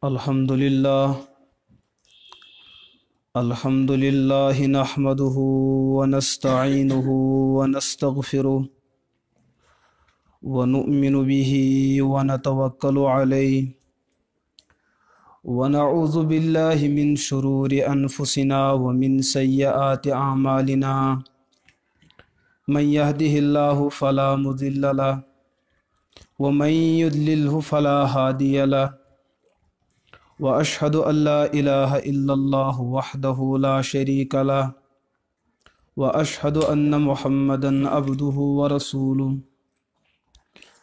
الحمد لله نحمده ونستعينه ونستغفره ونؤمن به ونتوكل عليه ونعوذ بالله من شرور أنفسنا ومن سيئات أعمالنا من يهده الله فلا مضل له ومن يضلله فلا هادي له وأشهد أن لا إله إلا الله وحده لا شريك له وأشهد أن محمدا عبده ورسوله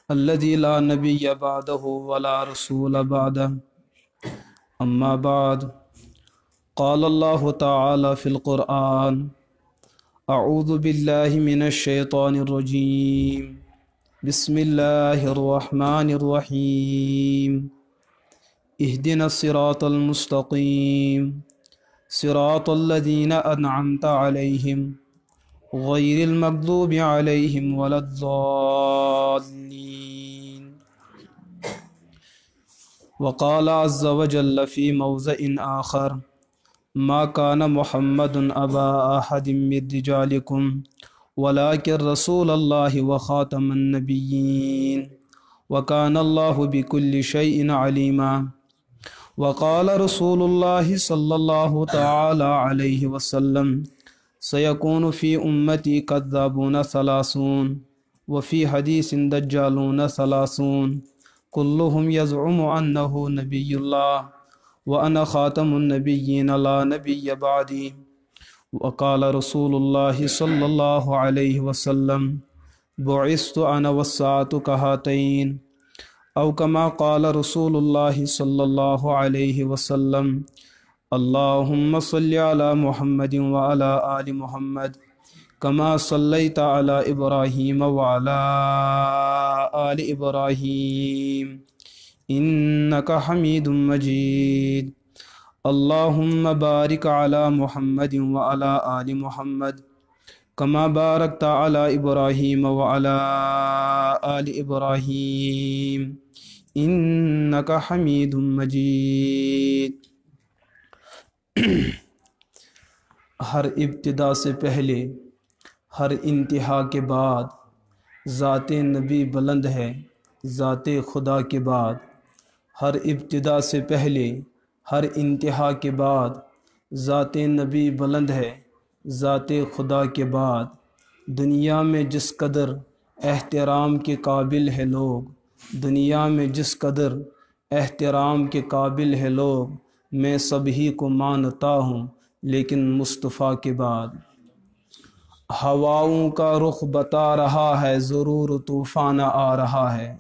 الذي لا نبي بعده ولا رسول بعده أما بعد قال الله تعالى في القرآن أعوذ بالله من الشيطان الرجيم بسم الله الرحمن الرحيم اهدنا الصراط المستقيم صراط الذين أنعمت عليهم غير المغضوب عليهم ولا الضالين وقال عز وجل في موضع آخر ما كان محمد أبا أحد من رجالكم ولكن رسول الله وخاتم النبيين وكان الله بكل شيء عليما وقال رسول الله صلى الله تعالى عليه وسلم سيكون في أمتي كذابون ثلاثون وفي حديث دجالون ثلاثون كلهم يزعم أنه نبي الله وأنا خاتم النبيين لا نبي بعدي وقال رسول الله صلى الله عليه وسلم بعثت أنا والساعة كهاتين أو كما قال رسول الله صلى الله عليه وسلم اللهم صل على محمد وعلى آل محمد كما صليت على إبراهيم وعلى آل إبراهيم إنك حميد مجيد اللهم بارك على محمد وعلى آل محمد كما باركت على إبراهيم وعلى آل إبراهيم إنك حميد مجيد ہر ابتدا سے پہلے ہر انتہا کے بعد ذات نبی بلند ہے ذات خدا کے بعد ہر ابتدا سے پہلے ہر انتہا کے بعد ذات نبی بلند ہے ذات خدا کے بعد دنیا میں جس قدر احترام کے قابل ہے لوگ دنیا میں جس قدر احترام کے قابل ہے لوگ میں سبھی کو مانتا ہوں لیکن مصطفیٰ کے بعد ہواؤں کا رخ بتا رہا ہے ضرور طوفان آ رہا ہے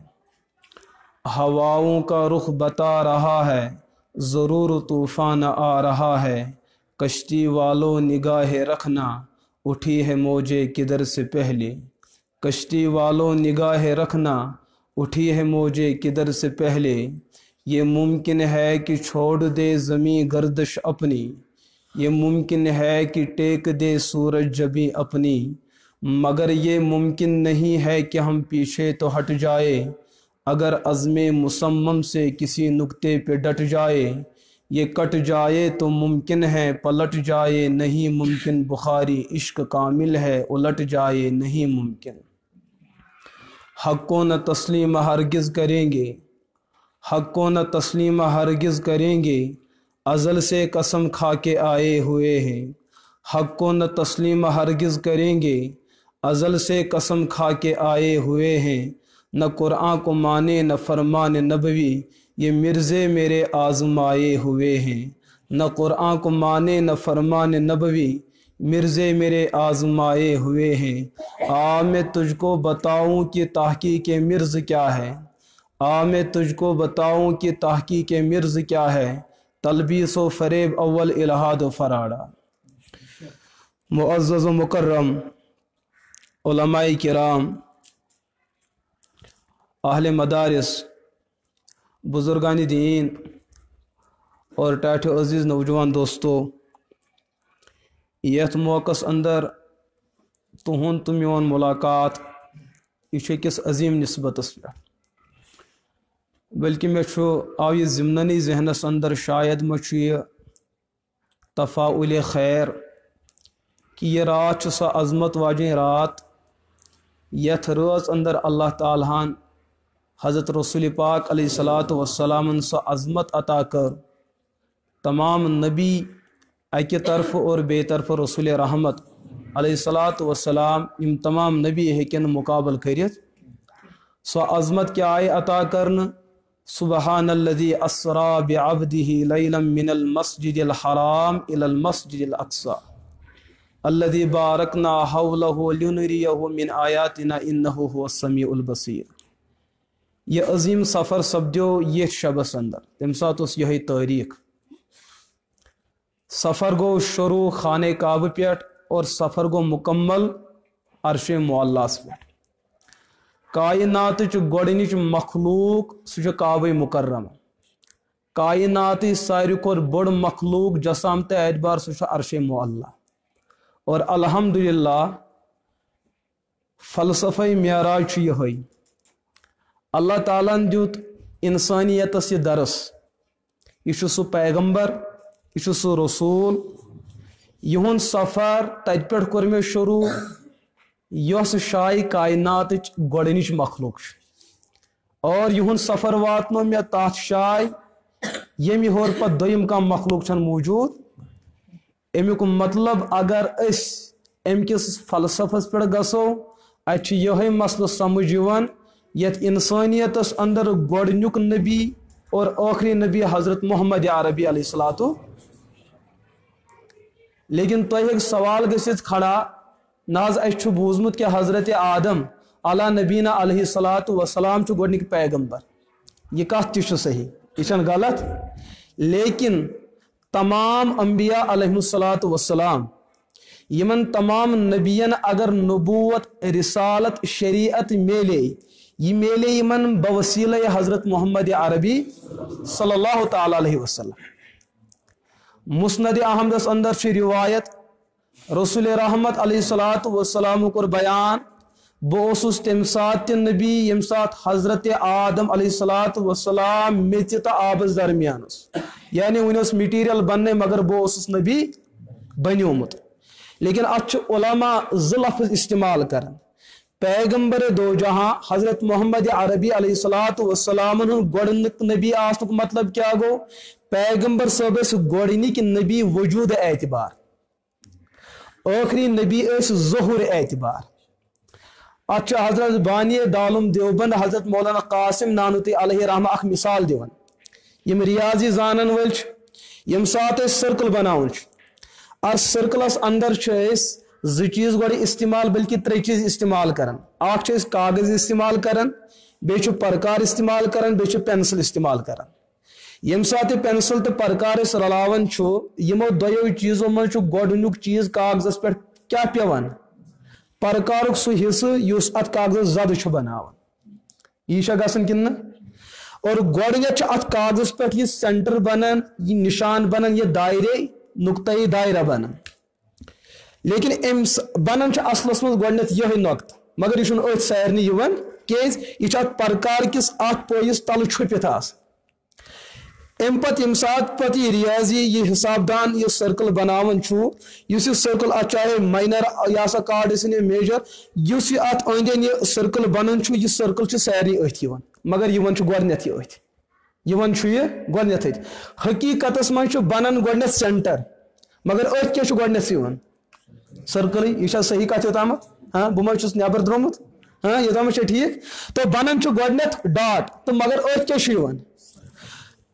ہواؤں کا رخ بتا رہا ہے ضرور طوفان آ رہا ہے کشتی والوں نگاہ رکھنا اٹھی ہے موجے کدھر سے پہلے کشتی والوں نگاہ رکھنا اٹھی ہے موجے کدھر سے پہلے یہ ممکن ہے کہ چھوڑ دے زمیں گردش اپنی یہ ممکن ہے کہ ٹیک دے سورج جبیں اپنی مگر یہ ممکن نہیں ہے کہ ہم پیچھے تو ہٹ جائے اگر عزم مصمم سے کسی نقطے پہ ڈٹ جائے یہ کٹ جائے تو ممکن ہے پلٹ جائے نہیں ممکن بخاری عشق کامل ہے الٹ جائے نہیں ممکن حق کو نہ تسلیم ہرگز کریں گے حق کو نہ تسلیم ہرگز کریں گے ازل سے قسم کھا کے آئے ہوئے ہیں حق کو نہ تسلیم ہرگز کریں گے ازل سے قسم کھا کے آئے ہوئے ہیں نہ قرآن کو مانے نہ فرمان نبوی یہ مرزے میرے آزمائے ہوئے ہیں نہ قرآن کو مانے نہ فرمان نبوی مرزے میرے آزمائے ہوئے ہیں میں تجھ کو بتاؤں کہ تحقیق مرز کیا ہے میں تجھ کو بتاؤں کہ تحقیق مرز کیا ہے تلبیس و فریب اول الہاد و فراڑا معزز و مکرم علماء کرام اہل مدارس بزرگان دین اور ٹاٹھ عزیز نوجوان دوستو یت موقع اندر تہن تو میون ملاقات یہ کس عظیم نسبتس پہ बल्कि मे आव यह ज़िम्ननी जहनस अंदर शायद मे यह तफ़ाउल खैर कि यह रात सो अज़मत वाजिन रात यथ रात अंदर अल्लाह ताला हज़रत रसूल पाक अलैहिस्सलातु वस्सलाम सो अज़मत अता कर। तमाम नबी अकि तरफ और बेतरफ रसूल रहमत अलैहिस्सलातु वस्सलाम इम तमाम नबी हेकन मुकाबल करित सो अज़मत क्या आए अता करन। सुबहानल्लज़ी अस्रा बिअब्दिही लैलन मिनल मस्जिदिल हराम इलल मस्जिदिल अक़सा अल्लज़ी बारकना हौलहु लिनुरियहु मिन आयातिना इन्नहु हुवस समीउल बसीर। यह अजीम सफ़र सपद्यो ये शबस अंदर तम सात यही तारीख। सफ़र गो शुरू खाने काब पे और सफ़र गो मुकम्मल अर्श मुअल्लास पे। कायनात गोडनिच मखलूक सह काब मुकर्रमा। कायनात सारी कोर बड़ मखलूक जसामत एतबार सह अर्श मुअल्ला। और अल्हम्दुलिल्लाह फ़लसफ़ा मेराज यही अल्लाह ताला दुत इंसानियतस यह दरस। यह सह पैगम्बर यह सह रसूल यहुन सफ़र तत पे कोर मे शुरू यस शाय कायनात गोडनिच मखलूक और यहुन सफ़र वातनो मे तथ शाय यम योर पत दोयम कम मखलूक मौजूद। अमुक मतलब अगर अमकिस फलसफस पे गसो अच्छे यही मसल समझ यवान यत इंसानियतस अंदर गोडनुक नबी और आखिरी नबी हज़रत मोहम्मद अरबी अलैहिस्सलातु। लेकिन तुह सवाल गसित खड़ा नाज अच्छु बूजमुत कि हज़रत आदम अला नबीना अलैहिस्सलातु वस्सलाम गोडनिक पैगम्बर। यह कथ ति सही यह गलत। लेकिन तमाम अम्बिया अलैहिस्सलातु वस्सलाम यमन तमाम नबियन अगर नबूवत रिसालत शरीयत मेले यह मेले यमन बवसील हज़रत मोहम्मद अरबी सल्लल्लाहु तआला अलैहि वसल्लम। मुस्नद अहमदस अंदर रिवायत रसूल रहमत अलैहिस्सलातु वस्सलाम कोर बयान बहुस तम सात नबी यम सात हज़रत आदम अलैहिस्सलातु वस्सलाम मेच तो आबस दरमियान यानी वनस मटीरियल बनने मगर बहुस नबी बनोमुत। लेकिन अच उलमा ज़ लफ्ज़ इस्तेमाल कर पैगम्बर दो जहां हज़रत मोहम्मद अरबी अलैहिस्सलातु वस्सलाम गोडनिक नबी आसनुक मतलब क्या गो पैगम्बर सबस गोडनिक नबी वजूद एतबार आखिरी नबी ज़ुहुर एतबार। अच्छा हज़रत बानी दालुम देवबंद हज़रत मौलाना कासिम नानुती अलैहि रहमा अख मिसाल दिवन यम रियाजी जानन वल यम सात सर्कल बनावन अस सर्कलस अंदर ज चीज गोड़ इस्तेमाल बल्कि त्रे चीज इस्तेमाल करन। अख कागज इस्तेमाल करन बे परकार इस्तेमाल करन बे पेंसिल इस्तेमाल करन। यम सात पेंसिल तो परकार रलावन यमो दो चीजों मज गोडनुक चीज कागजस पे क्या पेवन परकार सह हिस्स अत कागज जद बनावन यह गसन कि और गोडनेथ अत कागजस पे यह सेंटर बनन यह निशान बनन यह दायरे नुक्तई दायरा बनन। लेकिन अम बनन असलस मज गोडनेथ यही नुक्त मगर यह अथ सारे केज यह परकार किस अत पोयस तल छुपित अम पत यम सात पत यह रियाजी यह हिसाबदान यह सर्कल बनावन यह सर्कल अत चाहे माइनर यह सा कार्ड मेजर युस यह अत अंदन यह सर्कल बनन यह सर्कल सारे अथ मगर यह गोडनेथ यह गोडनेथ हकीकतस मज बनन गोडनेथ सेंटर मगर अथ क्या गोडनेथ सर्कल यह सही कथ योताम हाँ बह मस नबर द्रोमुत हाँ योताम ठीक तो बनन गोडनेथ डाट तो मगर अथ क्या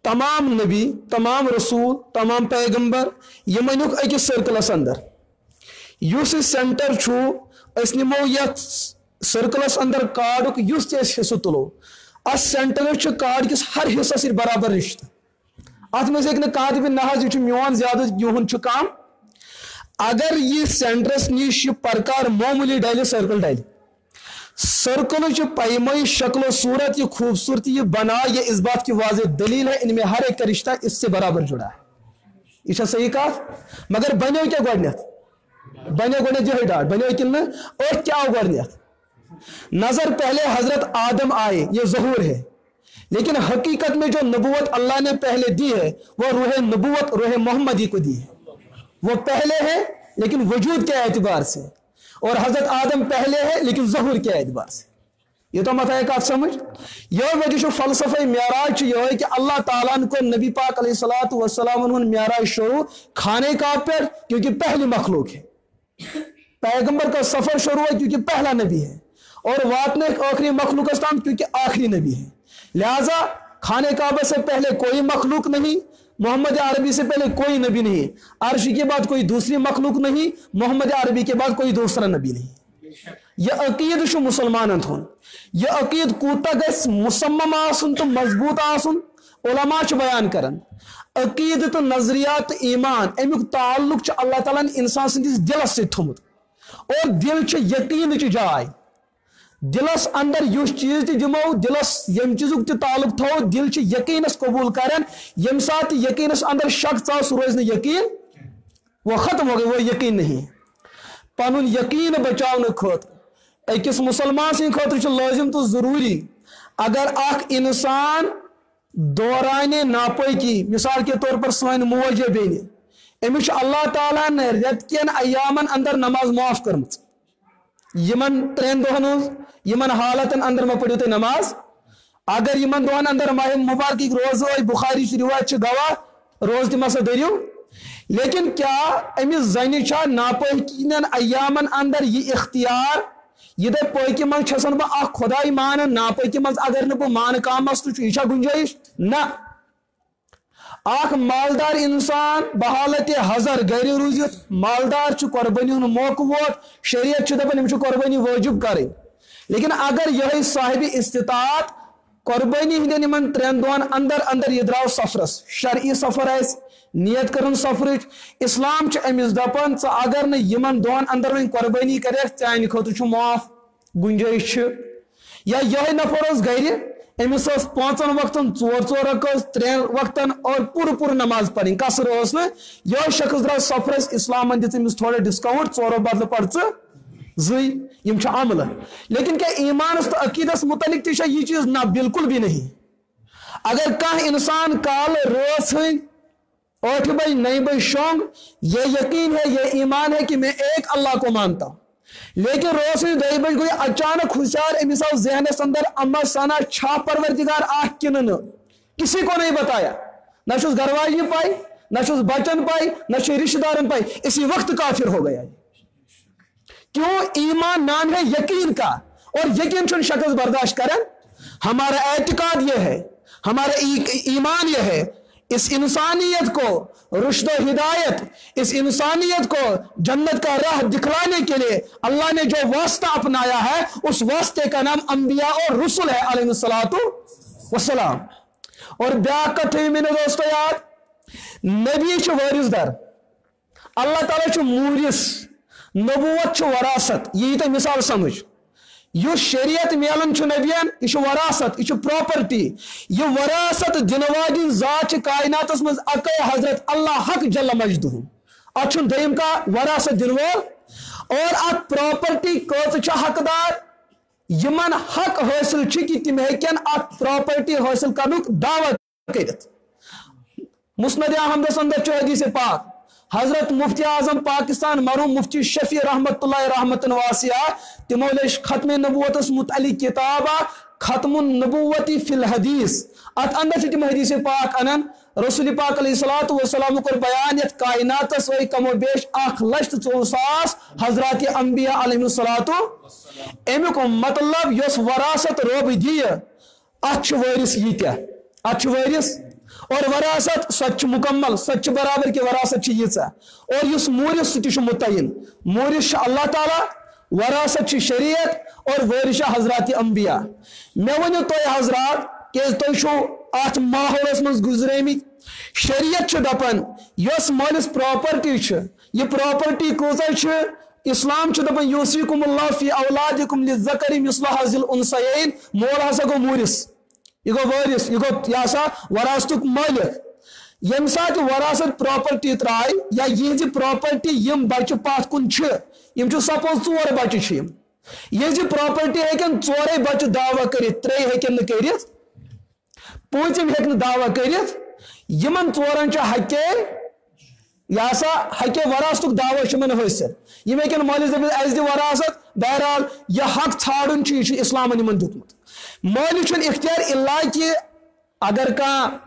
तमाम नबी तमाम रसूल तमाम पैगम्बर यम अनुक अकिस सर्कलस अंदर युस सेंटर नमो यथ सर्कलस अंदर कार्ड युस हिस्स तुलो अस सेंटर कार्ड किस हर हिस्स बराबर रिश्त अत मज कह ना यह मोन ज्यादा युन कम अगर यह सेंटरस निश परकार मामूली डल सर्कल डल सर्कल पैमाई शक्ल सूरत ये खूबसूरती ये बना ये इस बात की वाज़ेह दलील है इनमें हर एक का रिश्ता इससे बराबर जुड़ा है। यह सही कहा मगर बनो क्या गोडनेथ बनो गोडनेथ यही डाट बनो कि और क्या गोडनेथ नजर पहले हजरत आदम आए ये ज़हूर है लेकिन हकीकत में जो नबूवत अल्लाह ने पहले दी है वो रूह नबूवत रूह मोहम्मदी को दी है। वो पहले है लेकिन वजूद के एतबार से, और हजरत आदम पहले है लेकिन ज़हूर के एतबार से। ये तो मत है का समझ। यह वजह फ़लसफ़े मेराज यह है कि अल्लाह ताला को नबी पाक अलैहिस्सलातु वस्सलाम मेराज शुरू खाने का पर, क्योंकि पहली मखलूक है। पैगंबर का सफर शुरू है क्योंकि पहला नबी है, और वातने आखिरी मखलूक क्योंकि आखिरी नबी है। लिहाजा खाने काबा से पहले कोई मखलूक नहीं, मोहम्मद अरबी से पहले कोई नबी नहीं, अर्श के बाद कोई दूसरी मखलूक नहीं, मोहम्मद अरबी के बाद कोई दूसरा नबी नहीं। यह अकीद शु मुसलमान थोन, यह अकीद कूता गस मुसम्मम आसुन तो मजबूत आसुन उलमा बयान करन। अकीद तो नजरियात ईमान अमुक ताल्लुक अल्लाह ताला ने इंसान सदिस दिलस से थोमुत, और दिल यकीन जाय। दिलस अंदर युस चीज दिमो, दिलस यम चीजुक ताल्लुक थो, दिल यकीनस कबूल करन। यम साथ यकीनस अंदर शक चास रोज न यकीन, वो खत्म हो गई, वो यकीन नहीं। पनुन यकीन बचाने खतर अकिस मुसलमान सं खतर लाजिम तो जरूरी, अगर अख इंसान दौरान नापकी, मिसाल के तौर पर सन मोज बेन, अमिश अल्लाह ताला ने रेत कन अयामन अंदर नमाज माफ कर्म, यमन 3 दोहन यमन हालतन अंदर मा पढ़ो नमाज। अगर यमन दोहन अंदर माह मुबारक रोज बुखारी रिवायत गवाह, रोज तम सा दरियो। लेकिन क्या अमिस जन नापकिन अयामन अंदर यह इख्तियार, यह दे पकी मन बह खुदाई मान, नापकी मज अगर न बह मान कामस तो यह गुंजाइश ना। आख मालदार इंसान बहालत हजर गर रूजित, मालदार कुर्बानी मौक वोत, शरीयत दपान कुर्बानी वाजिब करें। लेकिन अगर यह साहिब इस्तिताअत कुर्बानी हंदन इन 3 दोहन अंदर अंदर यह द्राव सफरस, शरई सफर आस नियत कर सफर, इस्लाम अमिस दपान अगर न यमन दोहन अंदर वन कुर्बानी कर चान खुद माफ गुंजाइश। या यह नफर गर अमिस 5 वक्तन 4 रकअत 3 वक्तन और पूर नमाज पढ़ कसर यह शख्स द्राव सफरस, इस्लाम दिस थोड़ा डिस्काउंट 4 बदल पढ़ ज़ अमल। लेकिन क्या ईमानस तो अकीदस मुतलिक यह चीज ना, बिल्कुल भी नहीं। अगर कह इंसान काल रोज 8 बजे 9 बजे शोंग, ये यकीन है, ये ईमान है कि मैं एक अल्लाह को मानता हूं, लेकिन रोज 2 बजे गई अचानक हुशार अमिस आव जहनस अंदर अम्मा सना छा परवरदिगार आख किन, किसी को नहीं बताया, न घरवाली पाई, न बचन पाई, न रिश्तेदारन पाई, इसी वक्त काफिर हो गया। क्यों? ईमान नाम है यकीन का, और यकीन चुन शख्स बर्दाश्त करें। हमारा एतकाद यह है, हमारा ईमान यह है, इस इंसानियत को रुश्द हिदायत, इस इंसानियत को जन्नत का राह दिखलाने के लिए अल्लाह ने जो वास्ता अपनाया है, उस वास्ते का नाम अंबिया और रसूल है अलैहिस्सलातु वस्सलाम। और ब्याकत मेरे दोस्तों यार, नबी वारिसदार, अल्लाह ताला मूरिस, नबूवत वरासत। यही तो मिसाल समझ, यह शरीयत मिलन नबियन, यह वरासत, यह प्रॉपर्टी, यह वरासत दिन वाली जात कायनात मज अक हजरत अल्लाह हक जल मजदू, अत दम का वरासत दिन वोल, और अत प्रॉपर्टी कत हकदार, यमन हक हासिल कि तम हेकन अत प्रॉपर्टी हासिल कर दावा कर। मुस्नद अहमदस अंदर हदीस पाक, हजरत मुफ्ती आजम पाकिस्तान मरहूम मुफ्ती शफी रहमतुल्लाह रहमतन वासिया, तिमो लेश खत्म नबूवतस मुतअल्लिक किताबा खत्मुन नबूवती फिल हदीस। अत अंदर तिम हदीस पाक अनन रसूल पाक अलैहिस्सलातु वस्सलाम को बयान यत कायनातस वही कमो बेश 1,04,000 हजरत अंबिया अलैहिस्सलातु। एमुक मतलब यस वरासत रोब दी अच वारिस यीत्या, अच वारिस और वरासत सच मुकम्मल, सच बराबर की वरासत यीचा। और इस मूरिस सह मुतयन, मूरिस अल्लाह ताला, वरासत शरीयत, और वारिस हजरत अंबिया। मे वनो तुम हजरात के तुम अत माहौलस मज गुजरमित। शरीयत दपान यस मालिस प्रॉपर्टी, यह प्रॉपर्टी कूचा, इस्लाम दपान यूसिकुमुल्लाहु फी औलादिकुम लिज़्ज़करि मिस्लु हज़्ज़िल उन्सयैन। मोल हसा गो मूरिस, यह गो वारिस, यह गो यह वरासतुक मालिक। यम सात वरासत प्रॉपर्टी त्राय, या यह प्रॉपर्टी यम बच्चे पथ कुन सपोज 4 बच्चे, यह प्रॉपर्टी हेकन 4 बच्चे दावा कर, 3 हेकन कर। पूंचम हेक दावा करित यमन चोरन हके यह सा हके वरासतुक दावा यमन हासिल यम हेकन मालिस दपित अस दि वरासत बहरहाल यह हक छाड़न इस्लामन यमन दितमुत मालिक इख्तियार इल्ला कि अगर कह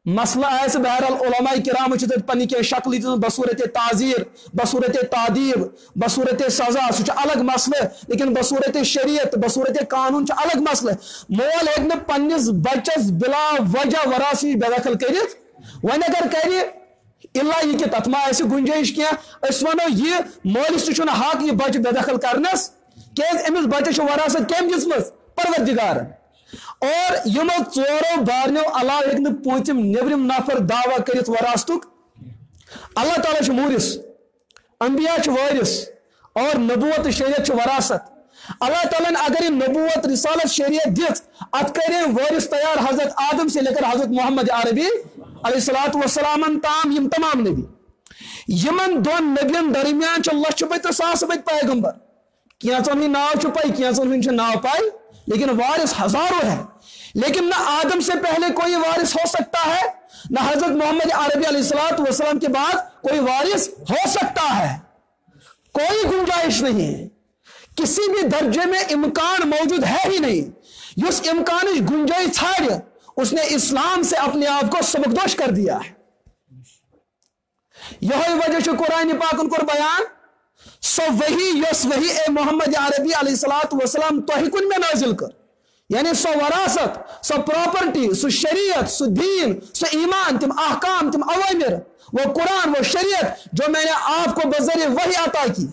मसला आस बहरहाल उलमा किराम पन्नी क्या शक्ल बसूरत ताजीर बसूरत तादीब बसूरत सजा सह अलग मसले लेकिन बसूरत शरीयत बसूरत कानून अलग मसले मोल हेक पन्निस बच्चस बिला वजह वरासी बेदखल कर वन अगर कर इल्ला यह कि तथ मा गुंजाइश क्या वनो यह मालिस हक यह बच्चे बेदखल करनस क्या अमिस बच्चे वरासत कम दिसम परवरदिगार और यमो चोरों बारनो अलाव हेक पूंचम नेबरिम नफर दावा करित वरासतुक अल्लाह ताला मूरिस अंबिया वारिस और नबूवत शरीयत वरासत अल्लाह ताला अगर नबूवत रिसालत शरीयत दित अत करे वारिस तैयार हजरत आदम से लेकर हजरत मोहम्मद अरबी अलैहिस्सलातु वस्सलाम ताम यम तमाम नबी यमन दोन नबियन दरमियान लक्ष बद सास बद पैगंबर कैचन हंद नाव पाई कैचन हंद नाव पाई लेकिन वारिस हजारों है लेकिन न आदम से पहले कोई वारिस हो सकता है न हजरत मोहम्मद अरबी अलैहिस्सलातु वस्सलाम के बाद कोई वारिस हो सकता है कोई गुंजाइश नहीं है किसी भी दर्जे में इम्कान मौजूद है ही नहीं उस इम्कान गुंजाइश छाड़ उसने इस्लाम से अपने आप को सबकदोश कर दिया है यही वजह से कुरान पाक उनको बयान सो वही ए मोहम्मद अरबी अलैहिस्सलातु वस्सलाम तोहिकुन में नाजिल कर यानी सो वरासत सो प्रॉपर्टी सो शरीयत सो दीन सो ईमान तुम अहकाम तुम अवामिर वो कुरान वो शरीयत जो मैंने आपको बजरिए वही अता की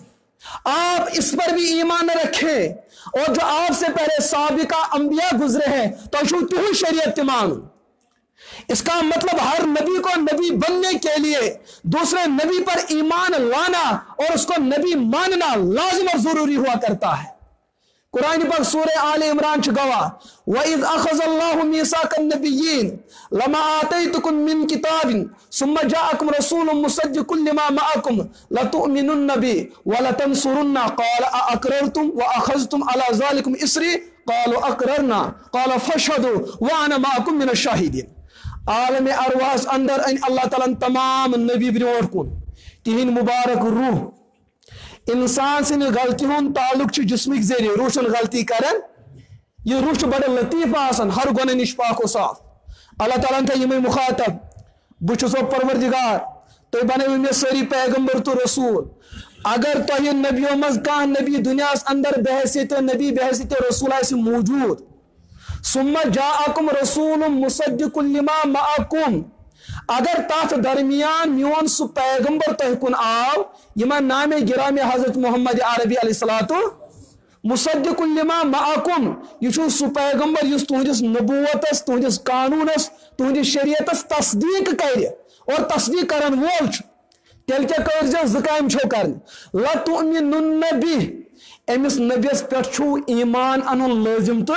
आप इस पर भी ईमान न रखें और जो आपसे पहले साबिका अंबिया गुजरे हैं तो तुह शरीयत मानो इसका मतलब हर नबी को नबी बनने के लिए दूसरे नबी पर ईमान लाना और उसको नबी मानना लाजिम और जरूरी हुआ करता है कुरान पर सूरह आले इमरान गवाह वइज़ अख़ज़ल्लाहु मीसाक़न नबिय्यीन लमा आतैतुकुम मिन किताबिन सुम्मा जाअकुम रसूलुम मुसद्दिक़ुन लिमा मअकुम लतु'मिनुन्न बिही व लतंसुरुन्ना क़ाल अअक़ररतुम व अख़ज़्तुम अला ज़ालिकुम इसरी क़ालू अक़ररना क़ाल फ़शहदू व अना मअकुम मिनश शाहिदीन आलम अरवास अंदर अल्लाह ताला तमाम नबी ब्रोट कुन तिहिंद मुबारक रूह इंसान से गलती हूं ताल्लुक जिस्मिक जरिए रूह गलती करन यह रूह बड़े लतीफ आसन हर गुन निश पाक साफ अल्लाह ताला थे यम मुखातब बुछो परवरदिगार तो बनो मे सारी पैगंबर तो रसूल अगर तह नबियों मज कह नबी दुनिया अंदर बहसीत नबी बहसीत रसूल मौजूद सुम्मा जाअकुम रसूलुम मुसद्दिक़ुन लिमा मअकुम अगर तथ दरमियान मियोन सु पैगंबर तह कुन आव यमन नामे गिरामे हजरत मोहम्मद अरबी अलैहिस्सलातु मुसद्दिक़ुन लिमा मअकुम यह सु पैगंबर युस तुहदिस नबूवतस तुहदिस कानूनस तुहदिस शरीयतस तस्दीक कर और तस्दीक करन वोल तेल क्या कर जकाम छो कर लतुमिनुन्न बिही अमिस नबियस पे ईमान अन लाजिम तो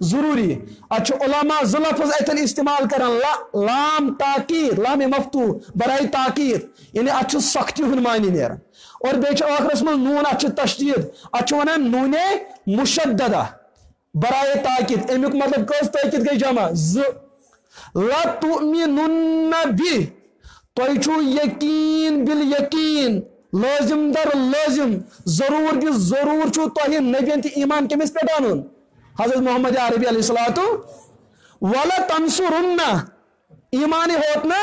जरूरी अच्छा उलमा लफ्ज अतन इस्तेमाल कर लाम ताकीर लाम मफ्तू बराई ताकीर यानी अच्छ सख्ती हुन मानी नेर और बे आखरस मज नून अच्छ तशदीद अच्छ वन नूने मुशद्ददा बराई ताकीद अमुक मतलब कस ताकीद गई जमा लतुमिनुन्न बिही तुह यकीन बिल यकीन लाजिम दर लाजिम जरूर भी जरूर तुह नबियन त ईमान कमिस पे अन हजरत मोहम्मद अरबी अलैहिस्सलातु वला तंसुरुन्ना ईमान होत न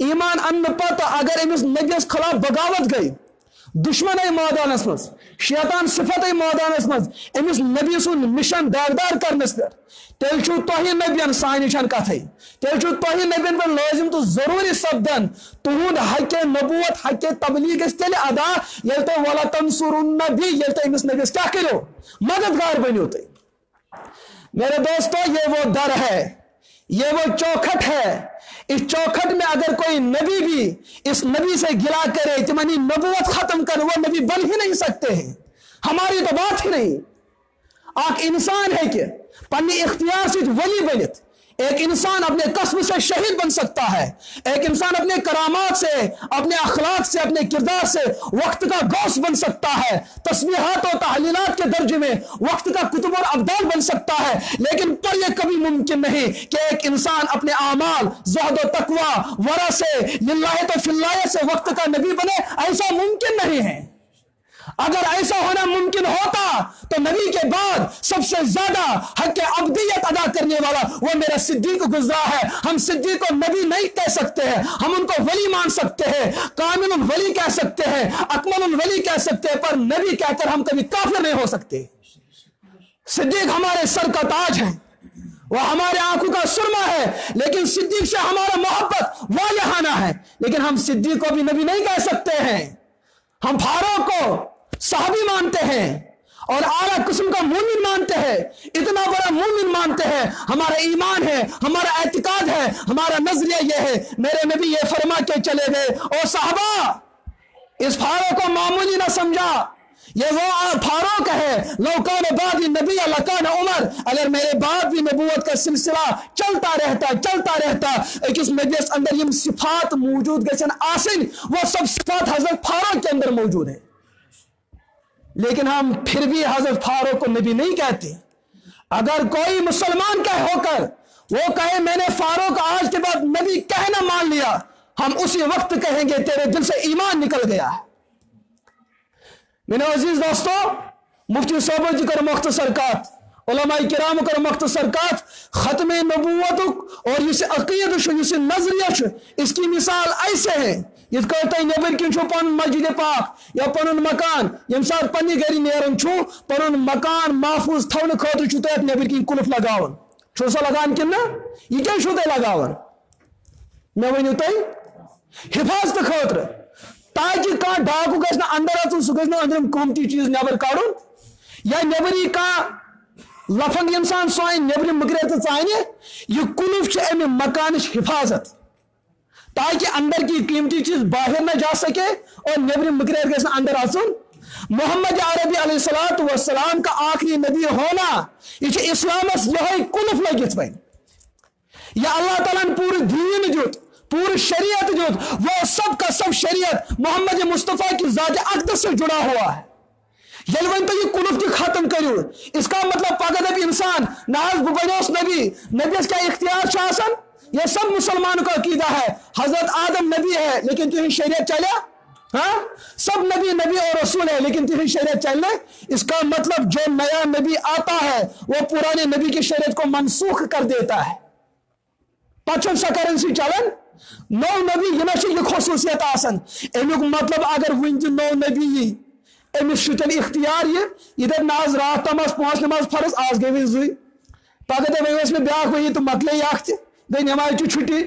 ईमान अन्न पता अगर अमिस नबियस खिलाफ बगावत गई दुश्मन मैदानस मज शैतान सिफत मैदानस मज अमिस नबी सुन मिशन दागदार करनस पे तेल तुह नबियन सानि कथ तेल तुह नबियन पे लाजिम तो जरूरी सपदन तुहद हक नबूवत हक तबलीग तेल अदा ये तुम वला तंसुरुन्ना बिही ये तुम अमिस नबियस क्या करो मददगार बनो तुम मेरे दोस्तों ये वो दर है ये वो चौखट है इस चौखट में अगर कोई नबी भी इस नबी से गिला करे कि मनी नबूवत खत्म कर वो नबी बन ही नहीं सकते हैं हमारी तो बात ही नहीं आख इंसान है कि पन्नी इख्तियार से वली बनित एक इंसान अपने कस्ब से शहीद बन सकता है, एक इंसान अपने करामात से, अपने अखलाक से, अपने किरदार से वक्त का गौस बन सकता है, तस्बीहात और तहलीलात के दर्जे में वक्त का कुतुब और अब्दाल बन सकता है। लेकिन पर यह कभी मुमकिन नहीं कि एक इंसान अपने आमाल, ज़ुहद और तकवा, वरा से, लिल्लाह तो फिल्लाह से वक्त का नबी बने, ऐसा मुमकिन नहीं है। अगर ऐसा होना मुमकिन होता तो नबी के बाद सबसे ज्यादा हक अब्दियत अदा करने वाला वो मेरा सिद्दीक गुजरा है। हम सिद्दीक को नबी नहीं कह सकते हैं, हम उनको वली मान सकते हैं, कामिल वली कह सकते हैं, अकमल वली कह सकते हैं, पर नबी कहकर हम कभी काफिर नहीं हो सकते। सिद्दीक हमारे सर का ताज है, वह हमारे आंखों का सुरमा है, लेकिन सिद्दीक से हमारा मोहब्बत वालिहाना है। लेकिन हम सिद्दीक को भी नबी नहीं कह सकते हैं। हम फारूक को साहबी मानते हैं और आला किस्म का मोमिन मानते हैं, इतना बड़ा मोमिन मानते हैं। हमारा ईमान है, हमारा एतिकाद है, हमारा नजरिया यह है। मेरे नबी ये फरमा के चले गए, ओ साहबा इस फारूक को मामूली ना समझा, ये वो फारूक है, लौकान बाद नबी लकान उमर, अगर मेरे बाद भी नबूवत का सिलसिला चलता रहता इस नबी अंदर ये सिफात मौजूद गसन आसिन, वो सब सिफात हजरत फारूक के अंदर मौजूद है। लेकिन हम फिर भी हजरत फारूक को नबी नहीं कहते। अगर कोई मुसलमान कह होकर वो कहे मैंने फारूक आज के बाद नबी कहना मान लिया, हम उसी वक्त कहेंगे तेरे दिल से ईमान निकल गया है। मेरे अजीज दोस्तों, मुफ्ती सोबत जी कर मुख्तसर कात, उलमा किराम कर मुख्तसर कात, खत्म नबूवत और इस अकीद इस नजरिया, इसकी मिसाल ऐसे है इस कहते नबर किन पन मस्जिद पाक या पन मकान यम सात पन्नी गरी नेरन पन मकान महफूज थवन खतर नबर किन कुलफ लगावन सो लगान कि ना, यह क्या तुम लगावन मे वनु तुम हिफाजत खतर, ताकि कह डाकू गस अंदर अचन सह गस अंदर कीमती चीज नबर कड़न या नबरी कह लफंग इंसान सोन नबर मकरे तो चाने, यह कुलफ अमि मकान हिफाजत, ताकि अंदर की कीमती चीज बाहर न जा सके और नबरी मकरेर गस अंदर आसन। मोहम्मद अरबी अलैहिस्सलातु वस्सलाम का आखिरी नबी होना यह इस्लामस यह कुलफ लगित पे, यह अल्लाह ताला ने पूरे दीन जुत, पूरी शरीयत जुत, वो सब का सब शरीयत मोहम्मद मुस्तफ़ा की ज़ात अक़दस से जुड़ा हुआ है। ये वन तो ये कुलफ की खत्म करो, इसका मतलब पगद अब इंसान नाज बनोस नबी, नबी क्या इख्तियार शासन, ये सब मुसलमानों का अकीदा है। हजरत आदम नबी है लेकिन तुम शरीयत चले, हाँ सब नबी नबी और रसूल है लेकिन तुम शरीयत चलने, इसका मतलब जो नया नबी आता है वो पुराने नबी की शरीयत को मनसूख कर देता है। पचन सकरेंसी चलन नौ नबी ये खसूसियत आसन, अमुक मतलब अगर वन नौ नबी अमिस इख्तियार इधर नाज रात तम 5 नमाज फर्ज, आज गई जुई, पगह मे ब्या वही तो मकले गई नमाज की छुट्टी,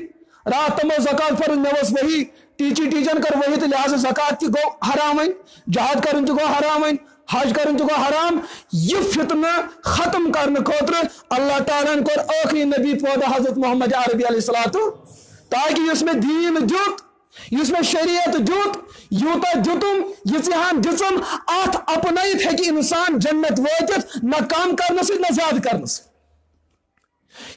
रात तमो ज़कात फर्ज मे वही टीचन कर वही, तो लिहाजा ज़कात गो हराम, जहाद कर गो हराम, हज कर गो हराम। यह फितना खत्म करने खतर अल्लाह ताला ने कोर आखिरी नबी पैदा हजरत मोहम्मद अरबी अलैहिस्सलातु, ताकि इसमें दीन जुत, इसमें शरीयत जुत, यूता जुतुम यहान दिचुम अत अपनाइत है कि इंसान जन्नत वातित न काम करने से न ज्यादा करने से।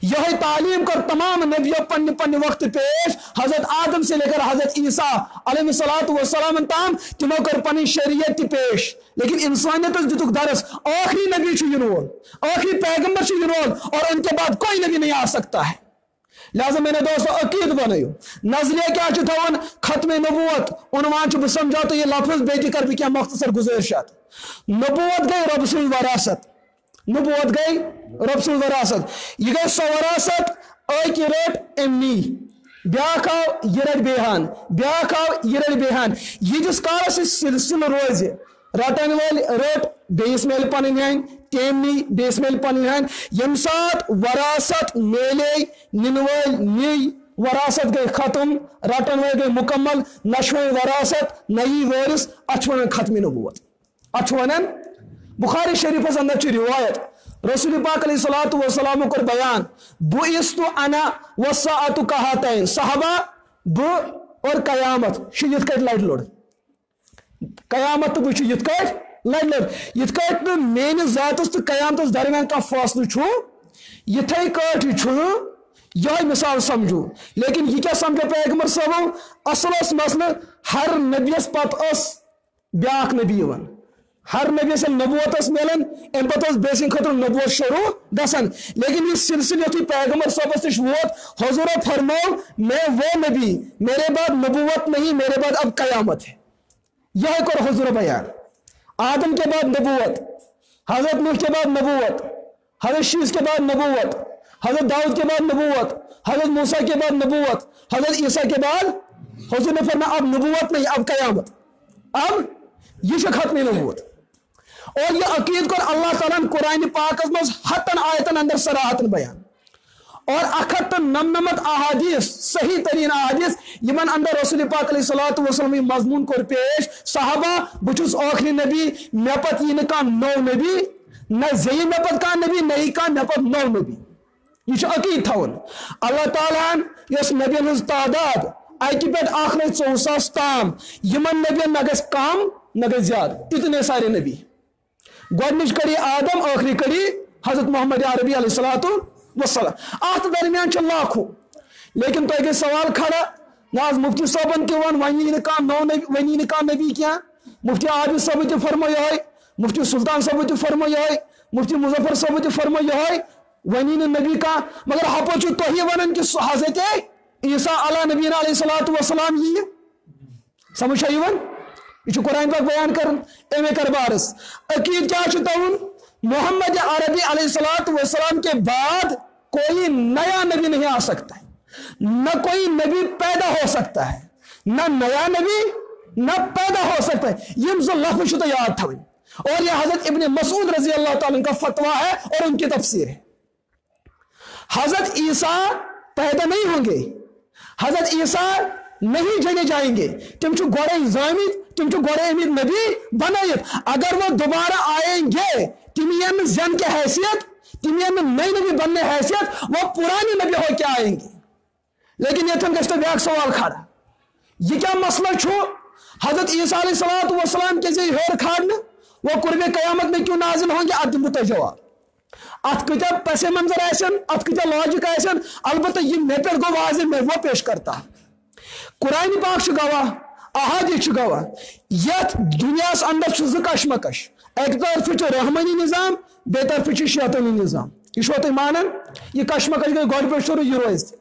यह तालीम कर तमाम नबियों पन्ने पन्ने वक्त पेश, हजरत आदम से लेकर हजरत ईसा अलैहिस्सलातु वस्सलाम ताम तिमो कर पन्नी शरीयत पेश। लेकिन इंसानियत दितुक दरस आखिरी नबी युनोल, आखिरी पैगंबर युनोल और उनके बाद कोई नबी नहीं आ सकता है। लिहाजा मैंने दोस्तों अकीद बनायो, नजरिया क्या थवन खत्म नबूवत उनवान बह समझा तो यह लफ्ज बेटी कर भी क्या मुख्तसर गुजारिशात। नबूवत गई रब सुंद वरासत, नबूवत गई रब सुंद वरासत, यह गई सो वरासत अकि रट एमनी, ब्याख आव यह रट बेहान, ब्याख आव यह रट बेहान। यीस कालस सिलसिल रोज रटन वाल रट बेस मेल पन तेमनी बेस मेल पन यम सात वरासत मेले निन वाल नी, वरासत गई खत्म, रटन वाल गई मुकम्मल, नशव वरासत नई वारिस, अचवन खत्म नबूवत। अचवन बुखारी शरीफ अंदर रिवायत रसूल पाक अलैहिस्सलातु वस्सलाम को बयान, बुइस्तु अना वस्साअतु कहातैन, साहबा ब और कयामत यथ कट लड़ लोड़, कयामत तो बह यथ कट लड़ लोड़, यथ कट मेन जातस तो कयामतस दरमियान का फासलु छु, यथे कट यह मिसाल समझो। लेकिन यह क्या समझो पैगंबर साहब, असल मसल हर नबियस पत ब्याक नबी यवन, हर नबी से नबूवत मिलन अम पे बेसिन खतर नबूवत शुरू गसन। लेकिन यह सिलसिल यु पैगंबर साहब नश वोत, हुजूर फरमाओ मैं वो नबी, मेरे बाद नबूवत नहीं, मेरे बाद अब कयामत है। यह कर हुजूर बयान। आदम के बाद नबूवत, हजरत नूह के बाद नबूवत, हजरत शीस के बाद नबूवत, हजरत दाऊद के बाद नबूवत, हजरत मूसा के बाद नबूवत, हजरत ईसा के बाद हुजूर ने फरमाया अब नबूवत नहीं, अब कयामत, अब ये खत्म नबूवत। और यह अकीद कर अल्लाह ताला कुरान पाक में हतन आयतन अंदर सराहतन बयान और 199 अहादीस सही तरीन अहादीस यमन अंदर रसूल पाक अलैहिस्सलातु वस्सलाम मजमून कर पेश साहबा बुछुस आखिरी नबी मे पत यी का नौ नबी न जई मे पत का नबी नई का मे पत नौ नबी। यह अकीद थवन अल्लाह ताला यस नबियन हज तादाद अकि पे आखिर 4,000 ताम यमन नबियन न गस कम न गस ज्यादा, इतने सारे नबी। गोडनिच कड़ी आदम, आखिरी कड़ी हजरत मोहम्मद अरबी अलैहिस्सलातु वस्सलाम। अत दरमियान लाखों। लेकिन तो एक सवाल खड़ा ना मुफ्ती साहबन के वन वनी नौ नबी, वनी का नबी क्या, मुफ्ती आबिद साहब तो फरमा यह, मुफ्ती सुल्तान साहब तो फरमा यह, मुफ्ती मुजफ्फर साहब तो फरमा यह वनी नबी का। मगर हपो तो ही वन कि हजरत ईसा अला नबीना अलैहिस्सलातु वस्सलाम यी समझ यह कुरान पाक बयान कर एमे कर बारस अकीद क्या तवन मोहम्मद अरबी अलैहिस्सलातु वस्सलाम के बाद कोई नया नबी नहीं आ सकता है, न कोई नबी पैदा हो सकता है, न नया नबी न पैदा हो सकता है। ये लफ्ज़ तो याद था। और यह हजरत इब्ने मसूद रजी अल्लाह ताला का फतवा है और उनकी तफसीर है। हजरत ईसा पैदा नहीं होंगे, हजरत ईसा नहीं जने जाएंगे, तुम गोड़े जामिद, तुम गोड़े अमीर नबी बनाइए। अगर वो दोबारा आएंगे तिमियन जन के हैसियत, तिमियन नई नबी बनने हैसियत, वो पुरानी नबी हो क्या आएंगे। लेकिन ये तो ब्याक सवाल खड़ा, ये क्या मसला छो हजरत ईसा अलैहिस्सलातु वस्सलाम के जे हेर खाड़ने वो कुर्बे कयामत में क्यों नाजिल होंगे। अत दिमु तो जवाब, अत कत्या पसे मंजर आसन, अत कत्या लॉजिक आसन, अलबत्ता ये मे पे गो वाज़ेह मैं वो पेश करता। कुरान पाक गवाह, अहादीस गवाह, यथ दुनिया अंदर ज कशमकश, एक तरफ रहमानी निज़ाम, बे तरफ शैतानी निज़ाम। यह तुम मानन यह कशमकश गई गोड़ पे शुरू, यह रोज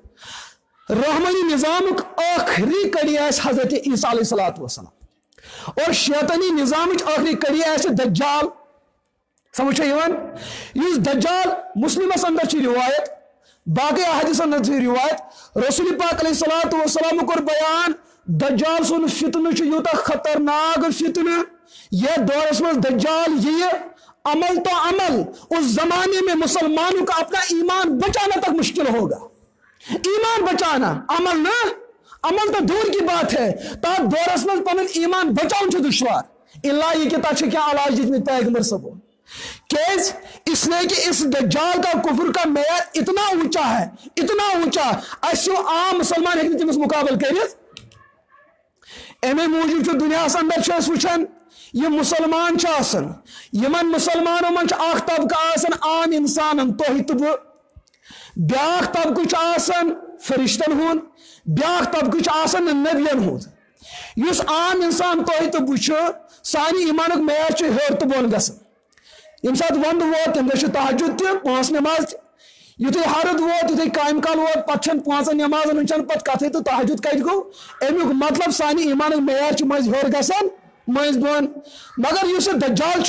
रहमानी निज़ाम आखिरी कड़ी हजरत ईसा अलैहिस्सलातु वस्सलाम और शैतानी निज़ाम आखिरी कड़ी दज्जाल। समझ इस दज्जाल मुस्लिम अंदर रिवायत, बाकी अहादीस अंदर रिवायत, रसूल पाक अलैहिस्सलातु वस्सलाम को बयान दज्जाल सुन फितन यूता खतरनाक फितन, यह दौरस में दज्जाल ये अमल तो अमल, उस जमाने में मुसलमानों का अपना ईमान बचाना तक मुश्किल होगा। ईमान बचाना, अमल ना, अमल तो दूर की बात है, ता दौरस में पन ईमान बचाउन दुश्वार। इल्ला ये कि क्या इलाज जितनी पैगंबर सब केस, इसलिए कि इस दज्जाल का कुफर का मेयार इतना ऊंचा है, इतना ऊंचा, असो आम मुसलमान हेकि तमिस मुकाबल करित। एमे मूजूब दुनिया अंदर वुचान ये मुसलमान यमन मुसलमानों मन तबका आम इंसान तुह तो बह, ब्याख तबक फरिश्तन हुंद, ब्याख तबक नबियन हुंद। युस आम इंसान तुह तो बह सानी ईमानुक मेयार हेर तो बोन गसन। यम सात वंद वोत तम दह तहज्जुद त 5 नमाज, युथे हरद वोत युथे कायम काल वोत पन 5 नमाजन हुन पत कथे तो तहज्जुद कत गो। अमुक मतलब सानी ईमानुक मेयार मज हेर गसन मज बोन। मगर युस दज्जाल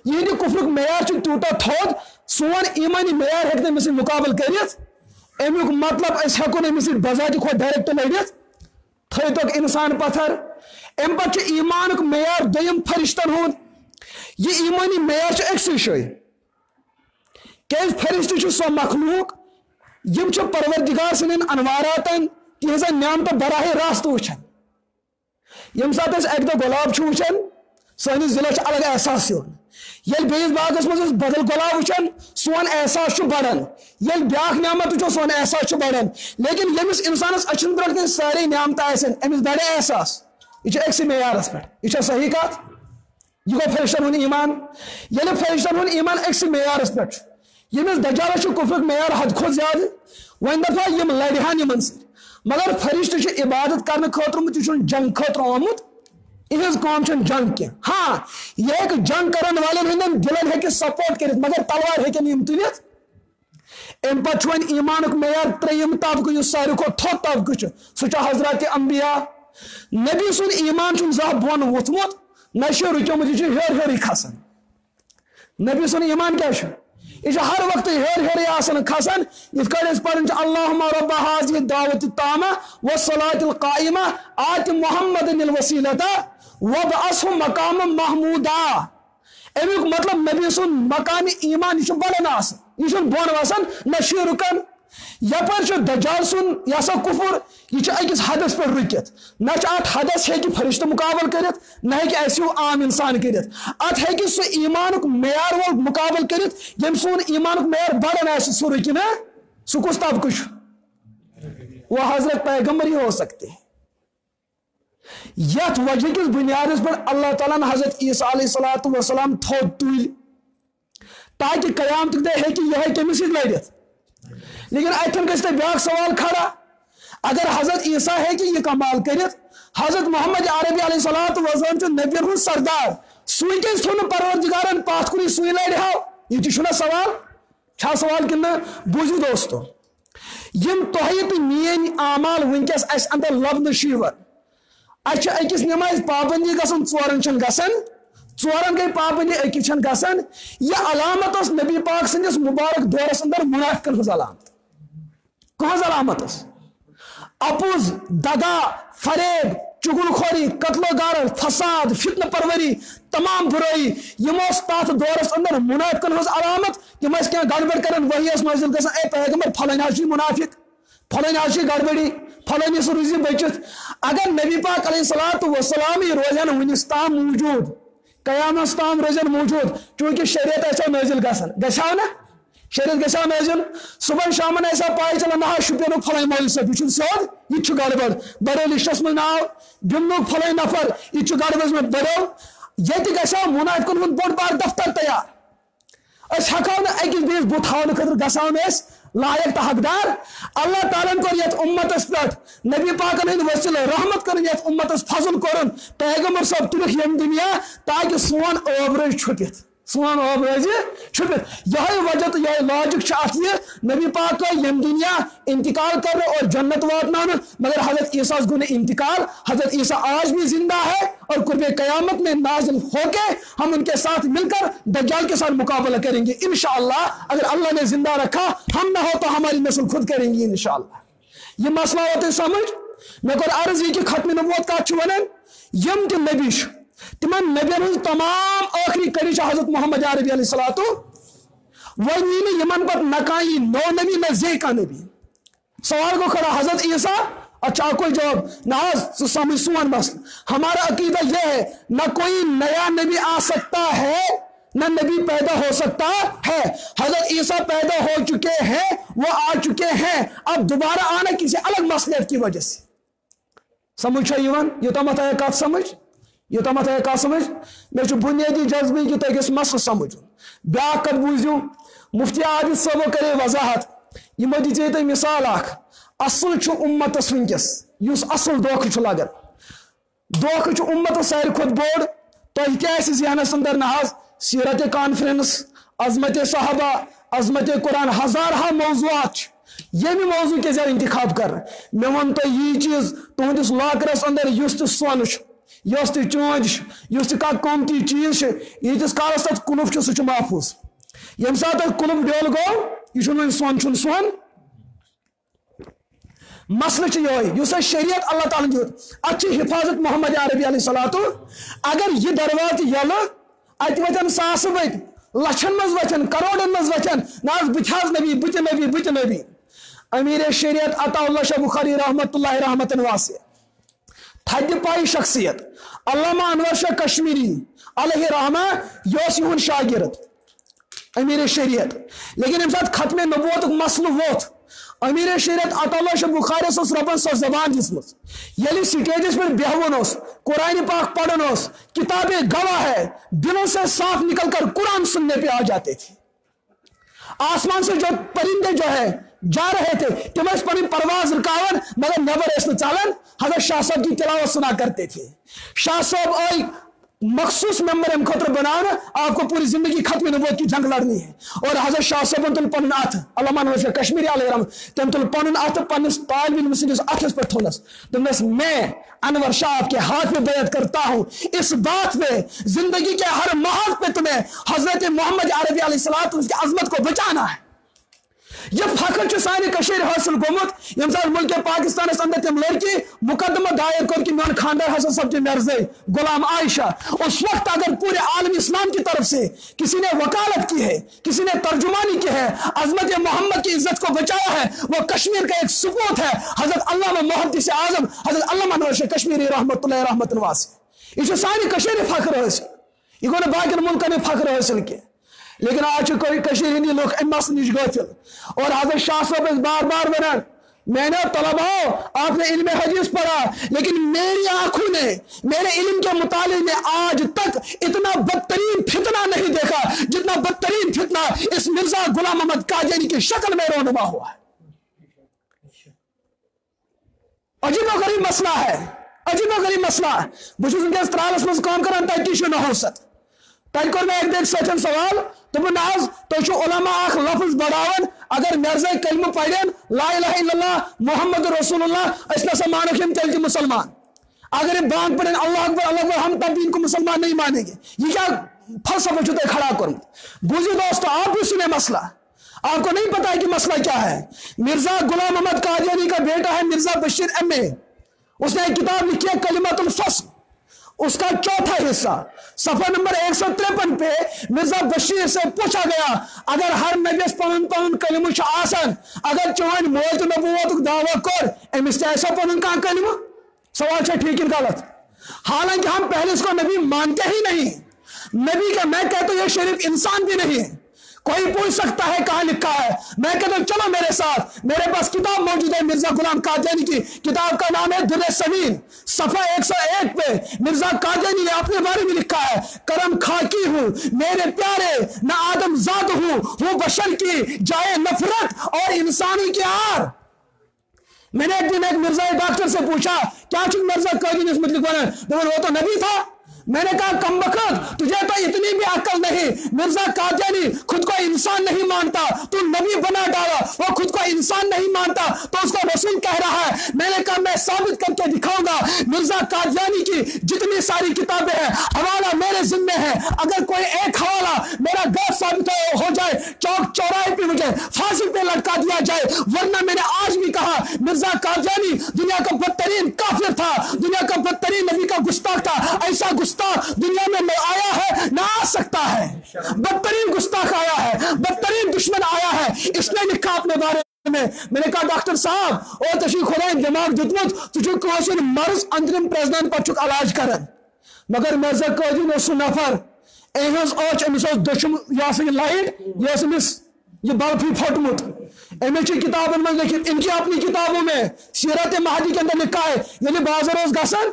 यह कुफरुक मेयार तूटा थोद, सोन ईमानी मेयार हेक अमिस मुकाबल करित। अमुक मतलब अस हेको अमिस बजात खुद डायरेक्ट लड़ित, थोक इंसान पत्थर। अम पे ईमानुक मेयार दोयम फरिश्तन हुंद। यह ईमानी मेयार अक्सर शे क्या फरिश्त सो मखलूक यम परवरदिगार सन अनवारातन तिज नियामत बराह रास्त वुचान। यम सात अक दह गुलाब वुचान सनिस दिलस अलग एहसास ये बेस बागस मज बदल गुलाब वुचान सोन एहसास बढ़ान, ये ब्याख नियामत वो सोन एहसास बढ़ान। लेकिन यमिस इंसानस अचन ब्रो सारे नियामत अमिस बड़े एहसास, यह अक्स मेयारस पे, यह सही कत। यह गो फरिश्तन हुंद ईमान, ये फरिश्तन हुंद ईमान अक्स मेयारस पे, यमिस दजालस कुफर मेयार हद खो ज्यादा वन दफा यम लड़हान यमन से मगर फरिश्त इबादत करने खतर जंग खतर आमुत इहज कौम जंग की हाँ यह जंग करन वाले हंदन दिलन हे सपोर्ट कर मगर तलवार हेकन तुलित अम पे वन ईमान मेयार त्रेयम तबक सारे खो थोत तबक सह हजरत अंबिया नबी सुन ईमान जह बोन वोथमुत न रुकोमुत यह हेर हेर खसान नबी सुन ईमान क्या यह हर वक्त हेर हेर खसान इत पढ़ अल्लाहुम्मा रब्ब हाज़िहि दावत तामा व सलातिल काइमा आति मुहम्मदिन वसीलता वबअसहु मकाम महमूदा अमुक मतलब नबी सुन मकाम ईमान यह बड़न यह बोन वसान न रुकन यपर दज्जाल सुन यह कुफुर यह अकिस हदस पे रुकित न अत हदस हे फरिश्त मुकाबल कर न हे आम इंसान कर अत हे सह ईमान मेयार वो मुकाबल कर यम सोन ईमान मेयार बड़न सह रुकि ना सह कुछ तबक वो हजरत पैगम्बर ही हो सकते हैं यथ वजह किस बुनियाद पर अल्लाह ताला ने हजरत ईसा अलैहिस्सलातु वस्सलाम थोद तुल ताकि कयामत दे है कि यह कमिस लड़ित लेकिन अतन गए ब्या सवाल खड़ा अगर हजरत ईसा है कि यह कमाल कर हजरत मोहम्मद अरबी अलैहिस्सलातु वस्सलाम नबियन हुंद सरदार सुई के थो परवरदिगारन पाथ कुन सुई लड़िहाव यह सवाल सवाल कि बूझू दोस्तों यम तोह तो मीन आमाल वनकस अस अंदर लबन शीवर अकिस नमाज पाबंदी गसन चोरन गसन चोरन गई पाबंदी अकिस गसन यह अलामत नबी पाक सन्दस मुबारक दौरस अंदर मुनाफिकन हज अलामत कौन अलामत अपुज दगा फरेब चुगलखोरी कत्लो गार फसाद फितन परवरी तमाम बुराई यमो तथ दौरस अंदर मुनाफिकन हज अलामत यम क्या गड़बड़ कर वही नाजिल गसन ए पैगम्बर फलन मुनाफिक फलन गड़बड़ी फलानी से रूज बचित अगर नबी पाक अलैहिस्सलातु वस्सलाम रोजन वनिस ताम मौजूद कयामत ताम रोजन मौजूद चूंकि शरीयत ऐसा नाजिल गसन गसाव ना शरीयत गसा नाजिल सुबह शामन ऐसा पाई चला ना शुपियन फलानी मौल से बिचुन सोद यह गड़बड़ बड़ो लिस्टस में नाव दिमनुक फलानी नफर यह गड़बड़ में बड़ो ये गसा मुनाफिकन हुंद बोड़ बार दफ्तर तैयार अस हको ना अकिस बेस बुत हावन खतर गसावन लायक तो हकदार अल्लाह ताला कर ये उम्मतस पे नबी पाकन हंद वसील रहमत कर ये उम्मतस फजल कर पैगम्बर सब तुलख यम दुनिया ताकि सोन ओब रोज छुपित सोन ओब रोज छुपित यही वजह तो यह लॉजिक अत नबी पाक यम दुनिया इंतकाल कर और जन्नत वातना मगर हजरत ईसा गो इंतकाल हजरत ईसा आज भी जिंदा है और कुर्बे कयामत में नाजिल होके हम उनके साथ मिलकर दज्जाल के साथ मुकाबला करेंगे इंशाअल्लाह अगर अल्लाह ने जिंदा रखा हम ना हो तो हमारी नस्ल खुद करेंगी इंशाअल्लाह ये मसला होता समझ मे कर अर्ज कि खत्म नबूवत कत वन यम त नबी तिमन नबियन हंद तमाम आखिरी कड़ी हजरत मोहम्मद अरबी अलैहिस्सलातु वही यमन पर न कहीं नो नबी न जे का नबी सवाल को खड़ा हजरत ईसा अच्छा कोई जवाब ना समझ सुन बस हमारा अकीदा यह है न कोई नया नबी आ सकता है न नबी पैदा हो सकता है हजरत ईसा पैदा हो चुके हैं वो आ चुके हैं अब दोबारा आना किसी अलग मसलियत की वजह से समझ ये मत आया कत समझ ये मत आया कत समझ मे बुनियादी जज्बे कि तुम गस मसल समझ ब्या कत बूझू मुफ्ती आबिद सबो करे वजाहत यमो दिजे तुम मिसाल असल उम्मतस वनकस असल धोख लगन धोख उम्मत सारे खुद बोड़ तुम क्या जहनस अंदर ना सीरत कॉन्फ्रेंस अजमत सहाबा अजमत कुरान हजार हा मौजूआत यमि मौजू के जर इंतखाब कर मे वन तो यह चीज तुहस लाकरस अंदर सोन यस चोंद यस कमती चीज यीतिस कालस तथ कुलुफ सह महफूज यम सात कुलुफ डोल गो यह सोन मसल यह शरीयत अल्लाह ताला दित अत हिफाजत मोहम्मद अरबी अलैहिस्सलातु अगर यह दरवाज यल अत वचन सास वत लछन मज वचन करोड़न मज वचन ना बह नबी बत नबी अमीर शरीयत अताउल्लाह शाह बुखारी रहमतुल्लाह रहमतन वासिया थद पाई शख्सियत अल्लामा अनवर शाह कश्मीरी अलैहि रहमा यह शागिर्द अमीर शरीयत लेकिन यम साथ खत्म नबूवत मसल वोत अमीर शरीयत अताउल्लाह शाह बुखारी रबन सो जबान दिसमस यदि स्टेजस पर बेहवन कुरान पाक पढ़न किताबें गवाह है दिलों से साफ निकल कर कुरान सुनने पे आ जाते थे आसमान से जो परिंदे जो है जा रहे थे कि मैं अपनी परवाज रुकावन मगर नबर चालन हजरत शाह साहब की तिलावत सुना करते थे। शाह साहब आई मखसूस मेंबर अम खतर बनाना आपको पूरी जिंदगी खत्म नबूवत की जंग लड़नी है। और हजरत शाह साहब तुल पन अथ अल्लामा नवाज कश्मीरी अलैहि तम तुल पन अथ पन्नस तालिब इल्म सिंदस अथस पर थोनस तुमस मैं अनवर शाह आपके हाथ में बैत करता हूं इस बात पे जिंदगी के हर महाज पे तुम्हें हजरत मोहम्मद अरबी अलैहिस्सलाम की अजमत को बचाना है। यह फखर सानी कशीर हासिल गोमुत यम साथ मुल्क पाकिस्तान अंदर तम लड़की मुकदमा दायर कर कि मेन खानदार हसन सब्जी मर्जे गुलाम आयशा। उस वक्त अगर पूरे आलम इस्लाम की तरफ से किसी ने वकालत की है, किसी ने तर्जुमानी की है, अजमत मोहम्मद की इज्जत को बचाया है, वो कश्मीर का एक सुपूत है हजरत अल्लामा मुहद्दिस आजम हजरत अल्लामा नवाज कश्मीरी रहमतुल्लाह रहमतुन वासी। यह सानी कशीर फखर हासिल यह गो बाकी मुल्कन फखर हासिल किया। लेकिन आज कोई कशीर हिंदी लोग मस नश गाफिल और हजरत शाह साहब बार बार बना मैंने तलबाओ आपने इल्म हदीस पढ़ा लेकिन मेरी आंखों ने मेरे इल्म के मुताले में आज तक इतना बदतरीन फितना नहीं देखा जितना बदतरीन फितना इस मिर्जा गुलाम मोहम्मद कादियानी की शक्ल में रोनुमा हुआ है। अजीबोगरीब मसला है, अजीबोगरीब मसला। बहुत त्रालस मज काम करान तक नौसत तक कर एक देख सचन सवाल तुम नाज तो उलमा अख लफ्ज बढ़ावन अगर मिर्जा कलम पढ़न ला इलाहा इल्लल्लाह मोहम्मद रसूलुल्लाह अस नसा मानो हम तेल के मुसलमान। अगर ये बांग पढ़ें अल्लाह अकबर हम तब भी इनको मुसलमान नहीं मानेंगे। ये क्या फलसफा जो खड़ा करूं। बुजुर्ग दोस्तों आप भी सुने मसला, आपको नहीं पता है कि मसला क्या है। मिर्जा गुलाम मोहम्मद कादियानी का बेटा है मिर्जा बशीर एमए, उसने एक किताब लिखी है कलिमतुल फस्ल, उसका चौथा हिस्सा सफा नंबर 153 पे मिर्जा बशीर से पूछा गया अगर हर नबीस पन पन कलिम आसन अगर चौन मोल तो नबूवत दावा कर एमिस ऐसा पन का कलिम सवाल है ठीक है गलत। हालांकि हम पहले इसको नबी मानते ही नहीं। नबी का मैं कहता हूं ये शरीफ इंसान भी नहीं है। कोई पूछ सकता है कहां लिखा है, मैं कहता हूं चलो मेरे साथ, मेरे पास किताब मौजूद है मिर्जा गुलाम कादियानी की। किताब का नाम है दुर्र समीन, सफा 101 पे मिर्जा कादियानी ने अपने बारे में लिखा है करम खाकी हूं मेरे प्यारे न आदम जात हूं बशर की जाए नफरत और इंसानी की आर। मैंने एक दिन एक मिर्जा डॉक्टर से पूछा क्या चुन मिर्जा कादियानी इस मतलब वो तो नबी था। मैंने कहा कमबख्त तुझे तो इतनी भी अक्ल नहीं, मिर्जा कादियानी खुद को इंसान नहीं मानता, तू नबी बना डाला, वो खुद को इंसान नहीं मानता तो उसको रसूल कह रहा है। मैंने कहा मैं साबित करके दिखाऊंगा मिर्जा कादियानी की जितनी सारी किताबें हैं हवाला मेरे जिम्मे है। अगर कोई एक हवाला मेरा गलत साबित हो जाए चौक चौराहे पे मुझे फांसी पे लटका दिया जाए। वरना मैंने आज भी कहा मिर्जा कादियानी दुनिया का बदतरीन काफिर था, दुनिया का बदतरीन नबी का गुस्ताख था। ऐसा गुस्ताख दुनिया में न आया है ना आ सकता है। बदतरीन गुस्ताख आया है, बदतरीन दुश्मन आया है। इसने लिखा अपने बारे में। मैंने कहा डॉक्टर साहब और तशी खुदा दिमाग दितमुत तुझे कोशिश मर्ज अंतरिम प्रेसिडेंट पर चुक इलाज करन मगर मिर्जा कादियानी सु नफर एहस ओच अमिस दशम या लाइट या ये बल्ब ही फटमुत एम किताबन में लिखित। इनकी अपनी किताबों में सीरत महदी के अंदर लिखा है यानी बाजार रोज गसन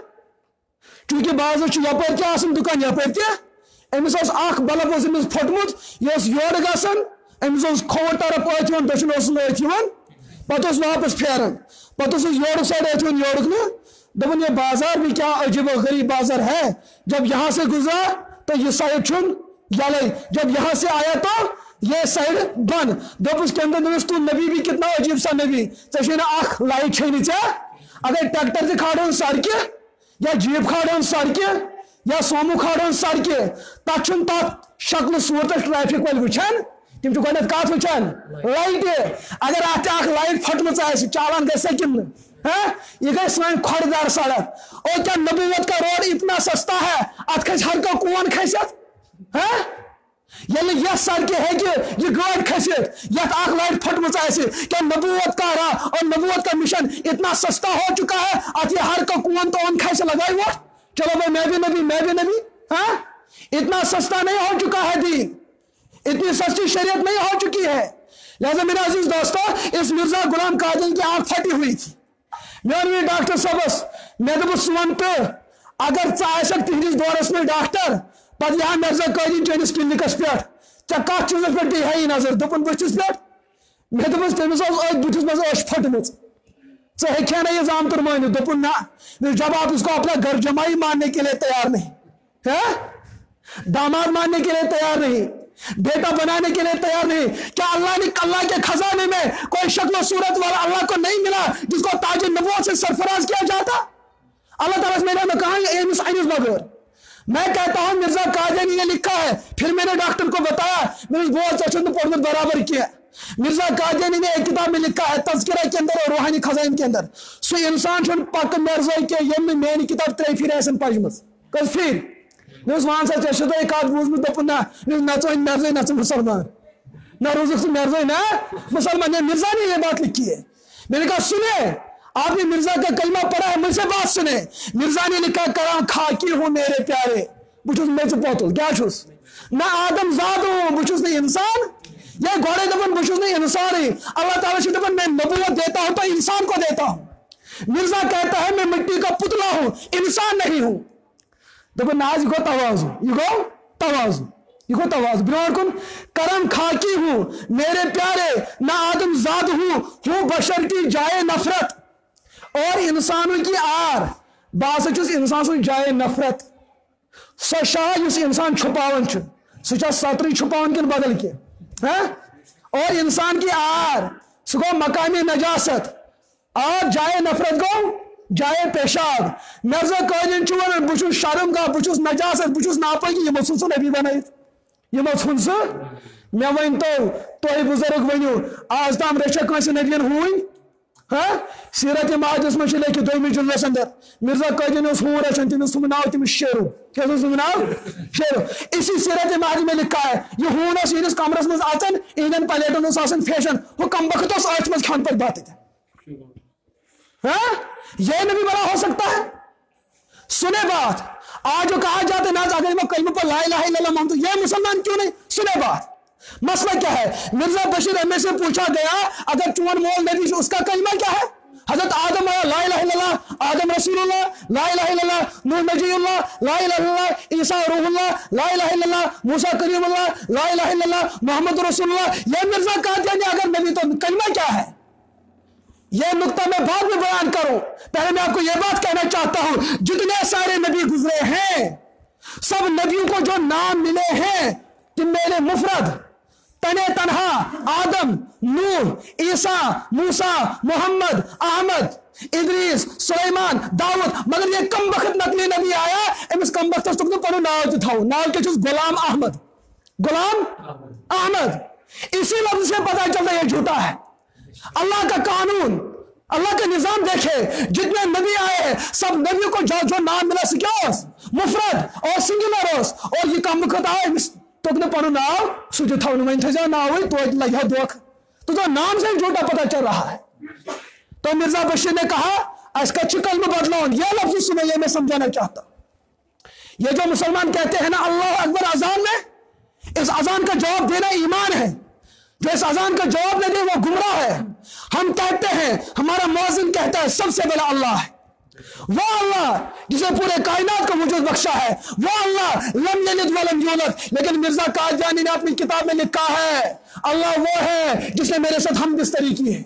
चूंकि बाज यपर क्या दुकान यपर अमिस बल्ब फटमुत यह योर गसन अमिस खोर तरफ अत दशन लत पे वापस फेरन पे योर साइड अत योर दपन यह बाजार भी क्या अजीब गरीब बाजार है। जब यहाँ से गुजरा तो यह साइड छुन यले, जब यहाँ से आया तो ये साइड बंद। दोपस के अंदर तू नबी भी कितना अजीब सा नबी अख लाइट छे अगर ट्रैक्टर से खाड़न सड़के या जीप खाड़न सड़के या सोमू खाड़न सड़के तथ शक्ल सूरत ट्रैफिक वाल वुचान तम गत कत वुचान लाइट। अगर अत लाइट फटम चालान गई सकिन यह गई सान खोरदार सड़क। और क्या नबूवत का रोड इतना सस्ता है अत खस हर का कौन खसियत यह सड़क है कि यह गाड़ खसित यथ लाइट फटम क्या नबूवत का राह और नबूवत का मिशन इतना सस्ता हो चुका है अत यह हर का कौन तो खस लगाई वो चलो भाई मैं भी नबी इतना सस्ता नहीं हो चुका है दीन, इतनी सस्ती शरीयत नहीं हो चुकी है। लिहाजा मेरे अजीज दोस्तों इस मिर्जा गुलाम कादियानी की आंख फटी हुई थी। मैं डॉक्टर सबस मैं दस वन तो अगर तिहस दौरस में डॉक्टर पे यहाँ मिर्जा कादियानी चनिस क्लिनिकस पे चा कत चीज पे दी है नजर दोपन बचिस पे मे दोपस तमिस बुथिस मज फटमच चे हेख्या ना ये जामतर मान दोपन ना जब आप इसको अपना घर जमाई मानने के लिए तैयार नहीं है, दामाद मानने के लिए तैयार नहीं, बेटा बनाने के लिए तैयार नहीं, क्या अल्लाह के खजाने में कोई शक्ल सूरत वाला अल्लाह को नहीं मिला जिसको ताज नबूवत से सरफराज किया जाता? अल्लाह ताला मेरे में कहा बगैर मैं कहता हूं मिर्जा कादियानी ने लिखा है, फिर मैंने डॉक्टर को बताया, मैंने बहुत अच्छा पढ़ने बराबर किया। मिर्जा कादियानी ने एक किताब में लिखा है तज़किरा के अंदर और रूहानी खजाइन के अंदर, सो इंसान पक मर्ज के ये मेरी किताब त्रे फिर पजमस कस फिर वन सा चे कत बूजम दोपन ना नचो मर्ज नच मुसलमान ना रोज मर्ज ना मुसलमान ने मिर्जा ने यह बात लिखी है। मैंने कहा सुने आपने मिर्जा का कलमा पढ़ा है, मुझसे बात सुने। मिर्जा ने लिखा करा खाकी हूं मेरे प्यारे बुझुस मेच पोतुल क्या छुस ना आदम जाद हूं बुझुस नहीं इंसान, ये घोड़े दबन बुझुस नहीं इंसान ही। अल्लाह ताला से दबन मैं नबूवत देता हूं तो इंसान को देता हूं। मिर्जा कहता है मैं मिट्टी का पुतला हूं, इंसान नहीं हूं। दबन आज गो तवाज़ु ये तवाज़ु ब्रोर कुन करम खाकी हूं मेरे प्यारे ना आदम जाद हूं बशर की जाए नफरत और इंसानों की आर बास इंसान सु जाए नफरत सो शाह इंसान छुपावन सह सतरी छुपावन किन बदल के है, और इंसान की आर सह गो मकामी नजासत और जाए नफरत गो जाए पेशाब। मर्जा कलिन वन बहुत शर्म का बहुत नजासत बहुत नापकी ये सुन नबी बन ये सुन मे वन तो बुजुर्ग वनु आज तम रचा कंस नबियन हुई हाँ सीरत माजस में लिखित दोमी जुल्लस अंदर मिर्जा कादियानी हूं रचान तमिस नाव तमिस शेरू क्या नाव शेरू। इसी सीरत माज में लिखा है ये हून इस कमरस मज आचन इन प्लेटन फैशन वो कम वक्त आच मज खान पर बात हाँ ये नबी बड़ा हो सकता है। सुने बात आज जो कहा जाता है ना अगर मैं कलमे पर ला इलाहा इल्लल्लाह मानता हूं, ये मुसलमान क्यों नहीं? सुने बात मसला क्या है? मिर्जा बशीर अहमद से पूछा गया अगर चुवन मोल नबी उसका कलमा क्या है? हजरत आदम आया ला इलाहा इल्लल्लाह, आदम रसूलुल्लाह ला इलाहा इल्लल्लाह, नूह नजीउल्लाह ला इलाहा इल्लल्लाह, ईसा रूहुल्लाह ला इलाहा इल्लल्लाह, मूसा कलीमुल्लाह ला इलाहा इल्लल्लाह, मोहम्मद रसूलुल्लाह। ये मिर्जा कादियानी अगर नबी तो कलमा क्या है? यह नुक्ता मैं बाद में बयान करूं, पहले मैं आपको यह बात कहना चाहता हूं जितने सारे नबी गुजरे हैं सब नबियों को जो नाम मिले हैं कि मेरे मुफरद तने तनहा आदम नूह ईसा मूसा मोहम्मद अहमद इदरीस सुलेमान दाऊद, मगर ये कम वक्त नकली नबी आया इस कम वक्त पनो नाव था नाव के गुलाम अहमद इसी लफ्ज से पता चलता है झूठा है। अल्लाह का कानून अल्लाह का निजाम देखे जितने नबी आए हैं सब नबियों को जो नाम मिला सिक्योस मुफरद और सिंगुलर और ये कम वक्त आए तो पनो नाव सुझ था वन थे नाव तो लगे दुख तो नाम से झूठा पता चल रहा है। तो मिर्जा बशीर ने कहा इसका चिकल में बदलाव यह लफ्ज सुने ये मैं समझाना चाहता हूं। ये जो मुसलमान कहते हैं ना अल्लाह अकबर अजान में, इस अजान का जवाब देना ईमान है, जो इस अजान का जवाब नहीं दे वो गुमराह है। हम कहते हैं हमारा मुअज्जिन कहता है सबसे बड़ा अल्लाह है, वो अल्लाह जिसे पूरे कायनात को वजूद बख्शा है, वो अल्लाह लम यलिद वलम यूलद। लेकिन मिर्जा कादियानी ने अपनी किताब में लिखा है अल्लाह वो है जिसने मेरे साथ हम बिस्तरी की है।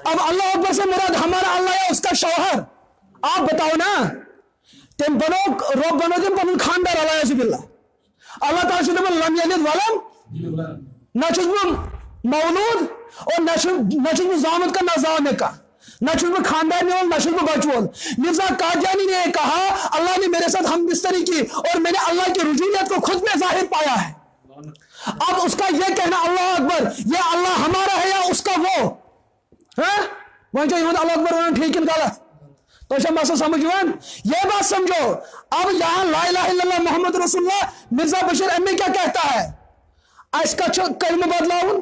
अब अल्लाह अकबर से मुराद हमारा अल्लाह है उसका शौहर। आप बताओ ना तुम बनो रोब बनो तुम पन खानदार अल्लाह ताला से लम यलिद वलम न मौलूद और न जामत का न जामे का न खानदानी और न बचवल। मिर्जा कादियानी ने कहा अल्लाह ने मेरे साथ हम बिस्तरी की और मैंने अल्लाह की रुजूलियत को खुद में जाहिर पाया है। अब उसका यह कहना अल्लाह अकबर ये अल्लाह हमारा है या उसका वो है वही जो अल्लाह अकबर होना ठीक है गलत तो मसला समझ ये बात समझो। अब यहां ला इलाहा इल्लल्लाह मोहम्मद रसूलुल्लाह मिर्जा बशीर अहमद क्या कहता है इसका कलमा बदलाउन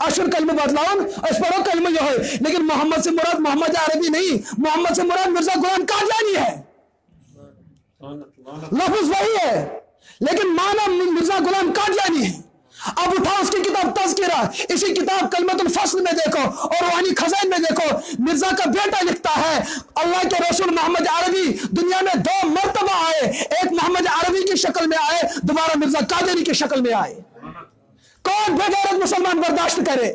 अशुर कलमा बदलाउन इस पढ़ो कलमा यह है, लेकिन मोहम्मद से मुराद मोहम्मद अरबी नहीं, मोहम्मद से मुराद मिर्जा गुलाम कादियानी है। लफ्ज वही है लेकिन माना मिर्जा गुलाम कादियानी है। अब उठाओ उसकी किताब तज़किरा, इसी किताब कलमतुल फस्ल में देखो और रूहानी खजाइन में देखो मिर्जा का बेटा लिखता है अल्लाह के रसूल मोहम्मद अरबी दुनिया में 2 मरतबा आए, एक मोहम्मद अरबी की शक्ल में आए, दोबारा मिर्जा कादियानी की की शक्ल में आए। कौन बेगैरत मुसलमान बर्दाश्त करे?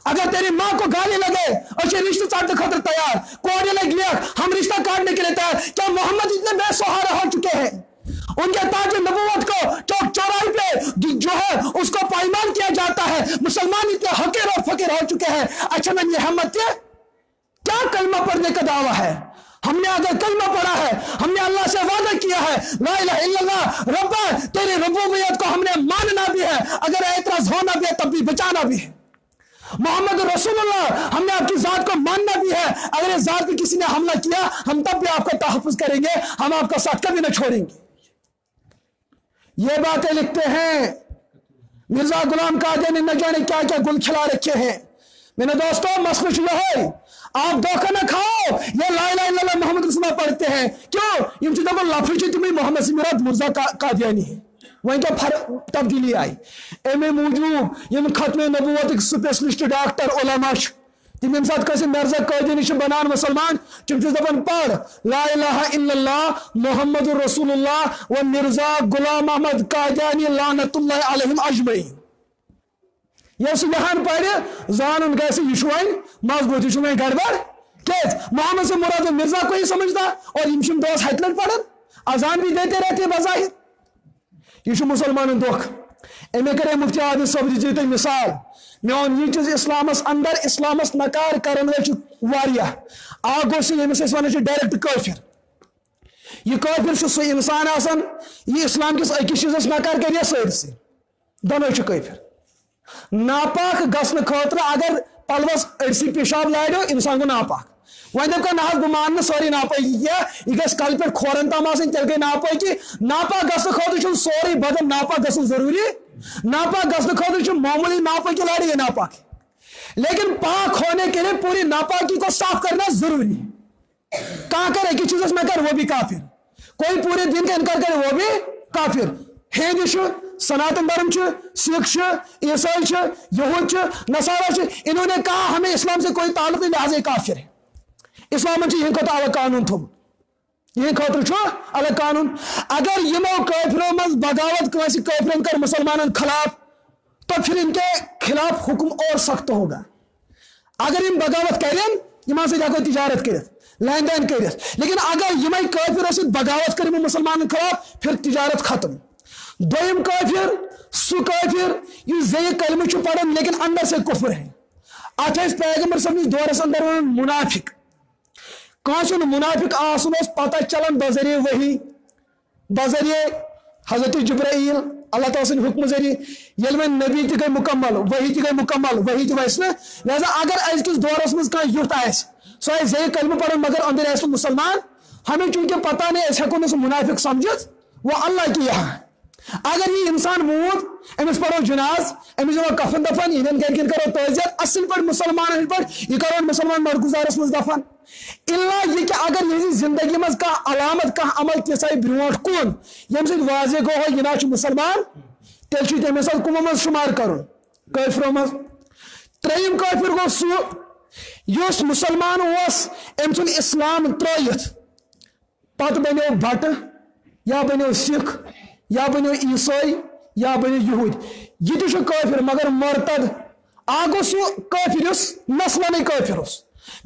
अगर तेरी माँ को गाली लगे और ये रिश्ते काटने खातिर तैयार, कौन लगे हम रिश्ता काटने के लिए तैयार? क्या मोहम्मद इतने बेसहारा हो चुके हैं? उनके ताज नबूवत को चौक चौराहे पे जो है उसको पायमाल किया जाता है। मुसलमान इतने हकीर और फकीर हो चुके हैं। अच्छा मैं अहमद क्या कलमा पढ़ने का दावा है? हमने अगर कलमा पढ़ा है, हमने अल्लाह से वादा किया है ला इलाहा इल्लल्लाह रब्बा, तेरी रब्बूबियत को हमने मानना भी है, अगर एतराज होना भी है तब भी बचाना भी है। मोहम्मद रसूलुल्लाह, हमने आपकी जात को मानना भी है, अगर इस जात पे किसी ने हमला किया हम तब भी आपका तहफ़्फ़ुज़ करेंगे, हम आपका साथ कभी न छोड़ेंगे। ये बातें लिखते हैं मिर्जा गुलाम कादियानी ने न जाने क्या क्या गुल खिला रखे हैं। मेरे दोस्तों मसला है, आप धोखा न खाओ। ये ला इलाहा इल्लल्लाह मोहम्मद रसूलुल्लाह पढ़ते हैं, क्यों? इन चीजों को लफ्ज़ तुम्हें मोहम्मद से मुराद मिर्जा कादियानी है, वहीं क्या फर्क तब्दीली आई। एमे मूजूब यम खत्म नबूवत स्पेशलिस्ट डॉक्टर उलमा तिम यम साथ कैसे मिर्जा कादियानी बनान मुसलमान तुम दपन पढ़ ला इलाहा इल्लल्लाह मोहम्मद रसूलुल्लाह व मिर्जा गुलाम अहमद कादियानी लानतुल्लाह अलैहिम अजमईन। ये सुबहान पढ़ जान कैसे यह मजबूत यह गड़बड़ क्या मोहम्मद से मुराद मिर्जा को ही समझता और इम दोस्त हतलट पढ़न अजान भी देते रहते बज़ाहिर। यह मुसलमान दुख। अमे करे मुफ्ती आदिल सब दी तुम मिसाल मे ओन यह चीज इस्लामस अंदर इस्लामस नकार कर आगो वन डायरेक्ट काफिर। यह काफिर सह इंसान आसान यह इस्लाम किस अकिस चीजस नकार कर सारसे दोनों काफिर। नापाक गसन खतर अगर पलवस अड़सी पेशाब लाड़ो इंसान को नापाक वह दप ना बह मान सारी नापाकी यह गस कल पे खोरन तम तेल गई नापाकी। नापाक गसन खतर सोरे बदन नापाक गसन जरूरी। नापाक गसन खतर मामूली नापाकी लाड़े ये नापाक, लेकिन पाक होने के लिए पूरी नापाकी को साफ करना जरूरी। कहाँ कर एक ही चीज में कर वो भी काफिर, कोई पूरे दिन का इनकार करे वो भी काफिर। हिंद सनातन धर्म सिख ईसाई यहूद नसारा इन्होंने कहा हमें इस्लाम से कोई ताल्लुक नहीं, लिहाजा काफिर है। इस्लाम यह अलग कानून थो यह खतर अलग कानून। अगर यमो काफिरों में बगावत काफिरन कर मुसलमानों खिलाफ तो फिर इनके खिलाफ हुक्म और सख्त होगा। अगर इन बगावत करें यहां से जाकर तिजारत कर लेन देन कर, लेकिन अगर यम काफिर से बगावत कर मुसलमानों खिलाफ फिर तिजारत खत्म। दोम काफिर सु काफिर ये कलम पढ़न लेकिन अंदर से कुफर है। अत पैगंबर सब दौरस अंदर मुनाफिक कौन मुनाफिक आसन पता चलान बजरिए वही बजरिए हजरत जिब्राइल अल्लाह ताला हुक्म जरिए ये नबी तक मुकम्मल वही तक मुकम्मल वही तस लिहाजा अगर अजकिस दौरस मज कह युथ सह जे कलम पढ़ मगर अंदर आस मुसलमान हमें चूंकि पता नहीं हेको न मुनाफिक समझित वो अल्लाह की यहाँ। अगर ये इंसान मूद अमिस पढ़ो जनाज अमिस कफन दफन इन गरकिन करो तजियत असल पे मुसलमान पे यह करो मुसलमान मरगुजारस मज दफन इल्ला यह कि अगर यह जिंदगी मज कह अलामत कह अमल तिस ब्रोट कुन यम सद वाजे गो यह ना मुसलमान तेल तमिस कुमो मज शुमार कर काफिरों मज। त्रेयम काफिर गो सह मुसलमान अम सुन इस्लाम त्रयित पत बनो भट या बनो सिख या बनो ईसाई या बनो यहूद यह काफिर मगर मरतद आगो सह काफिर नस्लन काफिर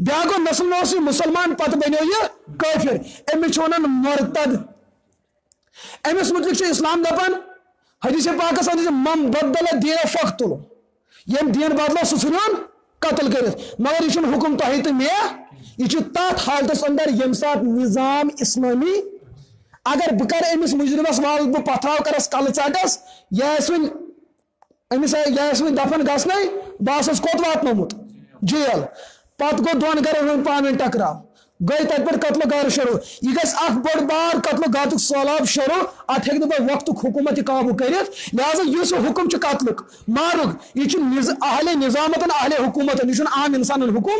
ब्या गो नस्ल मुसलमान पत बनो यह काफिर अमिस वन मरतद। अमिस मुतलिक इस्लाम दपान हदीस पाकस मम बदल दीन फख्तुल यम दीन बदलो सह कत्ल कर मगर यह हुक्म तह तो मे यह तथ हालत अंदर यम सात निजाम इस्लामी अगर बह कर अमिस मुजरिमस वाल बह पथराव करस कल चटस यह दफन गसन बह कोत वातनोमुत जेल पत गो दोन गरन पान टकराव गई तत पे कत्ल गार शुरू यह गि बड़ बार कत्ल गातुक सैलाब शुरू अत हे वक्त हुकूमत काबू कर लिहाजा इस हुक्म कत्ल मारुक यह अहले निजामत अहले हुकूमत यह आम इंसान हुक्म।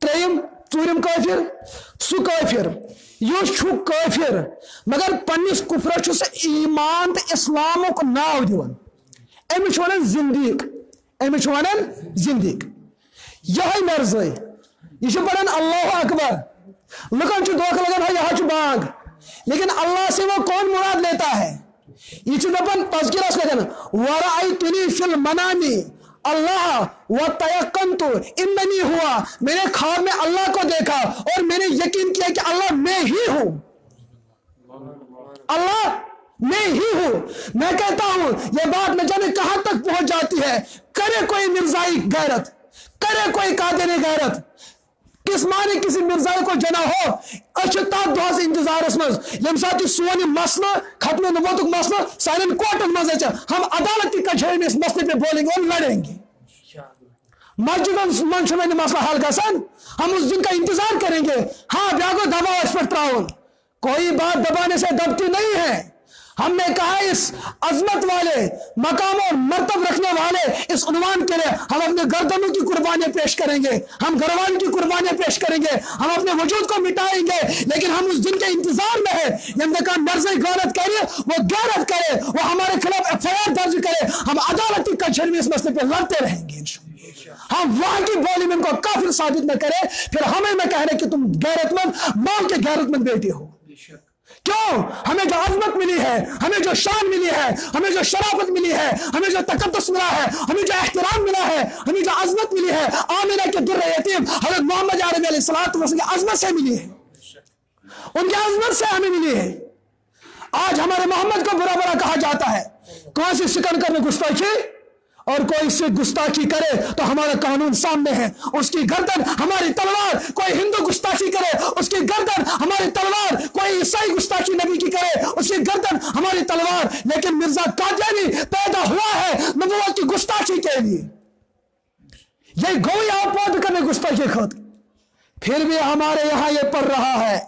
त्रेयम चूरम काफिर सह काफिर यह काफिर मगर पन्निस कुफरस ईमान तो इस्लाम नाव दिवन अमिस वन जिंदीक अमिस वन जिंदीक यह मर्जई यह पढ़ान अल्लाह अकबर लुकन धोखा लगन है यहाँ बाग लेकिन अल्लाह से वो कौन मुराद लेता है ये दपन तज़किरस लगन वराअतनी फिल मनामी अल्लाह व तयक्कनतु इन्ननी हुआ, मैंने ख्वाब में अल्लाह को देखा और मैंने यकीन किया कि अल्लाह मैं ही हूं, अल्लाह मैं ही हूं। मैं कहता हूं यह बात न जाने कहां तक पहुंच जाती है। करे कोई मिर्जाई गैरत, करे कोई कादिर गैरत, किस माने किसी मिर्जाई को जना हो अशता दोस इंतजारस मज यम साथ सोन मसला खत्म नबूवत मसला साइन कोर्टन मज हम अदालती कचहरी में इस मसले पे बोलेंगे और लड़ेंगे। मस्जिद मन मसला हल गसन, हम उस दिन का इंतजार करेंगे। हाँ ब्यागो दबाव इस पर त्राउन, कोई बात दबाने से दबती नहीं है। हमने कहा इस अजमत वाले मकाम और मर्तब रखने वाले इस उन्वान के लिए हम अपने गर्दनों की कुर्बानियां पेश करेंगे, हम घरवालों की कुर्बानियां पेश करेंगे, हम अपने वजूद को मिटाएंगे, लेकिन हम उस दिन के इंतजार में है। हमने कहा नर्ज़े गैरत करे, वो गैरत करे, वो हमारे खिलाफ एफआईआर दर्ज करे, हम अदालती कचहरी में इस मसले पर लड़ते रहेंगे। हम वहां की बोली में इनको काफिर साबित न करे, फिर हमें न कहने कि तुम गैरतमंद मां के गैरतमंद बेटी हो। क्यों? हमें जो अजमत मिली है, हमें जो शान मिली है, हमें जो शराफत मिली है, हमें जो तकद्दुस मिला है, हमें जो एहतराम मिला है, हमें जो अजमत मिली है, आमिना के दुर्र यतीम हज़रत मोहम्मद अरबी अलैहिस्सलाम की अजमत से मिली है, उनकी अजमत से हमें मिली है। आज हमारे मोहम्मद को बुरा बुरा कहा जाता है। कौन सी सिकंदर में गुस्ताखी, और कोई से गुस्ताखी करे तो हमारा कानून सामने है, उसकी गर्दन हमारी तलवार। कोई हिंदू गुस्ताखी करे उसकी गर्दन हमारी तलवार, कोई ईसाई गुस्ताखी नबी की करे उसकी गर्दन हमारी तलवार। लेकिन मिर्जा कादियानी पैदा हुआ है नबूवत की गुस्ताखी के लिए, ये गोई आपद करने गुस्ताखी खुद, फिर भी हमारे यहां ये पढ़ रहा है।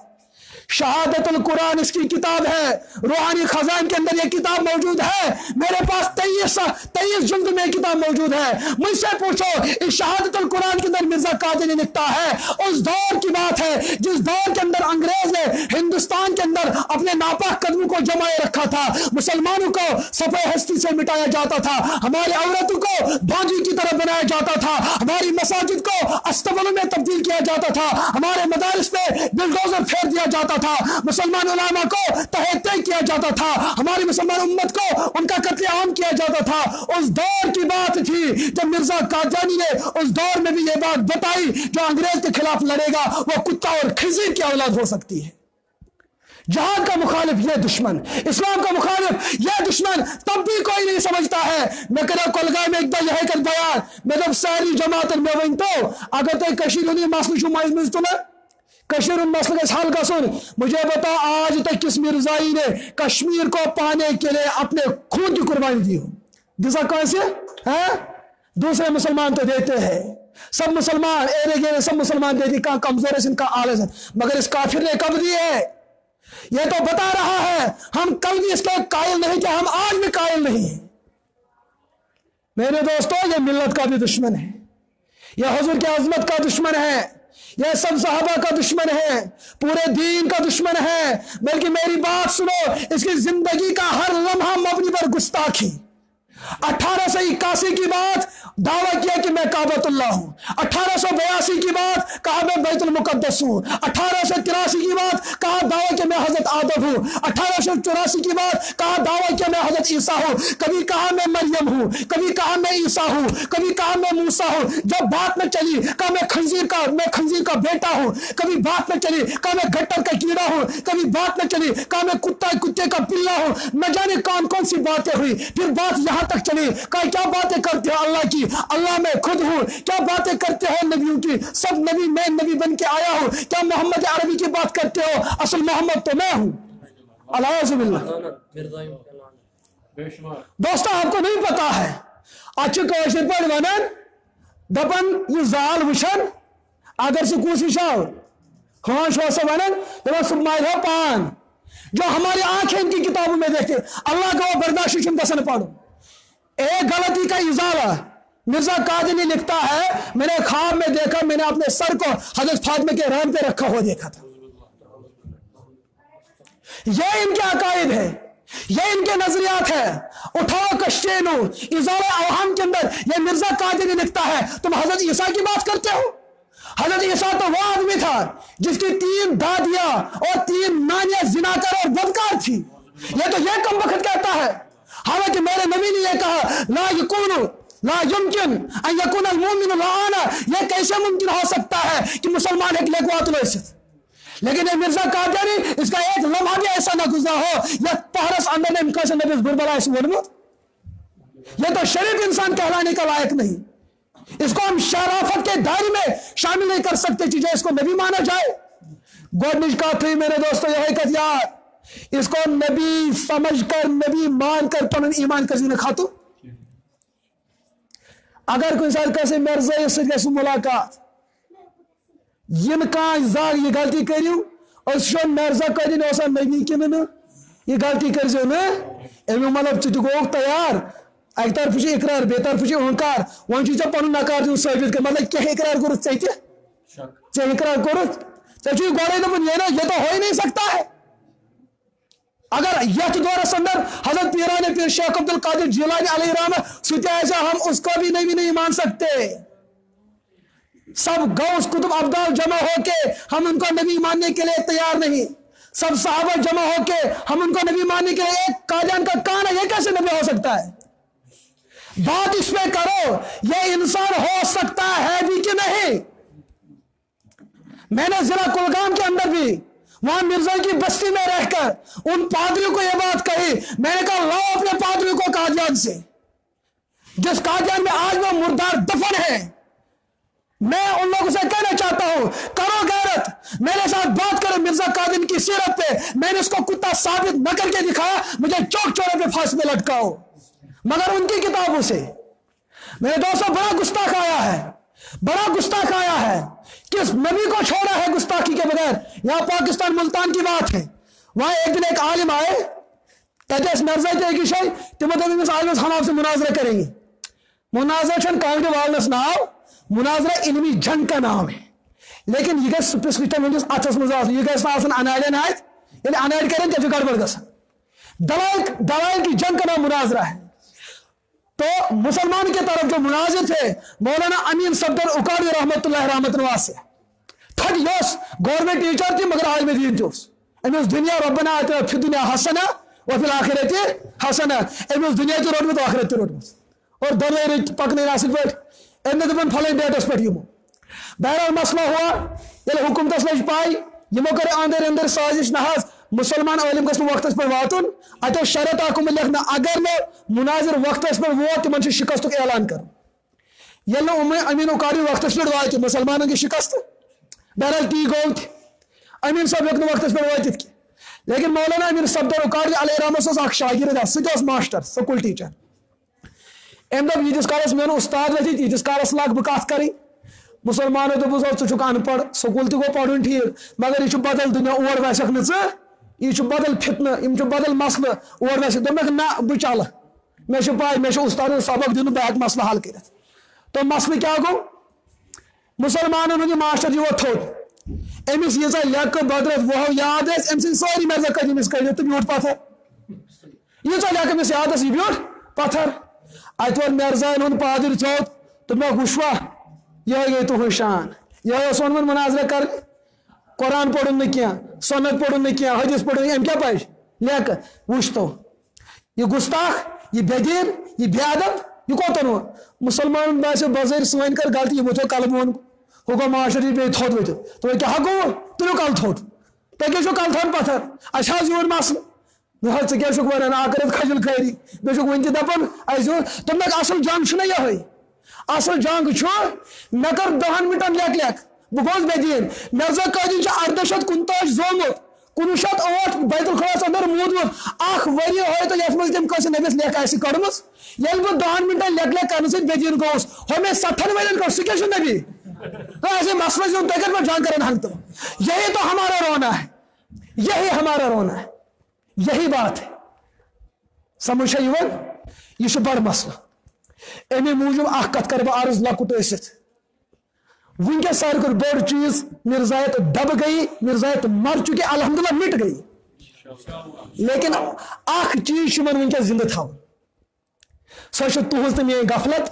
शहादतुल कुरान इसकी किताब है, रूहानी खजान के अंदर ये किताब मौजूद है। मेरे पास 23 जिल्द में किताब मौजूद है। मुझसे पूछो इस शहादतुल कुरान के अंदर मिर्जा कादियानी लिखता है, उस दौर की बात है जिस दौर के अंदर अंग्रेज ने हिंदुस्तान के अंदर अपने नापाक कदमों को जमाए रखा था। मुसलमानों को सफे हस्ती से मिटाया जाता था, हमारी औरतों को भांजी की तरह बनाया जाता था, हमारी मसाजिद को अस्तबलों में तब्दील किया जाता था, हमारे मदारिस पे बुलडोजर फेर दिया जाता था, मुसलमान उलामा को तहते किया जाता था, हमारी मुसलमान उम्मत को उनका कत्लेआम किया जाता था। उस दौर की बात थी जब मिर्जा कादियानी ने उस दौर में भी ये बात बताई, जो अंग्रेज के खिलाफ लड़ेगा वो कुत्ता और खिंजीर की औलाद हो सकती है। जहाद का मुखालिफ ये दुश्मन, इस्लाम का मुखालिफ ये दुश्मन, तब भी कोई नहीं समझता है। मैं कह कोलगा में एक यह कर बयान मैं जब सारी जमात में वन तो अगर तो कशीर मसल तो ना कशीर मसल का हाल का सुन, मुझे बता आज तक किस मिर्जाई ने कश्मीर को पाने के लिए अपने खून की कुर्बानी दी हो? दिशा कौन से है? दूसरे मुसलमान तो देते हैं, सब मुसलमान एरे गेरे सब मुसलमान देते, कहां कमजोर है इनका आलस है, मगर इस काफिर ने कब दी है? यह तो बता रहा है हम कल भी इसके कायल नहीं थे, हम आज भी कायल नहीं है। मेरे दोस्तों ये मिल्लत का भी दुश्मन है, यह हुजूर की अजमत का दुश्मन है, यह सब सहाबा का दुश्मन है, पूरे दीन का दुश्मन है। बल्कि मेरी बात सुनो, इसकी जिंदगी का हर लम्हा मबनी पर गुस्ताखी। 1881 की बात दावा किया कि मैं काबतुल्लाह हूं, 1882 की बात कहा मैं बैतुल मुकद्दस हूं, 1883 की बात कहा दावा कि मैं हजरत आदम हूं, 1884 की बात कहा दावा कि मैं हजरत ईसा हूं, कभी कहा मैं मरियम हूं, कभी कहा मैं ईसा हूं, कभी कहा मैं मूसा हूं। जब बात में चली कहा मैं खंजीर का बेटा हूं, कभी बात में चली कहा मैं गट्टर का कीड़ा हूं, कभी बात में चली कहा मैं कुत्ते का पिल्ला हूं, न जाने कौन कौन सी बातें हुई। फिर बात यहां तक चली कहा क्या बातें करते हो अल्लाह की, अल्लाह मैं खुद हूं, क्या बातें करते हो नबियों की, सब नबी मैं नबी बन के आया हूं, क्या मोहम्मद अरबी की बात करते हो, असल मोहम्मद तो मैं हूं। दोस्तों आपको नहीं पता है अच्छे कौशल पर वनन दपन ये जाल वुशन अगर से कोशिश होश हो से वनन दपन सुमाइल पान जो हमारी आंखें इनकी किताबों में देखते अल्लाह का वो बर्दाश्त दसन पढ़ो। एक गलती का इजाला मिर्जा कादियानी लिखता है, मैंने ख्वाब में देखा, मैंने अपने सर को हजरत फातिमा के रहम पे रखा हुआ देखा था। यह इनके अकायद है, यह इनके नजरियात है। उठाओ कश्तेनो इजाला अवहम के अंदर यह मिर्जा कादियानी लिखता है, तुम हजरत ईसा की बात करते हो। हजरत ईसा तो वह आदमी था जिसकी 3 दादियां और 3 नानियां जिनाकर और बदकार थी, ये तो ये कम वक्त कहता है, हालांकि मेरे नबी ने ये कहा ला यकुनु ला युमकिन अन यकुन अल मुमिनु लाना, ये कैसे मुमकिन हो सकता है कि मुसलमान एक लेकुआत लैसे। लेकिन ये मिर्जा कादियानी, इसका एक लम्हा भी ऐसा ना गुजरा हो या पहरस अंदर ने इनका से नबी बुरबला इस वोडमुत, ये तो शरीफ इंसान कहलाने का लायक नहीं। इसको हम शराफत के दायरे में शामिल नहीं कर सकते चीजें, इसको नबी माना जाए। गोडनिश का थी मेरे दोस्तों यह यार, इसको नबी समझकर नबी मानकर पन ईमान कर जिन खातू। अगर कोई साल कैसे मिर्जा से मुलाकात इन जाग ये गलती करू और मिर्जा कदिन नबी कि ये गलती कर मतलब चुत गो तैयार, अक तरफ इकरार बे तरफ अहंकार, वन पन नकार दिन साबित कर, मतलब क्या इकरार कोर इकरार कोर गोड़े दपन ये तो हो ही नहीं सकता है। अगर यथ दौरस अंदर हजरत पीरान पीर शेख अब्दुल कादिर जिलानी अलैहि रहमत सुत्या, हम उसको भी नबी नहीं मान सकते। सब गौस कुतुब अब्दाल जमा होके हम उनको नबी मानने के लिए तैयार नहीं। सब सहाबा जमा होके हम उनको नबी मानने के लिए, एक कादियान का कान है, ये कैसे नबी हो सकता है? बात इसमें करो ये इंसान हो सकता है भी कि नहीं। मैंने जिला कुलगाम के अंदर भी वहां मिर्जा की बस्ती में रहकर उन पादरियों को यह बात कही, मैंने कहा लाओ अपने पादरियों को कादियान से, जिस कादियान में आज वो मुर्दार दफन है। मैं उन लोगों से कहना चाहता हूं करो गैरत, मेरे साथ बात करो मिर्जा कादिर की सीरत पे। मैंने उसको कुत्ता साबित न करके दिखाया, मुझे चौक चौरे पे फांसी में लटकाओ, मगर उनकी किताबों से। मेरे दोस्तों बड़ा गुस्ताख आया है, बड़ा गुस्ताख आया है। किस नबी को छोड़ा है गुस्ताखी के बगैर? यहां पाकिस्तान मुल्तान की बात है, वहां एक दिन एक आलिम आए, कहते मिर्जा की शय तिम आलिम हम आपसे मुनाजरा करेंगे। मुनाजरा कांगड़े वालनस नाव, मुनाजरा इल्मी जंग का नाम है, लेकिन यह गस अथस मज अनाड़ अनाड़ करें तो गड़बड़ ग दलाइल की जंग का नाम मुनाजरा है। तो मुसलमान की तरफ जो मुनाजिर थे मौलाना अमीन सफदर उकारी रहमतुल्लाह रहमतुल्लाह से थक योस गवर्नमेंट टीचर थी मगर आलिम दीन थी। अमिस दुनिया रब्बना आतिना फि दुनिया हसना व फिल आखिरति हसना, अमिस दुनिया तो रोटमुत आखिरत तो रोटमुत और दोनों पकने असल पे दपन फलन डेटस पे यमो। बहरहाल मसला हुआ ये हुकूमत लज पाई, यमो कर अंदर अंदर साजिश नहाज मुसलमान आलिम गस वक्त पे वातुन, अतो शरत आकुम लिखना अगर नो मुनाजिर वक्त पे वो तिमन शिकस्त ऐलान कर। ये अमीन उकारी वक्त पे वात मुसलमानों की शिकस्त। बहरहाल ती गो अमीन साहब हेक वक्त पे वात, लेकिन मौलाना अमीन सफदर उकारी अलैहि रहमत शागिर्द सह मास्टर स्कूल टीचर। अम दप यीतिस कालस मे उस्ताद वथित यीतिस कालस लग बह कत कर मुसलमानों दोपस छु अनपढ़, स्कूल तो गो पढ़ुन ठीक मगर यह बदल दुनिया, और वसक न यह बदल फितन, यम बदल मसल और वैसे दोपक ना बह चल मे पाई मे उस्ताद सबक दिन बह हेक मसल हल कर। तो मसल क्या गो मुसलमानों हूँ मास्टर वो थोद अमिस यीजा लक बदरत वो याद अम सारी मर्जा कदमिस कड़ तो ब्यूट पत्थर यीजा लक अमिस याद यह ब्यूट पत्थर। अत वो मिर्जान हूं पादर थोद तो मे वुशवा यह गई तुह शान, यह वोन मुनाजरा कर कुरान पढ़ुन न क्या, सन्नत पढ़ुन न क्या, हदीस पढ़ुन अम क्या पढ़ लेक वुश तो यह गुस्ताख, यह बेदीन, यह बेअदब, यह कोतन हो। मुसलमान बासे बजर सन कर गलती यह वो कल मोन हो गो मास्टर बे थोद वो तो क्या गो तुलो कल थोद तो क्या कल थोद पत्थर अच्छा योन मसल क्या वन आकरत खजल खैरी बे वन दपान तुम असल जंग यह असल जंग मे कर 10 मिनटन लेक लेक बह गोस बेदीन। मिर्जा कादिर 1849 जोमुत 1908 बैतुल खलास अंदर मूदमुत वरी हो तो ये तम नबिस लेख कड़म ये बह 10 मिनटन लेक लेक कर बेदीन गोस हो मे 70 वन कर सह नबी तो ऐसे मसला तक जंग कर हंग तो यही तो हमारा रोना है, यही हमारा रोना है, यही बात है। समझ यह बड़ मसला अमे मूजूब कत कर अर्ज लकुट वनकस सारे बड़ चीज मिर्जायत दब गई, मिर्जायत मर चुकी अल्हम्दुलिल्लाह मिट गई, लेकिन चीज वनकस जिंदा थवन सो तुहज तो मे गफलत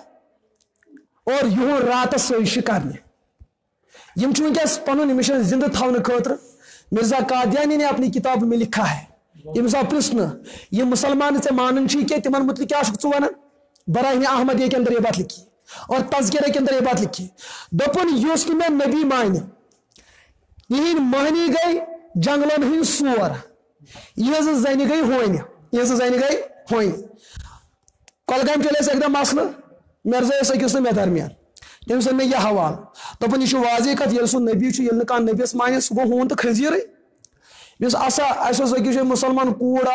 और यूं रात सोश कर वनकस पन मिशन जिंदा थवन खतर मिर्जा कादियानी ने अपनी किताब में लिखा है यमिस आव प्रश्न ये मुसलमान से मानन के तिमन मुतल क्या वन बराहीन अहमदिया के अंदर ये बात लिखी और तज़किरा के अंदर ये बात लिखी दोपन युस कि मैं नबी मान यह महनी गई जंगलन हंद सोर यह जन गई होन कलगाम चले एकदम मसल मिर्जा सकिस मे दरमियान तम सन मे यह हवाल दोपन यह वाजे कत ये सह नबी कह नबीस मान सह गो हून तो खजीर असा अस मुसलमान कूड़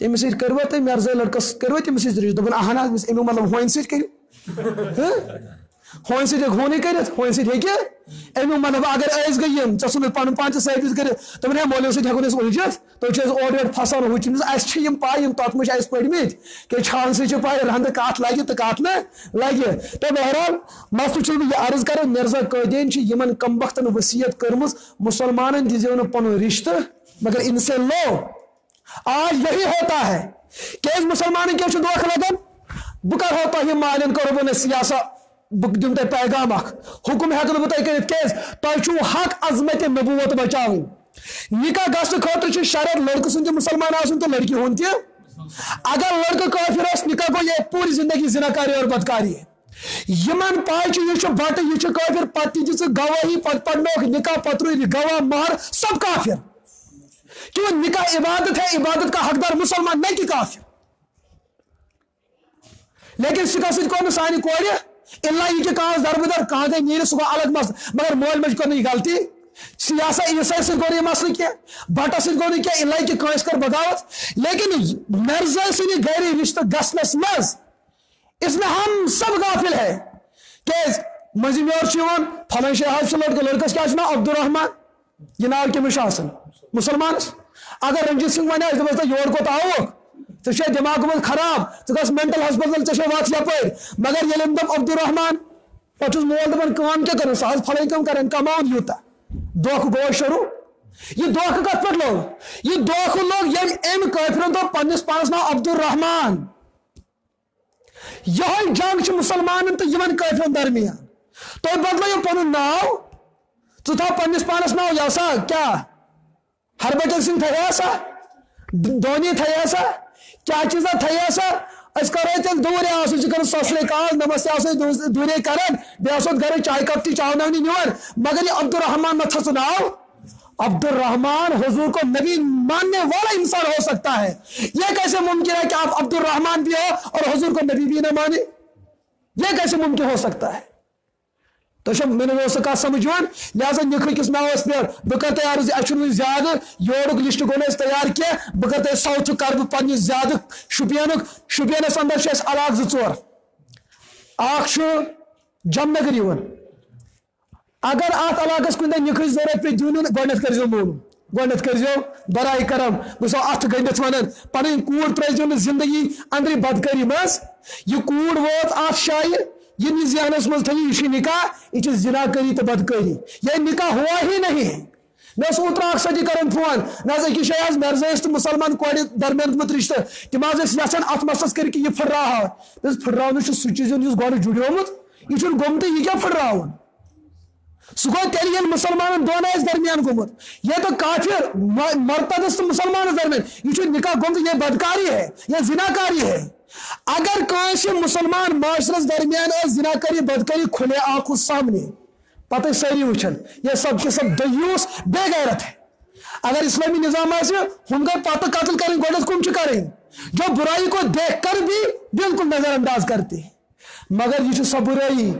तमिस करवा तुम मिर्जा लड़कस करवा तमिस दोपन अहन अमिक मतलब होन सर होन सोन कर होन समिक मतलब अगर अस गई चे पन पान साबित कर दोपन मौलियों सो उलझित तुम ओर योर फसान हुचम पाई तथ मुझ पढ़मित कि छान से पाई रंद कत लगे तो कत न लगे तो बहरहाल मसलु यह अर्ज कर मिर्जा कायदीन कम वक्तन वसीयत कर्म मुसलमान दिजो पुन रिश्ते मगर इनसे लो आज यही होता है कि मुसलमान क्या दुख लगन बह कर तह मालन करो बह सियासा बह दिम तुम पैगाम हुक्म हेकन बह तुम हक अजमत नबूवत बचा निकाह गसन खतर शरत लड़के सुन मुसलमान आसन तो लड़की होन तह अगर लड़का काफिर निकाह गो ये पूरी जिंदगी जिनाकारी और बदकारी यमन पाई यह बट यह काफिर पत दिख गवाही पत पड़नोक निकाह पत्र गवाह महर सब काफिर क्यों निकाह इबादत है इबादत का हकदार मुसलमान नहीं कि काफिर लेकिन सिका सो सानी कोर इल्ला यह कह दरबदर कह गई नीर सह अलग मस मगर मोल मज को गलती सियासा ईसा सो गो मसल क्या बटा सो गो क्या इल्ला कि कंस कर बगावत लेकिन मिर्जा सद गैर रिश्ते गसनस मज इसमें हम सब गाफिल है क्या मजिम और फलान शहर से लड़कस क्या नाम अब्दुलरहमान यह नाव कमिस मुसलमान अगर रंजीत सिंह वन दस योर कोत आवक ऐ दिमाग मज खराब गस मेंटल हॉस्पिटल वात यपर मगर ये दप अब्दुलरहमान पे मोल दपान काम क्या कर सह फल कम कर कमान यूता दोख गो शुरू यह दोख कत पे लोग यह दोख लोग यम काफिरों तो पन्निस पानस नाव अब्दुलरहमान यह जंग मुसलमान तो इन काफिरों दरमियान तुम बदलो पुन नाव थो पन्निस पानस नाव यसा क्या हरभजन सिंह थसा धोनी थसा क्या चीजा थसा करो तेल दूर कर ससले काल नमस्ते दूर कर घर चाय कप ती चावना निवन मगर ये अब्दुलरहमान मत थसु नाव अब्दुलरहमान हुजूर को नबी मानने वाला इंसान हो सकता है यह कैसे मुमकिन है कि आप अब्दुलरहमान भी हो और हुजूर को नबी भी न माने यह कैसे मुमकिन हो सकता है तो मैंने वो कत समझान लिहाजा निख किस नावस पे बह कर तैयार ज्यादा योर लिस्ट गो तैयार क्या बह कर साउथ कर बह ज्यादा शुपियनस अंदर इलाक जो जमनगर यून अगर अत इलाकस कुछ निख जरूरत पे दिन गोत कर मालूम गोत कर बराए करम बो अत गंडित वन पन कूड़ त्रो जिंदगी अंदर बदकारी मज यह कूड़ वोत अत शाये यह जहनस मज थो यह निकाह यह जिनाकारी तो बदकारी यह निकाह हुआ ही नहीं मे ओतर सदी कर फोन नज मिर्जा तो मुसलमान कोड़ दरमियान रिश्ते तम यहां अत मसलस कर यह फुर्रा फुर्रा सह चीज गो जुड़ोमुत यह गोम तो यह क्या फुर्रावन सह गो तेल मुसलमान दोन दरमियान गोमुत यह तो काफिर मरतदस तो मुसलमान दरमियान यह निकाह गोम तो यह बदकारी है यह जिनाकारी है अगर कौन मुसलमान माशरस दरमियान जिनाकारी बदकारी खुले आंखों सामने पता सारी वुचन यह सब के सब दयूस बेगैरत है अगर इस्लामी निजाम हम गए पता कत्ल करें गोडत कुम करें जो बुराई को देख कर भी बिल्कुल नजरअंदाज करते हैं मगर यह सब बुराई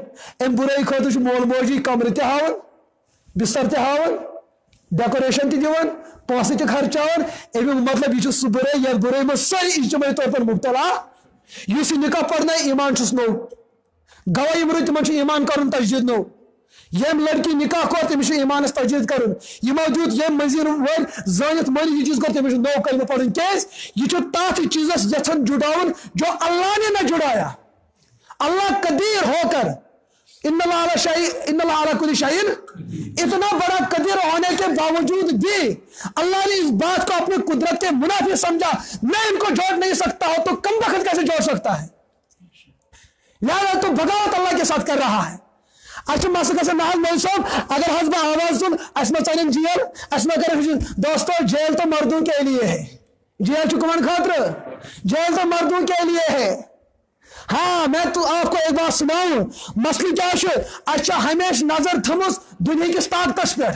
अम बुराई खुद मोल मोजी कमर तवन बिस्तर तवन डेकोरेशन दिवन पैसे खर्चान अमुक मतलब यह सह बुराई यह बुराई में सारी इज्तमाही तौर पर मुब्तला इस निकाह पढ़ना ईमान नो गवाही मर तिम ईमान कर तजदीद नो यम लड़की निकाह कर तमिस ईमानस तजदीद कर दूत यम मजीर वर जानित मर यह चीज कर तमिस नौ कलम पढ़ क्या तथ चीजस यन जुड़ावन जो अल्लाह ने न जुड़ाया अल्लाह कदीर होकर इन्नल्लाह अला कुल्ली शैइन इतना बड़ा कदीर होने के बावजूद भी अल्लाह ने इस बात को अपनी कुदरत के मुनाफी समझा मैं इनको जोड़ नहीं सकता हो तो कम वक्त कैसे जोड़ सकता है लिहाजा तो बगावत अल्लाह के साथ कर रहा है अच्छा मसल नाज मौल साहब अगर हसबा आवाज सुन असमा चलन जेल असमा कर दोस्तों जेल तो मर्दों के लिए है जेल चुकमन खातर, जेल तो मर्दों के लिए है। हाँ, मैं तो आपको एक बात सुनाऊं, मसले क्या है, अच्छा हमेशा नजर थमुस दुनिया की ताकत पे।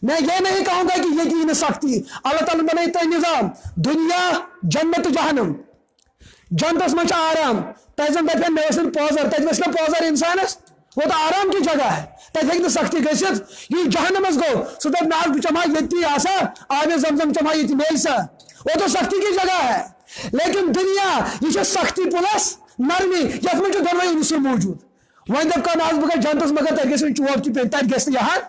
मैं ये नहीं कहूंगा कि यकीन सख्ती, अल्लाह ताला बनाई तो निजाम, दुनिया जन्नत जहन्नम, जन्नत में आराम, तजन दफे मे पोजर, तक पोजर इंसानस, वो तो आराम की जगह है, तक सख्ती गसित, ये जहन्नमस गो सो दप ना चमा ये आसा आबे जमजम चमा ये मेल सा, वो तो सख्ती की जगह है। लेकिन दुनिया ये सख्ती प्लस नरमी, ये दोनों उनसर मौजूद। वन दप कह बह जन्नत मगर तक गो चोट पे, तक गहन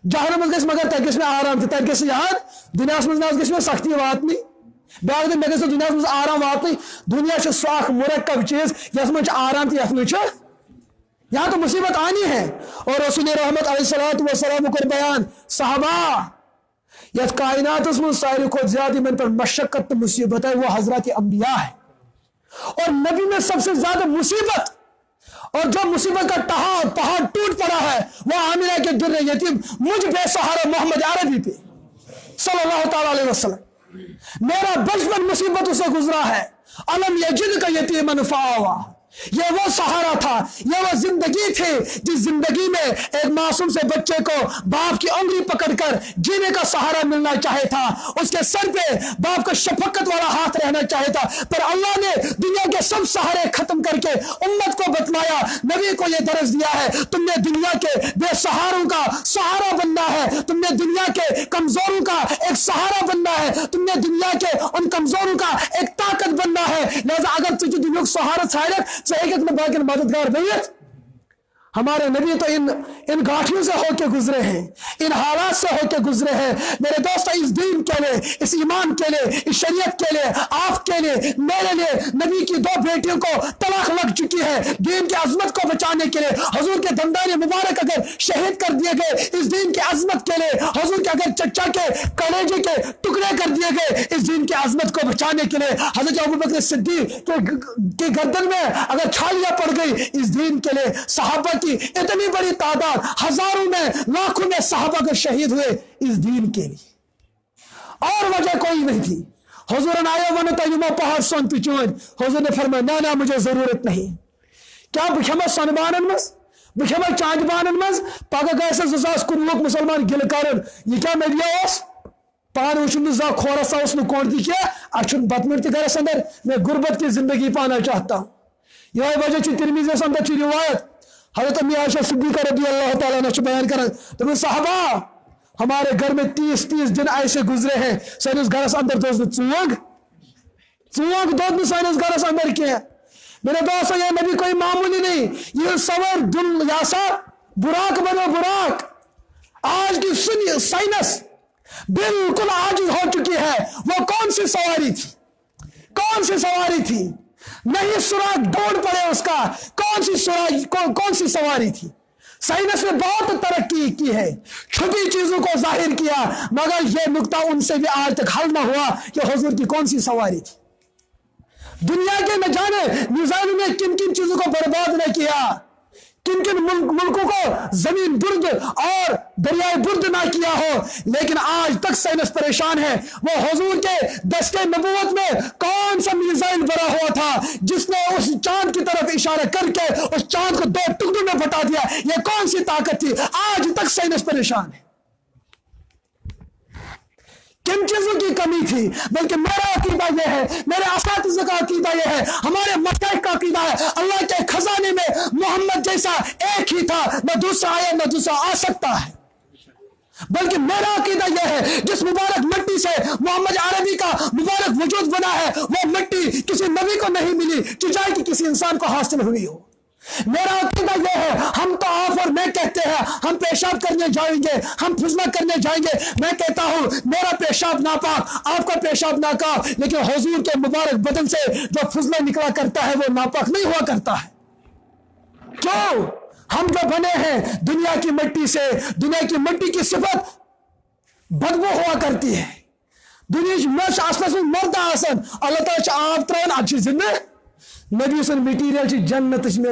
जहन्नमस गस मगर तक गस आराम, तक गहन दुनिया मज गस सख्ती वातनी, ब्या मे गस दुनिया मज आराम वातनी। दुनिया सो मुरक्कब चीज यथ मज आराम तो यथ यहाँ तो मुसीबत आनी है। और रसूल रहमत अलैहिस्सलातु वस्सलाम को बयान, सहाबा यथ कायनात में सारी को ज्यादा मन पर मशक्कत मुसीबत है वो हजरत अंबिया है। और नबी में सबसे ज्यादा मुसीबत और जो मुसीबत का पहाड़ टूट पड़ा है वो आमिना के दुर्रे यतीम मुझ बेसहारा मोहम्मद अरबी पे सल्लल्लाहु ताला अलैहि वसल्लम। मेरा बचपन मुसीबतों से गुजरा है। अलम यजिद का यतीमन फावा, ये वो सहारा था, ये वो जिंदगी थी जिस जिंदगी में एक मासूम से बच्चे को बाप की उंगली पकड़कर जीने का सहारा मिलना चाहे था, उसके सर पे बाप का शफकत वाला हाथ रहना चाहे था। पर अल्लाह ने दुनिया के सब सहारे खत्म करके उम्मत को बतलाया, नबी को यह दर्ज दिया है, तुमने दुनिया के बेसहारों का सहारा बनना है, तुमने दुनिया के कमजोरों का एक सहारा बनना है, तुमने दुनिया के उन कमजोरों का एक ताकत बनना है। लिहाजा अगर तुझे दुनिया को सहारा छाए बाकी मददगार नहीं। हमारे नबी तो इन गाठियों से होके गुजरे हैं, इन हालात से होके गुजरे हैं। मेरे दोस्त, इस दीन के लिए, इस ईमान के लिए, इस शरीयत के लिए, आपके लिए, मेरे लिए नबी की 2 बेटियों को तलाक लग चुकी है। दीन की अजमत को बचाने के लिए हुजूर के दंदाने मुबारक अगर शहीद कर दिए गए, इस दीन की अजमत के लिए हुजूर के अगर चच्चा के कलेजे के टुकड़े कर दिए गए, इस दीन की अजमत को बचाने के लिए हजरत अबू बकर सिद्दीक के गर्दन में अगर छालियां पड़ गई, इस दीन के लिए सहाबा की इतनी बड़ी तादाद, हजारों में लाखों में सहाबा के शहीद हुए इस दीन के लिए, और वजह कोई नहीं थी। हुजूर ने आया वन तयुमा पहाड़ सन पिचोन, हुजूर ने फरमाया ना ना मुझे जरूरत नहीं। क्या बखमा सनबानन मस, बखमा चांदबानन मस, पग गए 2019 मुसलमान गिल करन, ये क्या मीडिया उस पान उछन जा खोरा सा उसने कौन दी क्या अचुन बदमिरती घर अंदर, मैं गुर्बत की जिंदगी पाना चाहता हूं। यह वजह तिरमिज़ी अंदर की रिवायत हज़रत अम्मी आयशा सिद्दीक़ा रज़ियल्लाहु ताला अन्हा बयान कर, तो साहबा हमारे घर में 30 दिन ऐसे गुजरे हैं, सानिस घरस अंदर दोस्त चूंग दोस्त सानिस घरस अंदर क्या। मेरे दोस्त, ये नबी कोई मामूली नहीं, ये सवर दुल यासा बुराक बनो बुराक। आज की साइंस बिल्कुल आजिज हो चुकी है। वो कौन सी सवारी थी, कौन सी सवारी थी, नहीं सुराग ढूंढ पड़े उसका, कौन सी सवारी थी। साइंस ने बहुत तरक्की की है, छुपी चीजों को जाहिर किया, मगर यह नुक्ता उनसे भी आज तक हल ना हुआ कि हुजूर की कौन सी सवारी थी। दुनिया के न जाने मिसाइल ने किन किन चीजों को बर्बाद न किया, किन किन मुल्कों को जमीन बुर्द और दरियाए बुर्द ना किया हो, लेकिन आज तक साइंस परेशान है। वो हुजूर के दस्ते नबूवत में कौन सा मिसाइल बना हुआ था जिसने उस चांद की तरफ इशारा करके उस चांद को 2 टुकड़ों में बटा दिया, ये कौन सी ताकत थी। आज तक साइंस परेशान है। किन चीजों की कमी थी, बल्कि मेरा अकीदा यह है, मेरे असातिज़ा का अकीदा यह है, हमारे मशाइख का अकीदा है, अल्लाह के खजाने में मोहम्मद जैसा एक ही था, न दूसरा आया न दूसरा आ सकता है। बल्कि मेरा अकीदा यह है, जिस मुबारक मिट्टी से मोहम्मद अरबी का मुबारक वजूद बना है, वो मिट्टी किसी नबी को नहीं मिली चिजाई की किसी इंसान को हासिल हुई हो। मेरा अकीदा यह है, हम तो आप और मैं कहते हैं हम पेशाब करने जाएंगे, हम फुजला करने जाएंगे, मैं कहता हूं मेरा पेशाब नापाक, आपका पेशाब नापाक, लेकिन हुजूर के मुबारक बदन से जो फुजला निकला करता है वो नापाक नहीं हुआ करता है। क्यों? हम जो बने हैं दुनिया की मिट्टी से, दुनिया की मिट्टी की सिफत बदबू हुआ करती है। दुनिया में मर्द आसन अल्लाह ताला आप त्रान अच्छी जिंदगी नबी सन मटीरियल जन्नत में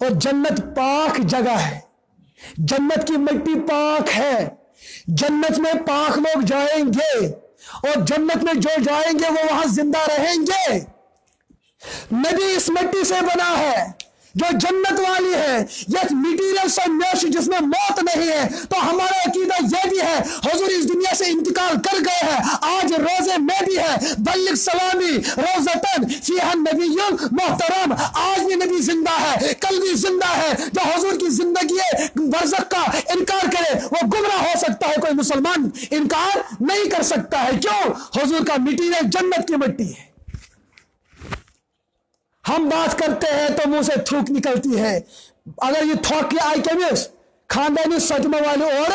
और जन्नत पाक जगह है, जन्नत की मिट्टी पाक है, जन्नत में पाक लोग जाएंगे। और जन्नत में जो जाएंगे वो वहां जिंदा रहेंगे। नबी इस मिट्टी से बना है जो जन्नत वाली है, यह मटीरियल संन्यास जिसमें मौत नहीं है। तो हमारा अकीदा यह भी है, हुजूर इस दुनिया से इंतकाल कर गए हैं, आज रोजे में भी है, बल्लिग सलामी रोजतन फीहा नबियुल मोहतरम, आज भी नबी जिंदा है, कल भी जिंदा है। जो हुजूर की जिंदगी बरज़ख का इनकार करे वो गुमराह हो सकता है, कोई मुसलमान इनकार नहीं कर सकता है। क्यों? हुजूर का मटीरियल जन्नत की मिट्टी है। हम बात करते हैं तो मुंह से थूक निकलती है। अगर ये थूक की आई केमिस खानदानी सजमा वाले और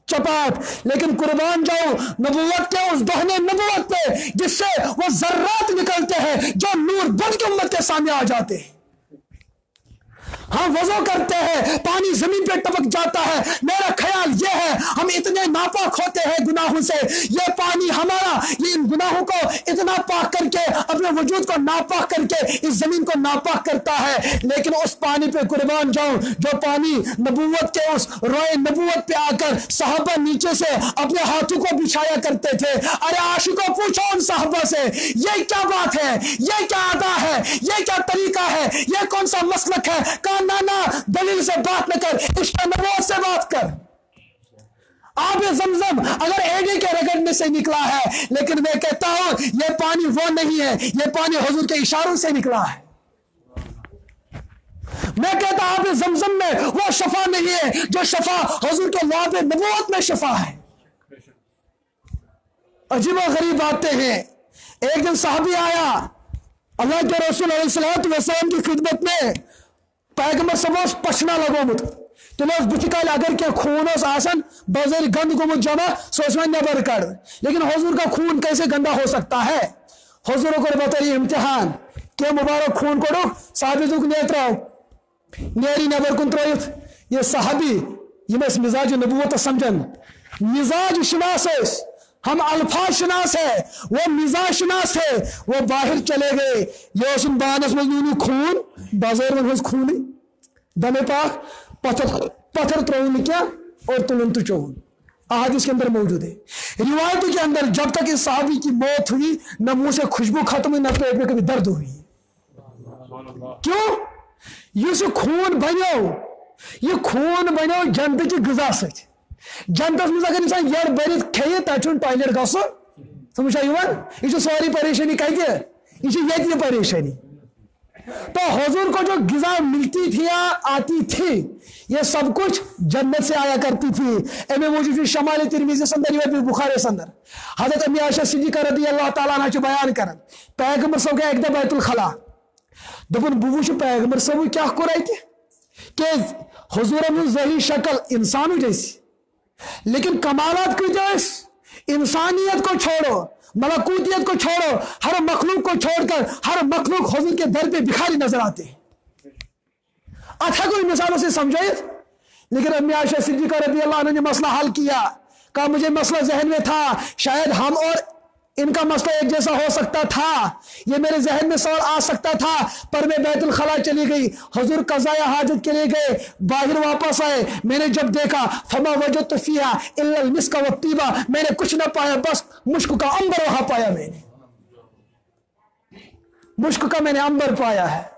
चपाट, लेकिन कुर्बान जाओ नबूवत के उस दहने नबूवत पे जिससे वो जर्रात निकलते हैं जो नूर बन के उम्मत के सामने आ जाते हैं। हम वजू करते हैं, पानी जमीन पे टपक जाता है। मेरा ख्याल यह है हम इतने नापाक होते हैं गुनाहों से, ये पानी हमारा ये इन गुनाहों को इतना पाक करके अपने वजूद को नापाक करके इस जमीन को नापाक करता है। लेकिन उस पानी पे कुर्बान जाऊं जो पानी नबूवत के उस रोए नबूवत पे आकर सहाबा नीचे से अपने हाथों को बिछाया करते थे। अरे आशिकों पूछो उन सहाबा से, ये क्या बात है, ये क्या अदा है, ये क्या तरीका है, ये कौन सा मसलक है? ना दलील से बात न कर, इश्क़ नबूवत से बात कर। आब ज़मज़म अगर एडी के रगड़ने से निकला है, लेकिन मैं कहता हूं यह पानी वो नहीं है, यह पानी हुजूर के इशारों से निकला है। मैं कहता आब ज़मज़म में वो शफा नहीं है जो शफा हुजूर के लाब नबूवत में शफा है। अजीब और गरीब बातें हैं। एक दिन साहबी आया अल्लाह के रसूल अलैहिस्सलातु वस्सलाम की खिदमत में, पैगंबर सबोस पछना लगोमुत तिलो बुथिकाल अगर के खून आसन बजर गंद गोमुत जमा सोचना नबर कर, लेकिन हुजूर का खून कैसे गंदा हो सकता है? हुजूर को बताइए इम्तिहान के मुबारक खून को साहबी दुख नेत्र नेरी नबर कुन त्रोत। ये साहबी यस मिजाज नबूवत समझन, मिजाज शनास हम अल्फाज शनास है, वो मिजाज शनास है। वो बाहर चले गए, ये बानस में खून बाजार में खून दमे पाक पत्थर त्रोन क्या और तुलन तो चौन अहादीस के अंदर मौजूद है। रिवायतों के अंदर जब तक इस साहबी की मौत हुई न मुंह से खुशबू खत्म हुई, न पेट में कभी दर्द हुई। क्यों? ये खून बनो, ये खून बनो जनत की ग़िज़ा सच। जनतस में अगर इंसान यर बरित खे तन टॉयलेट गो समझा यह सारी परेशानी कत ये परेशानी। तो हुजूर को जो ग़िज़ा मिलती थी या आती थी, ये सब कुछ जन्नत से आया करती थी। एम मौजूद शमाल तिरमिज़ी संदर बुखारी संदर हज़रत अम्मी आयशा सिद्दीक़ा रज़ियल्लाहु तआला अन्हा बयान कर पैगंबर सब गए एक बैतुल खला दोपन बह वुच पैगंबर सब क्या कोर कि हुजूर ज़ाहिरी शक्ल इंसानों जैसी, लेकिन कमालात कस इंसानियत को छोड़ो, मलकूतियत को छोड़ो, हर मखलूक को छोड़कर हर मखलूक हुजूर के दर पे भिखारी नजर आते हैं। अच्छा कोई मिसालों से समझे। लेकिन अम्मी आयशा सिद्दीक़ा रज़ियल्लाहु अन्हा ने मसला हल किया, कहा मुझे मसला जहन में था, शायद हम और इनका मसला एक जैसा हो सकता था, ये मेरे जहन में सवाल आ सकता था, पर मैं बैतुल खला चली गई। हुजूर कज़ाया हाजत के लिए गए, बाहर वापस आए, मैंने जब देखा फमा वजदतु फीहा इल्लल मिस्क व तीबा, मैंने कुछ ना पाया बस मुश्क का अंबर वहां पाया। मैंने मुश्क का मैंने अंबर पाया है।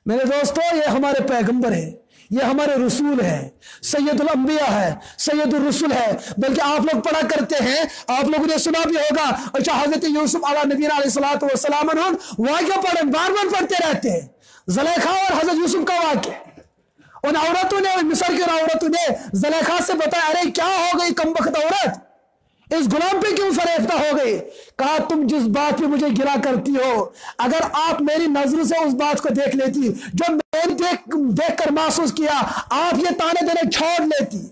मेरे दोस्तों ये हमारे पैगंबर है, ये हमारे रसूल है, सैयदुल अंबिया है, सैयदुल रसूल है। बल्कि आप लोग पढ़ा करते हैं, आप लोगों ने सुना भी होगा, अच्छा हजरत यूसुफ अला नबीना अलैहिस्सलातु वस्सलाम वाक़या पढ़े बार बार पढ़ते रहते हैं। ज़ुलेखा और हजरत यूसुफ का वाक़या, उन औरतों ने, मिस्र की औरतों ने ज़ुलेखा से बताया, अरे क्या हो गई कमबख्त औरत, इस गुलाम पे क्यों फरेफ्ता हो गई? कहा तुम जिस बात पे मुझे गिला करती हो, अगर आप मेरी नजर से उस बात को देख लेती जो मैंने देख कर महसूस किया, आप ये ताने देने छोड़ लेती।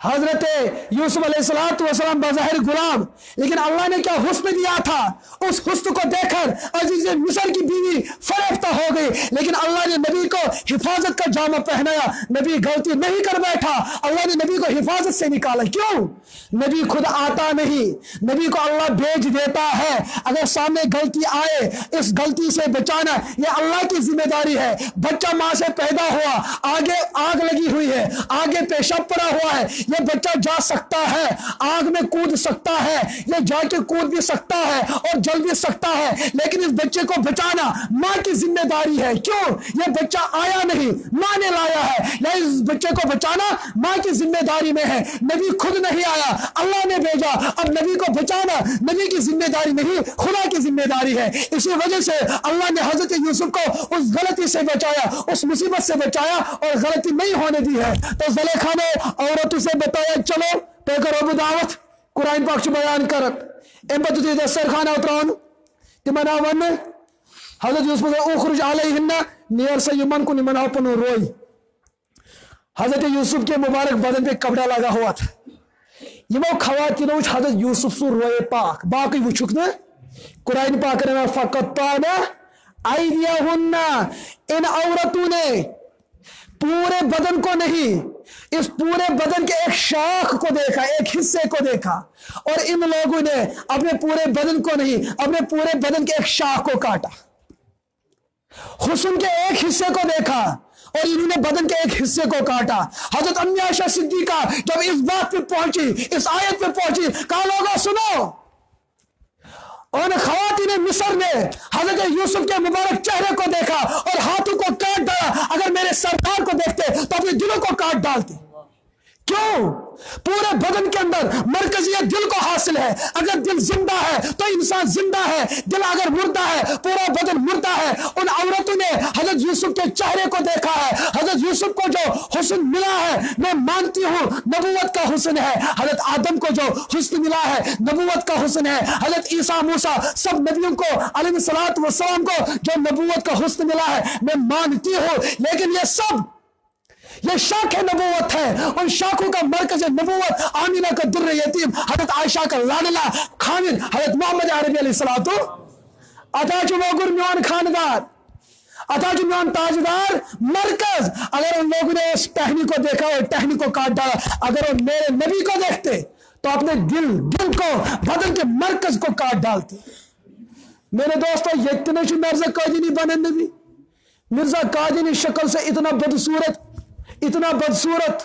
हजरत यूसुफ अलैहिस्सलातु वस्सलाम बज़ाहिर गुलाम, लेकिन अल्लाह ने क्या हुस्न दिया था, उस हुस्न को देखकर अजीज मिस्र की बीवी फरेफ्ता हो गई। लेकिन अल्लाह ने नबी को हिफाजत का जामा पहनाया, नबी गलती नहीं कर बैठा, अल्लाह ने नबी को हिफाजत से निकाला। क्यों? नबी खुद आता नहीं, नबी को अल्लाह भेज देता है। अगर सामने गलती आए, इस गलती से बचाना ये अल्लाह की जिम्मेदारी है। बच्चा मां से पैदा हुआ, आगे आग लगी हुई है, आगे पेशाब पड़ा हुआ है, ये बच्चा जा सकता है, आग में कूद सकता है, ये जाके कूद भी सकता है और जल भी सकता है, लेकिन इस बच्चे को बचाना माँ की जिम्मेदारी है। क्यों? ये बच्चा आया नहीं, माँ ने लाया है, लेकिन इस बच्चे को बचाना माँ की जिम्मेदारी में है। नबी खुद नहीं आया, अल्लाह ने भेजा। अब नबी को बचाना नबी की जिम्मेदारी नहीं, खुदा की जिम्मेदारी है। इसी वजह से अल्लाह ने हजरत यूसुफ को उस गलती से बचाया, उस मुसीबत से बचाया और गलती नहीं होने दी है। तो ज़ुलेखा ने औरतों से बताया, चलो पे करो दावत, कुरान पाक से बयान कर एम पे दस्तरखाना उतरान तिमन वन हजरत यूसुफ उखरुज अलैहिन्ना नियर से यमन को निमन अपन रोई। हजरत यूसुफ के मुबारक बदन पे कपड़ा लगा हुआ था। यमो खवातीनो हजरत यूसुफ सु रोए पाक बाकी वुचुक न कुरान पाक ने फकत्ताना आइदियाहुन्ना, इन औरतों ने पूरे बदन को नहीं, इस पूरे बदन के एक शाख को देखा, एक हिस्से को देखा, और इन लोगों ने अपने पूरे बदन को नहीं, अपने पूरे बदन के एक शाख को काटा। हुस्न के एक हिस्से को देखा और इन्होंने बदन के एक हिस्से को काटा। हजरत अम्मी आयशा सिद्दीका जब इस बात पे पहुंची, इस आयत पे पहुंची, कहा लोगों सुनो, और खवातीन मिस्र ने हजरत यूसुफ के मुबारक चेहरे को देखा और हाथों को काट डाला। अगर मेरे सरदार को देखते तो अपने दिलों को काट डालते। क्यों? पूरे बदन के अंदर मरकजियत दिल को हासिल है। अगर दिल जिंदा है तो इंसान जिंदा है, दिल अगर मुर्दा है पूरा बदन मुर्दा है। उन औरतों ने हजरत यूसुफ के चेहरे को देखा है। हजरत यूसुफ को जो हुस्न मिला है, मैं मानती हूं नबूवत का हुस्न है। हजरत आदम को जो हुस्न मिला है नबूवत का हुस्न है। हजरत ईसा मूसा सब नबियों को अलैहिस्सलातु वस्सलाम को जो नबूवत का हुस्न मिला है मैं मानती हूं, लेकिन ये सब ये शाख नबूवत है। उन शाखों का मरकज नबूवत आमीना का दुर्र यतीम, हजरत आयशा का लाडला खामिद हजरत मोहम्मद अरबी अलैहिस्सलातु अताजु मगुर म्यान खानदार, अताजु म्यान ताजदार मरकज। अगर उन लोगों ने उस टहनी को देखा और टहनी को काट डाला, अगर वो मेरे नबी को देखते तो अपने दिल को बदन के मरकज को काट डालते। मेरे दोस्तों, ये इतने मिर्जा कादिनी बने नबी, मिर्जा कादिनी शक्ल से इतना बदसूरत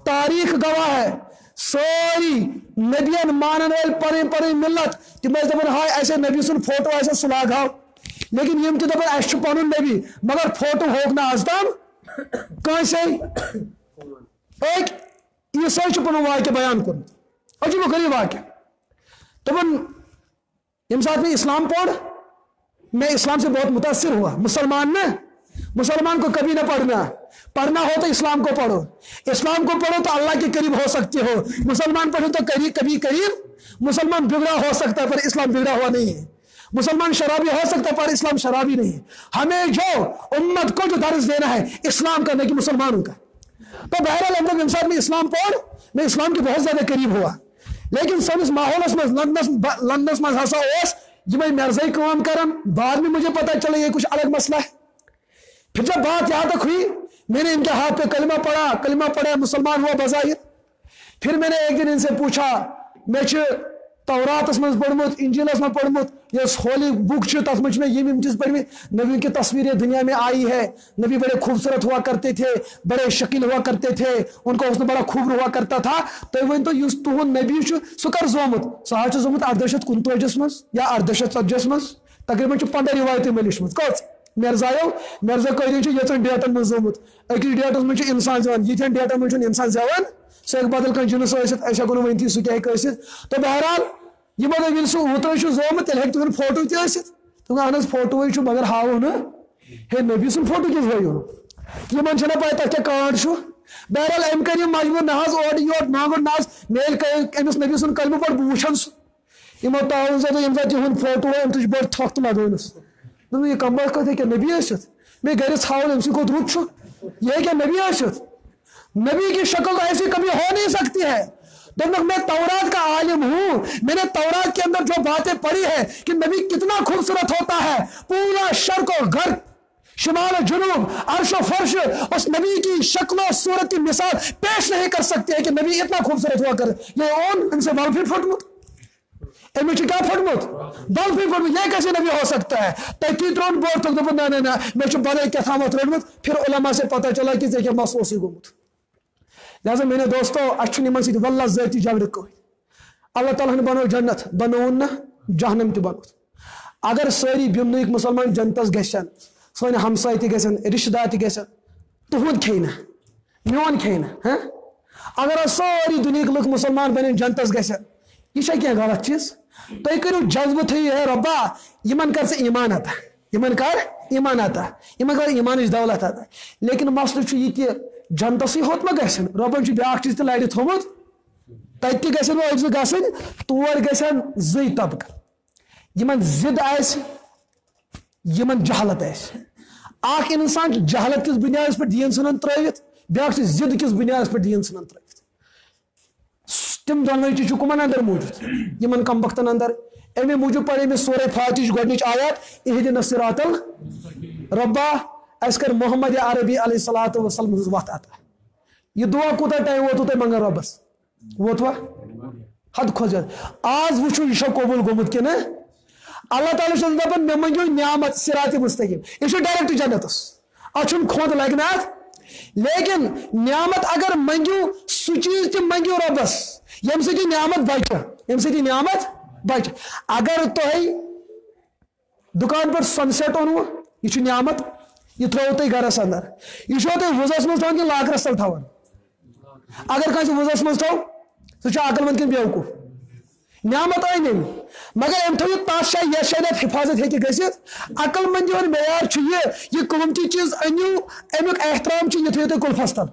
तारीख गवाह है। सारी नबियन मानन वाल परे मिलत तिम हाय ऐसे नबी सुन फोटो ऐसे सुलागाव, लेकिन यम तह पन नबी मगर फोटो होक ना आज तम कंसे। एक ईसाई पन वाक्य बयान कर अजीब गरीब वाक्य दपन यम साथ में इस्लाम पढ़, मैं इस्लाम से बहुत मुतासिर हुआ। मुसलमान को कभी ना पढ़ना हो तो इस्लाम को पढ़ो, इस्लाम को पढ़ो तो अल्लाह के करीब हो सकते हो। मुसलमान पढ़ो तो कभी करीब मुसलमान बिगड़ा हो सकता है पर इस्लाम बिगड़ा हुआ नहीं है। मुसलमान शराबी हो सकता है पर इस्लाम शराबी नहीं है। हमें जो उम्मत को जो दर्ज देना है इस्लाम का, नहीं कि मुसलमानों का। तो बहरहाल हम इंसान में इस्लाम पढ़, मैं इस्लाम के बहुत ज्यादा करीब हुआ, लेकिन सनिस माहौलस में लंदनस में हसा ये मर्जी काम करन। बाद में मुझे पता चला ये कुछ अलग मसला है। फिर जब बात यहां तक हुई, मैंने इनके हाथ पे कलमा पढ़ा, मुसलमान हुआ बज़ाहिर। फिर मैंने एक दिन इनसे पूछा, मैं तौरात में पढ़मुत, इंजीलस में पढ़मुत, ये होली बुक तथ में ये चीज पढ़ी, नबी की तस्वीरें दुनिया में आई है। नबी बड़े खूबसूरत हुआ करते थे, बड़े शकील हुआ करते थे, उनको उसने बड़ा खूब हुआ करता था। तो वन तो तुहद नबी सह कर जोमुत, सह जोमुत 1849 मज या 1840 मज, तकरीबन 15 रिवायत मिलिशमत। कच मिर्जा कदीन यन डेटन में जोमुत, अकिस डेटस में इंसान जवान, यन डेटन में इंसान जवान, सह बदल कह जुनस ऐसा गो वन सह क्या। तो बहरहाल यह मतलब सह ओतर जोमुत तेल हे तुम फोटो तहन फोटो मगर हाव न हे नबी सुन फोटो किस हाव यमन पे तक क्या कांड। बहरहाल अम कर मजबूर ना ओर योर मांगुर ना अमिस नबी सुन कलम पे बूछन सह यमो ताउन तुहद फोटो अम तुझ बड़ थत लगनस ये कम कत हे नबी मैं घर हावन अम सत रुत यह क्या नबी नबी की शक्ल तो ऐसी कभी हो नहीं सकती है। तो मैं तौरात का आलिम हूं, मैंने तौरात के अंदर जो बातें पढ़ी है कि नबी कितना खूबसूरत होता है, पूरा शर्क और गर्क, शिमाल जुनूब, अर्श और फर्श उस नबी की शक्ल और सूरत की मिसाल पेश नहीं कर सकते हैं कि नबी इतना खूबसूरत हुआ कर। ये ओन इनसे बालफिर फटमुत, इनमें क्या फटमुत बालफिर फटमुत, ये कैसे नबी हो सकता है। तकी त्रोन बोर तक ना मैं बड़े क्या था रोडमुत। फिर उलमा से पता चला कि मसोसी गोमुत لہذا میرے دوستو اچھن یمن سۭتۍ واللہ ذاتی جھگڑٕ کٕہٕنۍ. اللہ تعالیٰ ہن بنو جنت بنوُن نہ جہنم تہِ بنوت. اگر سٲری بیمنٕکۍ مُسلمان جنتس گژھن سٲنۍ ہمساے تہِ گژھن رشتہٕ دار تہِ گژھن تُہُنٛد کھیٚیہِ نہٕ میون کھیٚیہِ نہٕ اگر سٲری دُنہِکۍ لُکھ مُسلمان بنن جنتس گژھن یہ چھا کینٛہہ غلط چیٖز. تُہۍ کٔرِو جذبہٕ تھٲیِو ہے رۄبا یِمن کر ژٕ ایمان عطا یِمن کر ایمان عطا یِمن کر ایمانٕچ دولت عطا. لیکن مسلہٕ چھُ یہِ کہِ جنتسٕے ہوت ما گژھن رۄبن چھُ بیاکھ چیٖز تہِ لرِ تھوٚمُت تتہِ تہِ گژھن نہٕ أکۍ زٕ گژھٕنۍ تور گژھن زٕے طبقہٕ یِمن ضد آسہِ یِمن جہالت آسہِ. اکھ انسان چھُ جہالت کِس بُنیادس پٮ۪ٹھ دیٖن ژھٕنان ترٲوِتھ بیاکھ چھُ ضد کِس بُنیادس پٮ۪ٹھ دیٖن ژھٕنان ترٲوِتھ. تم دۄنوے چیٖز چھِ کٕمن اندر موٗجوٗد یِمن کم بختن اندر. امی موٗجوٗب پرے مےٚ سورے فاتحٕچ گۄڈنِچ آیات اہدنا الصراط رۄبا اَسہِ کر محمد عربی علیہ الصلوۃ والسلام ہٕنٛز وتھ عطا. یہ دعا کوٗتاہ ٹایم ووتوٕ تۄہہِ منگان رۄبس ووتوا حد کھۄتہٕ زیادٕ. آز وٕچھو یہِ چھا قبوٗل گوٚمُت کِنہٕ. اللہ تعالیٰ چھُ دپان مےٚ منگیو نعمت صراط مستقیٖم یہِ چھُ ڈایریکٹ جنتس اتھ چھُنہٕ کھۄد لگہِ نہٕ اتھ. لیکن نعمت اگر منگیو سُہ چیٖز تہِ منگیو رۄبس ییٚمہِ سۭتۍ یہِ نعمت بچہِ ییٚمہِ سۭتۍ یہِ نعمت بچہِ. اگر تۄہہِ دُکان پٮ۪ٹھ سن سیٹ اوٚنوٕ یہِ چھُ نعمت یہِ ترٛووُ تۄہہِ گرس اندر یہِ چھُوا تۄہہِ وُزس منٛز تھاوان کِنہٕ لاکرس تل تھاوان. اگر کٲنٛسہِ وُزس منٛز تھوٚو سُہ چھُ عقل منٛد کِنہٕ بیوقوٗف. نعمت أنۍ أمۍ مگر أمۍ تھٲیِو تتھ جایہِ یتھ جایہِ اتھ حفاظت ہیٚکہِ گٔژھِتھ. عقل مندی ہُنٛد معیار چھُ یہِ قۭمتی چیٖز أنِو امیُک احترام چھُ یہِ تھٲیِو تُہۍ قُلفس تل.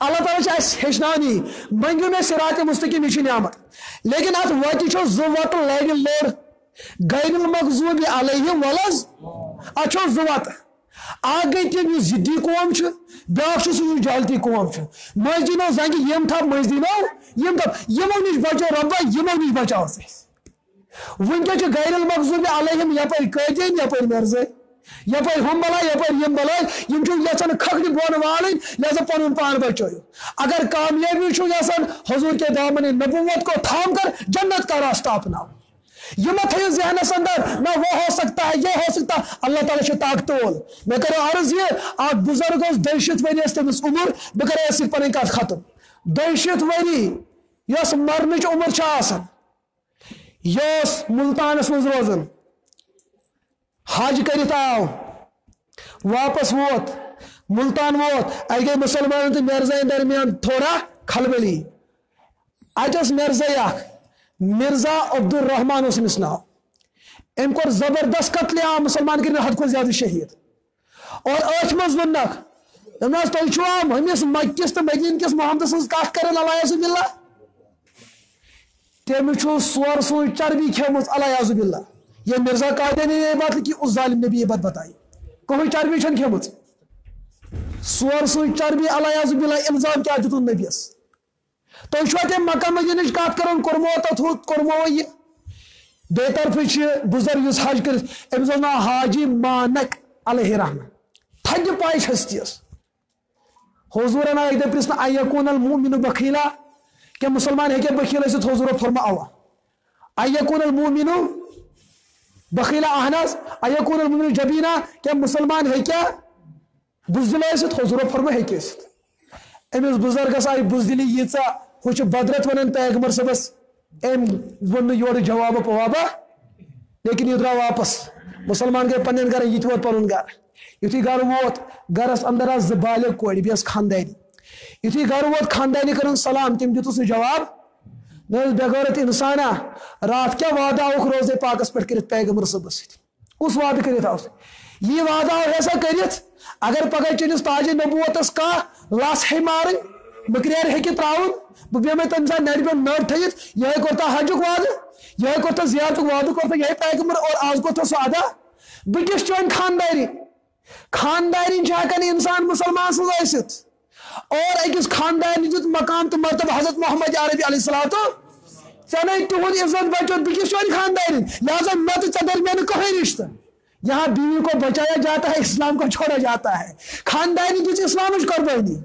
اللہ تعالیٰ چھُ اَسہِ ہیٚچھناوان یی منگیو مےٚ صراط مستقیٖم یہِ چھُ نعمت. لیکن اتھ وتہِ چھو زٕ وتہٕ لرِ لوٚر غیر المغضوب علیہم ولز اتھ چھو زٕ وتہٕ. اکھ گٔے تِم یُس ضدی قوم چھُ بیاکھ چھُ سُہ یُس جہالتی قوم چھُ. مٔنٛزۍ دِنو زنگہِ یِم تھپ مٔنٛزۍ دِنو یِم تھپ یِمو نِش بچو رۄبا یِمو نِش بچاوس أسۍ. وٕنکٮ۪ن چھِ غیر المغضوب علیہم یپٲرۍ قٲدیٖن یپٲرۍ مرزٲے یپٲرۍ ہُم بلاے یپٲرۍ یِم بلاے یِم چھِو یژھان کھکھنہِ بۄن والٕنۍ لہذا پنُن پان بچٲیِو. اگر کامیٲبی چھُو یژھان حضور کے دامن نبوت کو تھام کر جنت کا راستہ اپناؤ. یہ مت ہے ذہنس اندر نہ وہ ہو سکتا ہے یہ ہو سکتا ہے. اللہ تعالیٰ چھُ طاقت وول. مےٚ کَریو عرض یہِ اکھ بُزرگ اوس 200 ؤری ٲس تٔمِس عُمر بہٕ کَرے اَتھ سۭتۍ پنٕنۍ کتھ ختم. 200 ؤری یۄس مرنٕچ عُمر چھِ آسان یہِ اوس مُلتانس منٛز روزان حج کٔرِتھ آو واپس ووت مُلتان ووت اَتہِ گٔے مُسلمانن تہٕ مرزاین درمیان تھوڑا کھلبلی. اتہِ اوس مرزاے اکھ مرزا عبدالرحمان اوس أمِس ناو. أمۍ کوٚر زبردست قتلِ عام مُسلمان کٔرۍ حد کھۄتہٕ زیادٕ شہیٖد اور أتھۍ منٛز ووٚننکھ دوٚپنس تُہۍ چھِوا ہُمِس مکِس تہٕ مدیٖنہٕ کِس محمدٕ سٕنٛز کتھ کران علیٰ باللہ. تٔمِس چھُ سورٕ سٕنٛز چربی کھیٚمٕژ علیٰ باللہ. یہ مرزا قادیانی نے یہ بات لکھی اس ظالم نے بھی یہ بات بتائی کوئی چربی چھن کھیمٕژ سور سٕنٛز چربی علیٰ باللہ الزام کیٛاہ دیُتُن نبیَس. تُہۍ چھُوا تٔمۍ مکہ مدیٖنٕچ کتھ کران کوٚرمو تتھ ہُتھ کوٚرمو یہِ. بیٚیہِ طرفہٕ چھِ بُزرگ یُس حج کٔرِتھ أمِس اوس ناو حاجی مانک علیہ رحمہ تھدِ پاے چھستِیَس. حضوٗرن آیہِ اَکہِ دۄہ پرٛژھنہٕ اَیَکوٗن الموٗمِنُ بخیٖلا کیٛاہ مُسلمان ہیٚکیٛاہ بخیٖل ٲسِتھ حضوٗرو فرما اوا اَیَکوٗن الموٗمِنُ بخیٖلا اہن حظ اَیَکوٗن الموٗمِنُ جبیٖنا کیٛاہ مُسلمان ہیٚکیٛاہ بُزدِل ٲسِتھ حضوٗرو فرما ہیٚکہِ ٲسِتھ. أمِس بُزرگس آیہِ بُزدِلی ییٖژاہ ہُہ چھُ بدرت ونان پیغمبر صٲبس أمۍ ووٚن نہٕ یورٕ جوابہ پوابہ لیکن یہِ درٛاو واپس. مُسلمان گٔے پننٮ۪ن گرن یہِ تہِ ووت پنُن گرٕ. یُتھُے گرٕ ووت گرس اندر آسہٕ 2 بالغ کورِ بیٚیہِ ٲس خاندانی. یُتھُے گرٕ ووت خاندانی کٔرٕن سلام تٔمۍ دیُتُس نہٕ جواب. نہ حظ بےغٲرت انسانا راتھ کیٛاہ وعدٕ آوُکھ روزے پاکس پٮ۪ٹھ کٔرِتھ پیغمبر صٲبس سۭتۍ کُس وعدٕ کٔرِتھ آوُس. یہِ وعدٕ آو ہسا کٔرِتھ اگر پگہہ چٲنِس تاجِ نبوتس کانٛہہ لَس ہے مارٕنۍ مٔکریر ہیٚکہِ ترٛاوُن بہٕ بیٚہمے تمہِ ساتہٕ نرِ پٮ۪ٹھ نٔر تھٲیِتھ یِہوے کوٚر تہٕ حجُک وعدٕ یِہوے کوٚر تہٕ زیارتُک وعدٕ کوٚر تہٕ یِہوے پیغمبر اور آز کوٚر تہٕ سُہ ادا. بہٕ کِس چٲنۍ خاندارِ خاندارِنۍ چھِ ہٮ۪کان اِنسان مُسلمان سٕنٛز ٲسِتھ اور أکِس خاندارنہِ دیُت مقام تہٕ مرتبہٕ حضرت محمد عربی علیہ الصلوۃ ژےٚ نے تِہُنٛد عزت بچوت بہٕ کِس چٲنۍ خاندارِنۍ لہذا مےٚ تہٕ ژےٚ درمیان نہٕ کٕہٕنۍ رِشتہٕ. یہاں بیوی کو بچایا جاتا ہے اسلام کو چھوڑا جاتا ہے. خاندانی دِژ اسلامٕچ قۄربٲنی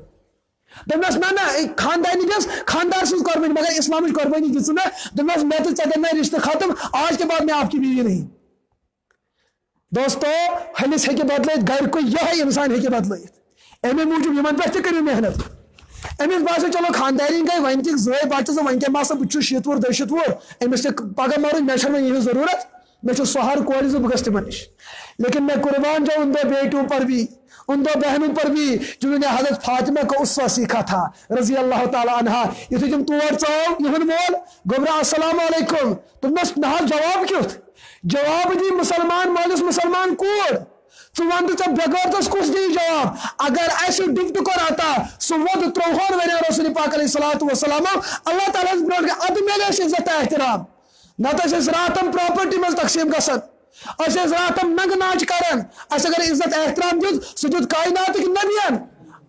دوٚپنس نہ خاندانی دِژ خاندار سٕنٛز قۄربٲنی مگر اسلامٕچ قۄربٲنی دِژ مےٚ دوٚپنس مےٚ تہٕ ژےٚ درمیان رِشتہٕ ختم آج کے بعد میں آپ کی بیوی نہیں. دوستو ہلس ہیٚکہِ بدلٲیِتھ گرِ کُے یِہوے انسان ہیٚکہِ بدلٲیِتھ. امی موٗجوٗب یِمن پٮ۪ٹھ تہِ کٔرِو محنت अमिस बासो चलो खानदारी गई वन कि जोए बच्चे वन क्या मासा बुच शीत वोर दशित वोर अमिस पगह मार मे यह जरूरत मे सोहर कोर बह गस तिमन नश लेकिन मैं कुर्बान जाऊँ उन दो बेटियों पर भी उन दो बहनों पर भी जिन्होंने हजरत फातिमा को उसवा सीखा था रजी अल्लाह ताला अन्हा। युथ तुम तोड़ चो यहन मोल गोबरा अस्सलाम वालेकुम तुम ना जवाब क्युत जवाब दी मुसलमान मोलिस मुसलमान कोर च वन बेगरतस कुछ दी जवाब अगर ऐसे डिप्ट कर आता सो वो त्रोहन वे रसूल पाक अलैहिस्सलातु वस्सलाम अल्लाह ताला ब्रोट अद मेले इज्जत एहतराम नत रातम प्रॉपर्टी मज तकसीम गसन रातम नंग नाच कर अगर इज्जत एहतराम दुत सह दुत कायनात नबियन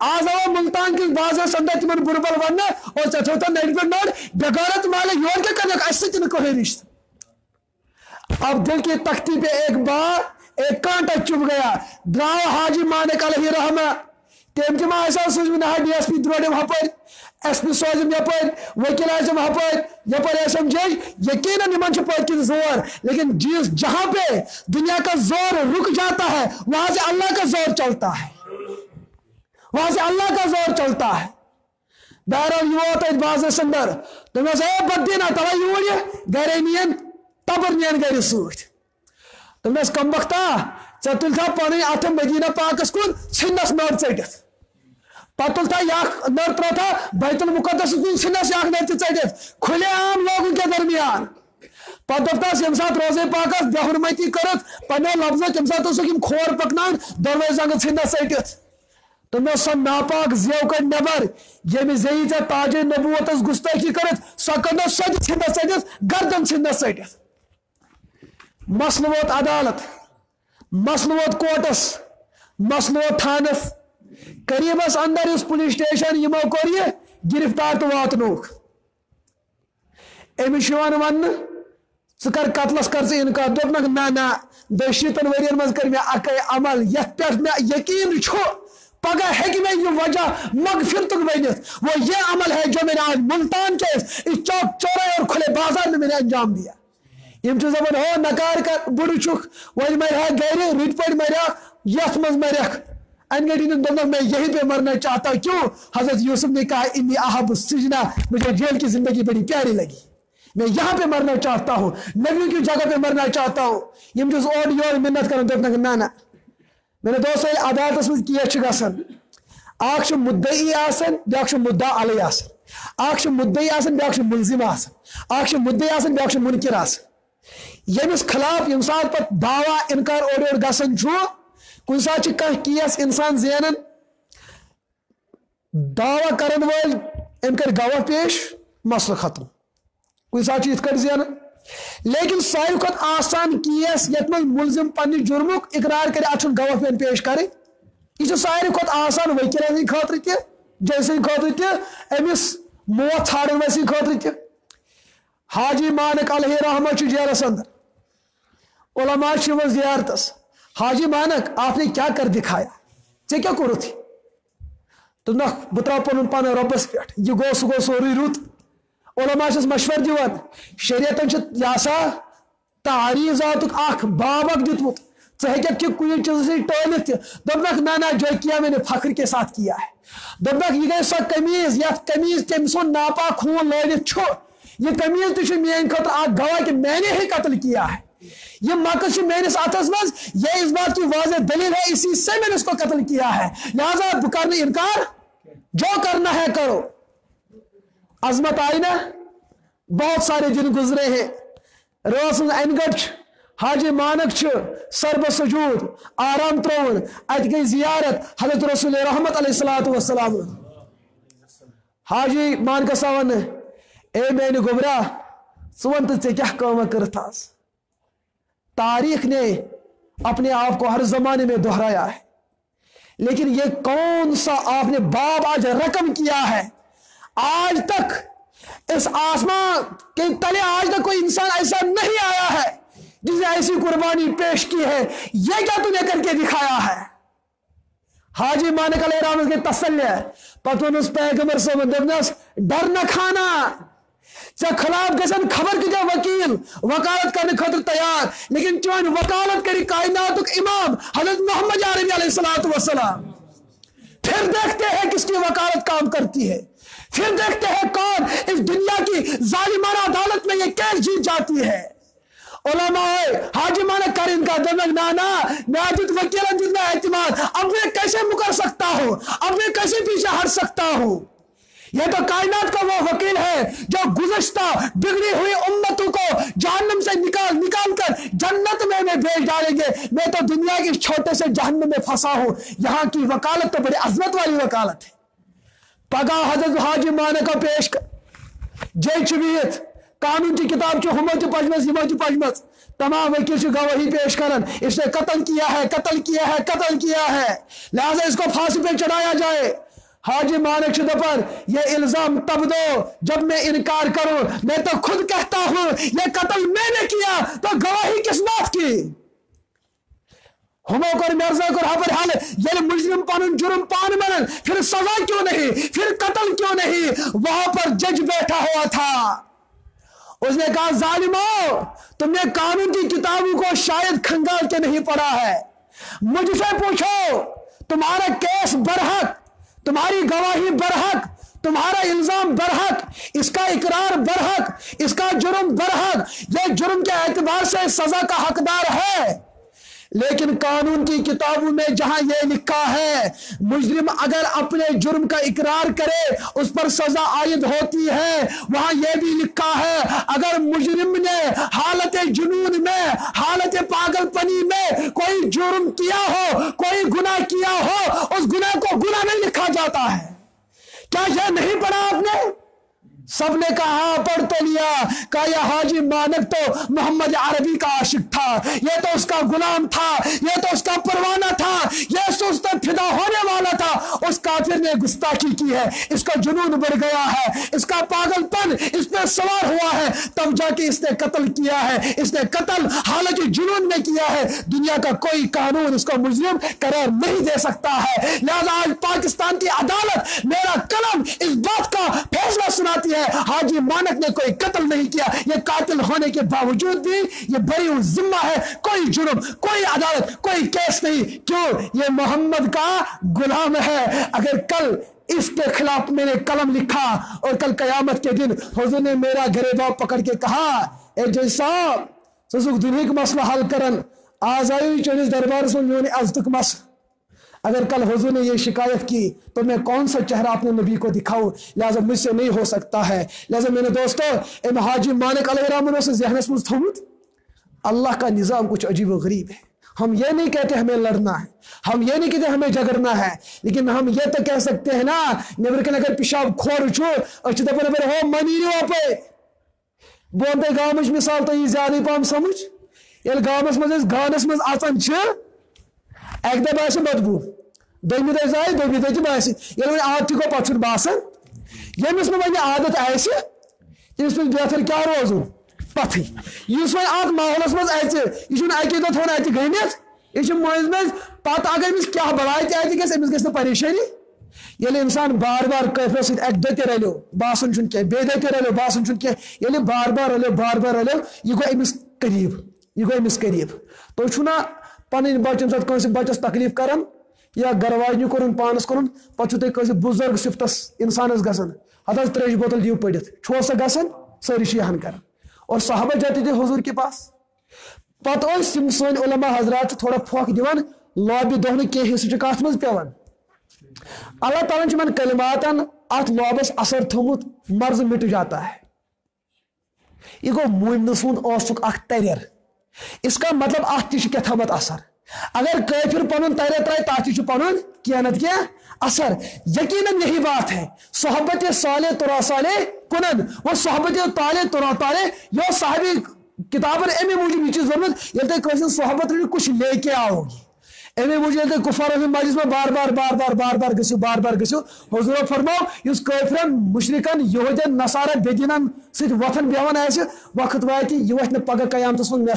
आज आवा मुल्तान किस बाजार संदर तिमन बुरबल वन और चौथा नड़ पे नड़ बेगरत मालिक योर क्या कर कोई रिश्ता। अब दिल की तख्ती पे एक बार एक कांटा चुभ गया द्राव हाजी मानिक अलैहि रहमा तेम तम सूझम ना DSP द्रोड़म हपर SP सोजम यपर वकील आजम हपर यपर एसएम जज यकीनन निमन पत्किन जोर लेकिन जिस जहां पे दुनिया का जोर रुक जाता है वहां से अल्लाह का जोर चलता है वहां से अल्लाह का जोर चलता है। बहरहाल युवा बाज संदर तुम बदीना तवा यूर गरे नियन तबर नियन गर सूट तुम कम वक्ता ऐ तुल पन अथ मदीना पाकस कुन छिन्नस नर चटित पे तुल नर त्रो बैतुल मुकद्दस कुन छिन्नस नर चटित खुले आम लोगों के दरमियान पे दोपस ये सात रोजे पाकस बेहरमती कर पनो लफ्जो तम सात खोर पकनान दरवे जंग छिन्नस चटित तुम सो नापाक जेव कड़ नबर ये जेई ऐ ताज नबूवत गुस्ताखी कर सो कड़ सद छिन्नस चटित गर्दन छिन्नस चटित। मसल वोत अदालत मसल वोत कोर्टस मसल वोत थानस करीबस अंदर इस पुलिस स्टेशन यमो कोर ये गिरफ्तार तो वातनोक अमिश वन कर कतलस कर इनकार दोपनक ना ना 20 वरियन मज कर मे अक अमल यथ पे मे यकीन पगह हेक मे यह वजह मगफिरतुक बनित वो ये अमल है जो मैंने आज मुल्तान के इस चौक चौराहे और खुले बाजार में मैंने अंजाम दिया। यम दपान हो नकार कर बुड़ चुख वन मर गर रुट पे मर यथ मज मर अनगढ़ी दोनों मैं यहीं पे मरना चाहता हूँ। क्यों? हजरत यूसुफ ने कहा इन्नी आहब सिजना मुझे जेल की जिंदगी बड़ी प्यारी लगी मैं यहाँ पे मरना चाहता हूँ नबियों की जगह पे मरना चाहता हूँ। यम और योर मिन्नत कर ना ना मैंने दोस्तों अदालत मज गसन अख मुद्दई ब्या मुद्दा अलय अख मुद्दई ब्या मुलजिम अख मुद्दई ब्या मुनकिर यमिस खिलाफ यम सात पे दावा इनकार और गसन कुन सात कह केस इंसान जेनन दावा करन वल अम कर गवाह पेश मसल खत्म कुन सात इत जेनन लेकिन सारी खुद आसान केस यत में मुलजिम पन्ने जुर्मुक इकरार कर अचुन गवाह पेन पेश करे यह सारी खुद आसान वकील खतर जैसे खतर अमिस मौत छाड़न वैसे खतर हाजी मानिक अलैहि रहमा जेलस अंदर उलमा जियारतस हाजी मानक आपने क्या कर दिखाया चे क्या करो थी तो न बता पुन पान रबस पे यह गो सह गो सोरी रुत उलमा मशवर दिवान शरीयतन यसा तारीजात बाबक दितमुत कि कुछ चीज से टोलित दबक ना ना जो किया मैंने फख्र के साथ किया है दबक यह गई सो कमीज या कमीज तम सो नापा खून लड़ित यह कमीज तो मेन खतर गवाह कि मैंने ही कत्ल किया है यह मकस मेनिस अतस मज यह इस बात की वाज़ेह दलील है इसी से मैंने उसको कत्ल किया है लिहाजा करने इनकार जो करना है करो। अजमत आई ना बहुत सारे दिन गुजरे हैं रोज अनगढ़ हाजी मानक सरब सजूद आराम त्रोन अत गई जियारत हजरत रसूल रहमत अलैहिस्सलातु वस्सलाम हाजी मानक वन ए मेन गोबरा वन तो क्या काम कर तारीख ने अपने आप को हर जमाने में दोहराया है लेकिन ये कौन सा आपने बाब आज रकम किया है आज तक इस आसमान के तले आज तक कोई इंसान ऐसा नहीं आया है जिसने ऐसी कुर्बानी पेश की है ये क्या तूने करके दिखाया है। हाजी मानिक अलैहि के तसल्य पतन उस पैगंबर से डर न खाना खिलाफ गसन खबर कि वकील वकालत करने खतर तैयार लेकिन चौन वकालत करी कायनातुक इमाम हजरत मोहम्मद अरबी अलैहिस्सलातु वस्सलाम फिर देखते हैं किसकी वकालत काम करती है, फिर देखते हैं कौन इस दुनिया की जालिमाना अदालत में ये केस जीत जाती है। उलमाए हाजिमाना कर इनका दमक नाना नाजुत वकील जितना एतमाद, अब मैं कैसे मुकर सकता हूं, अब मैं कैसे पीछे हट सकता हूं। यह तो कायनात का वो वकील है जो गुज़श्ता बिगड़ी हुई उम्मतों को जहन्नम से निकाल कर जन्नत में भेज डालेंगे। मैं तो दुनिया के छोटे से जहन्नम में फंसा हूं। यहाँ की वकालत तो बड़ी अजमत वाली वकालत है। पगा हजरत हाजी माने का पेश कर जय चुबीत कानून की किताब जो हमत पजमस तमाम वकील गवाही पेश करन, इसने कत्ल किया है, कत्ल किया है, कत्ल किया है, लिहाजा इसको फांसी पे चढ़ाया जाए। हाजी मानिक शुदा पर यह इल्जाम तब दो जब मैं इनकार करूं। मैं तो खुद कहता हूं यह कत्ल मैंने किया, तो गवाही किस बात की। हमो कर मिर्जा कर हाफर हाल ये मुजरिम पान जुर्म पान मनन, फिर सजा क्यों नहीं, फिर कत्ल क्यों नहीं। वहां पर जज बैठा हुआ था, उसने कहा जालिमो तुमने कानून की किताबों को शायद खंगाल के नहीं पढ़ा है। मुझसे पूछो तुम्हारा केस बरहक, तुम्हारी गवाही बरहक, तुम्हारा इल्जाम बरहक, इसका इकरार बरहक, इसका जुर्म बरहक, ये जुर्म के एतबार से सजा का हकदार है। लेकिन कानून की किताबों में जहां यह लिखा है मुजरिम अगर अपने जुर्म का इकरार करे उस पर सजा आयद होती है, वहां यह भी लिखा है अगर मुजरिम ने हालत जुनून में, हालत पागलपनी में कोई जुर्म किया हो, कोई गुनाह किया हो, उस गुनाह को गुनाह नहीं लिखा जाता है। क्या यह नहीं पढ़ा आपने? सबने कहा पढ़ तो लिया। कहा यह हाजी मानक तो मोहम्मद अरबी का आशिक था, यह तो उसका गुलाम था, यह तो उसका परवाना था, यह तो उस पर फिदा होने वाला था। उस काफिर ने गुस्ताखी की है, इसका जुनून बढ़ गया है, इसका पागलपन इस पर सवार हुआ है, तब जाके इसने कत्ल किया है। इसने कत्ल हालांकि जुनून में किया है। दुनिया का कोई कानून इसको मुजरिम करार नहीं दे सकता है। लिहाजा आज पाकिस्तान की अदालत मेरा कलम इस बात का फैसला सुनाती है हाजी मानक ने कोई कत्ल नहीं किया। यह कातिल होने के बावजूद भी यह बरी जिम्मा है, कोई जुर्म, कोई अदालत, कोई केस नहीं। क्यों? यह मोहम्मद का गुलाम है। अगर कल इसके खिलाफ मैंने कलम लिखा और कल कयामत के दिन हुजूर ने मेरा गरेबाब पकड़ के कहा ए जैसा ससुक दुनिया का मसला हल करन आज आई चौबीस दरबार से मैंने आज तक मस, अगर कल हुजूर ने यह शिकायत की तो मैं कौन सा चेहरा अपने नबी को दिखाऊं। लिहाजा मुझसे नहीं हो सकता है। लिहाजा मेरे दोस्तों इम हाजी मानिक अलैहिर्रहमान से ज़हनस में थोमुत अल्लाह का निज़ाम कुछ अजीब व गरीब है। हम ये नहीं कहते हमें लड़ना है, हम ये नहीं कहते हमें झगड़ना है, लेकिन हम ये तो कह सकते हैं ना नेबरकन अगर पिशाब खोर छो अच्छे दफे नबर हो मनी पे बोलते गाँव में मिसाल तो ये ज्यादा पाम समझ ये गाँवस मज गानस मज आसान एक दह बास बदबू दोमी दह जाए दोमी दह बास आद को पे बासान यमिस वे आदत आमिस बेहतर क्या रोजन पथ इस वो माहौलस मज अकी दह थोड़ा अत गणित यह मज मज पत अगर अमिस क्या बड़ाई तमिस गई परेशानी। ये इंसान बार बार कैफर सक दह त रलो बासन कह बे दह त रलो बासन कह ये बार बार रलो बार बार रलो यह गो अमिस करीब, यह गो अमिस करीब। तो छुना पन बचन सत बचस तकलीफ करन या गरवाजन कोर पानस कोर पे बुजुर्ग सिफतस इंसानस गसन हत त्रेश बोतल दिव पड़ित छो सा गसन सारी यहन कर। और साहबा जाते थे हुजूर के पास पे सन उलमा हजरात थोड़ा फोक दिवान लॉबी दोहन कह हिस्से कत मज पेवान अल्लाह ताला मन कलिमातन अत लॉबस असर थोमुत मर्ज मिट जाता है। यह गो मोमिन सुन तरियर, इसका मतलब अत तमत असर। अगर काफिर पन तर त्राय तथ पन क्या नत क्या असर। यकीनन यही बात है सोहबत साले तुरा साले कुनन वो सोहबत ताले तुरा ताले यो साहबी किताबन अमे मूजूब यह जरूरत ये तुम सोहबत कुछ लेके आओगी अमे मूजूब कुफार मजलिस में बार बार बार बार बार बार गो बार बार गो हुजूर फरमाओ इस काफिरन मुशरिकन यहूदन नसारा बेदीनन वथन बेहन वक्त वात यह वथ पगह कयामतस मन मे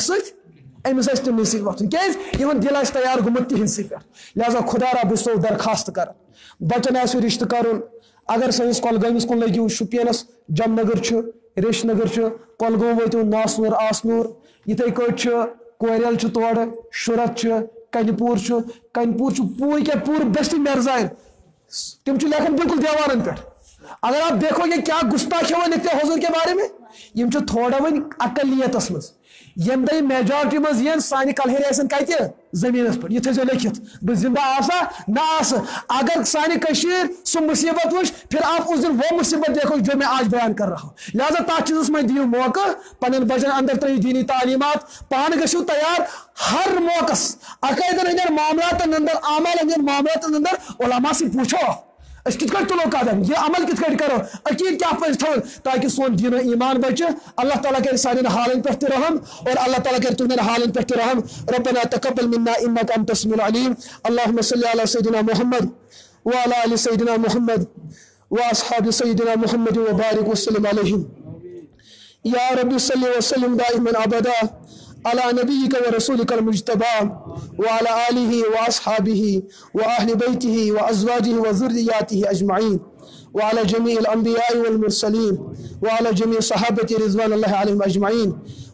समिस तमन सत वथन क्या दिल तैयार गुमुत तिहंद पे। लिहाजा खुदारा बो दरखास्त कर बचन रिश्त कर अगर सैस कलगमस कुन लगिव शुपियनस जमनगर रेशनगर कलगोम वो नासनूर आसनूर इथे कोरियल तोड़ शुरत कनपुर पूर क्या पूर बस्ती मेरजान تم लेखन बिल्कुल दीवारन पे। अगर आप देखोगे क्या गुस्ताखी वो लिखते हैं हुजूर के बारे में, यम थोड़ा वन अकलियतस मज यम दई मेजॉरिटी मज ये सानि कलहर कत जमीन पे ये थो लिखित बह जिंदा आसा ना आसा। अगर सानि कशीर सु मुसीबत वुच फिर आप उस दिन वो मुसीबत देखो जो मैं आज बयान कर रहा हूँ। लिहाजा तथ चीज़ में दियो मौका पन बचन अंदर त्रयु दीनी तालीमात पान गो तैयार हर मौकस अकायदन अंदर मामलात अंदर आमाल अंदर मामलात अंदर उलमा से पूछो कित तुलो कदम ये अमल कित करो अकीद क्या पे थो ताकि सोन दीन ईमान बचे। अल्लाह ताला कर सारे हालन पे रहम और अल्लाह ताला कर तुम्हें हालन पे रहम। रब्बना तकब्बल मिन्ना इन्नका अंतस समीउल अलीम। अल्लाहुम्मा सल्लि अला सय्यिदिना मुहम्मद व अला आलि सय्यिदिना मुहम्मद व अस्हाबि सय्यिदिना मुहम्मद व बारिक वसल्लम अलैहिम या रब्बी सल्लि व सल्लिम दाइमन अबदा अला नबिय्यिका व रसूलिकल मुज्तबा व अला आलिहि व अस्हाबिहि व अहलि बैतिहि व अज़वाजिहि व ज़ुर्रिय्यातिहि अजमईन व अला जमीइल अंबिया'i वल मुरसलीन व अला जमीइ सहाबति रिज़वानुल्लाहि अलैहिम अजमईन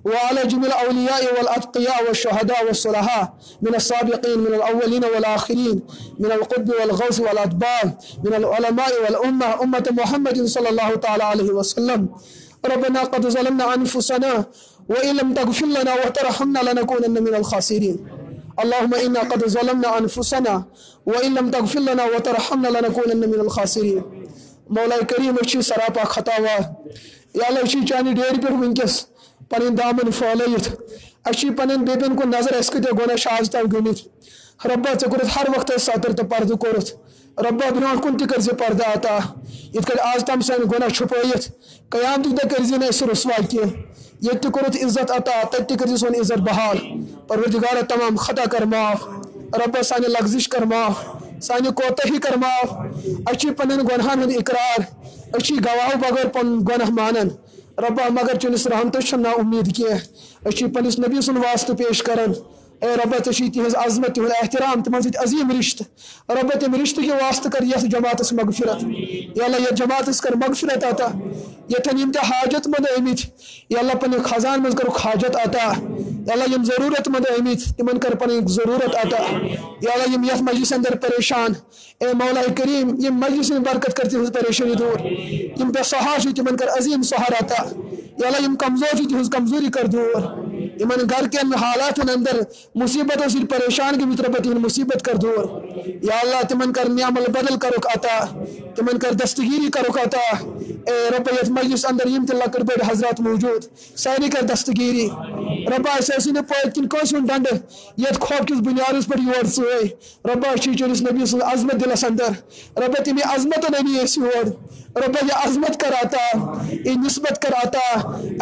व अला जमीइल औलिया'i वल अत्क़िया व शुहदा व सुलहा मिन अस्साबिक़ीन मिन अल अव्वलीन वल आखिरीन मिन अल क़ुत्ब वल गौस वल अतबाअ मिन अल उलमा'i वल उम्मत मुहम्मद सल्लल्लाहु तआला अलैहि वसल्लम। रब्बना क़द ज़लमना अनफुसना व इन लम तग़फ़िर लना व तरहमना लनकूनन्न मिनल ख़ासिरीन। अल्लाहुम्मा इन्ना क़द ज़लमना अनफुसना व इन लम तग़फ़िर लना व तरहमना लनकूनन्न मिनल ख़ासिरीन। मौला करीम अच्छी सरापा खतावा या अल्लाह अच्छी चानी डेर पे वनकस पन दामन फैलत अच्छी पन बेबन को नजर अस कत गोना शाज तव गणित रब्बा ऐ कोर हर वक्त सतर तो पर्द कोरत रब्बा ब्रोह कुन तज पर्दा अता इत आज तम सन गोना छुपैत कयामत दह कर रसवा कह ये कोरत इज्जत अता तत कर सोन इज्जत बहाल। परवरदिगार तमाम खता कर माफ रब्बा सानि लग्जिश कर माफ सानि कोताही कर माफ। अच्छी पन गुनहन हंद इकरार अच्छी गवाह बगैर पन गुनह मानन रब्बा मगर चुनिस रहमत ना उम्मीद कह अच्छी पनिस नबी सुन वास्ते पेश करन। ए रब्बा ची तिज अजमत तिज एहतराम तम अजीम रिश्त रब्बा तम रिश्त के वास्ते कर यथ जमात मगफिरत या अल्लाह ये जमात कर मगफिरत अता यथन यम हाजत मंद आमित या अल्लाह पन खजान मज कर हाजत अता या अल्लाह यम जरूरत मंद आमित तिमन कर पन जरूरत अता या अल्लाह यम यथ मजलिस अंदर परेशान ए मौला करीम यम मजलिस में बरकत कर तिज परेशानी दूर यम पे सहार तिमन कर अजीम सहार अता या अल्लाह यम कमजोर तिज कमजोरी कर दूर इमन घर के हालात अंदर मुसीबतों से परेशान की मित्रपति मुसीबत कर दूर या अल्लाह तिमन कर नियामल बदल करो अता तिमन कर दस्तगीरी करो अता। ए रब्बा यथ मजलिस अंदर यम ते लकड़ बड़ हजरत मौजूद सारी कर दस्तगीरी रब्बा ऐसे ने पॉइंट किन कोस डंड यथ खौफ किस बुनियाद पर योर सोए रब्बा चीचरिस नबी स अजमत दिलस अंदर रब्बा तिमी अजमत नबी ऐसी योर रब्बा ये अजमत कराता ये निस्बत कराता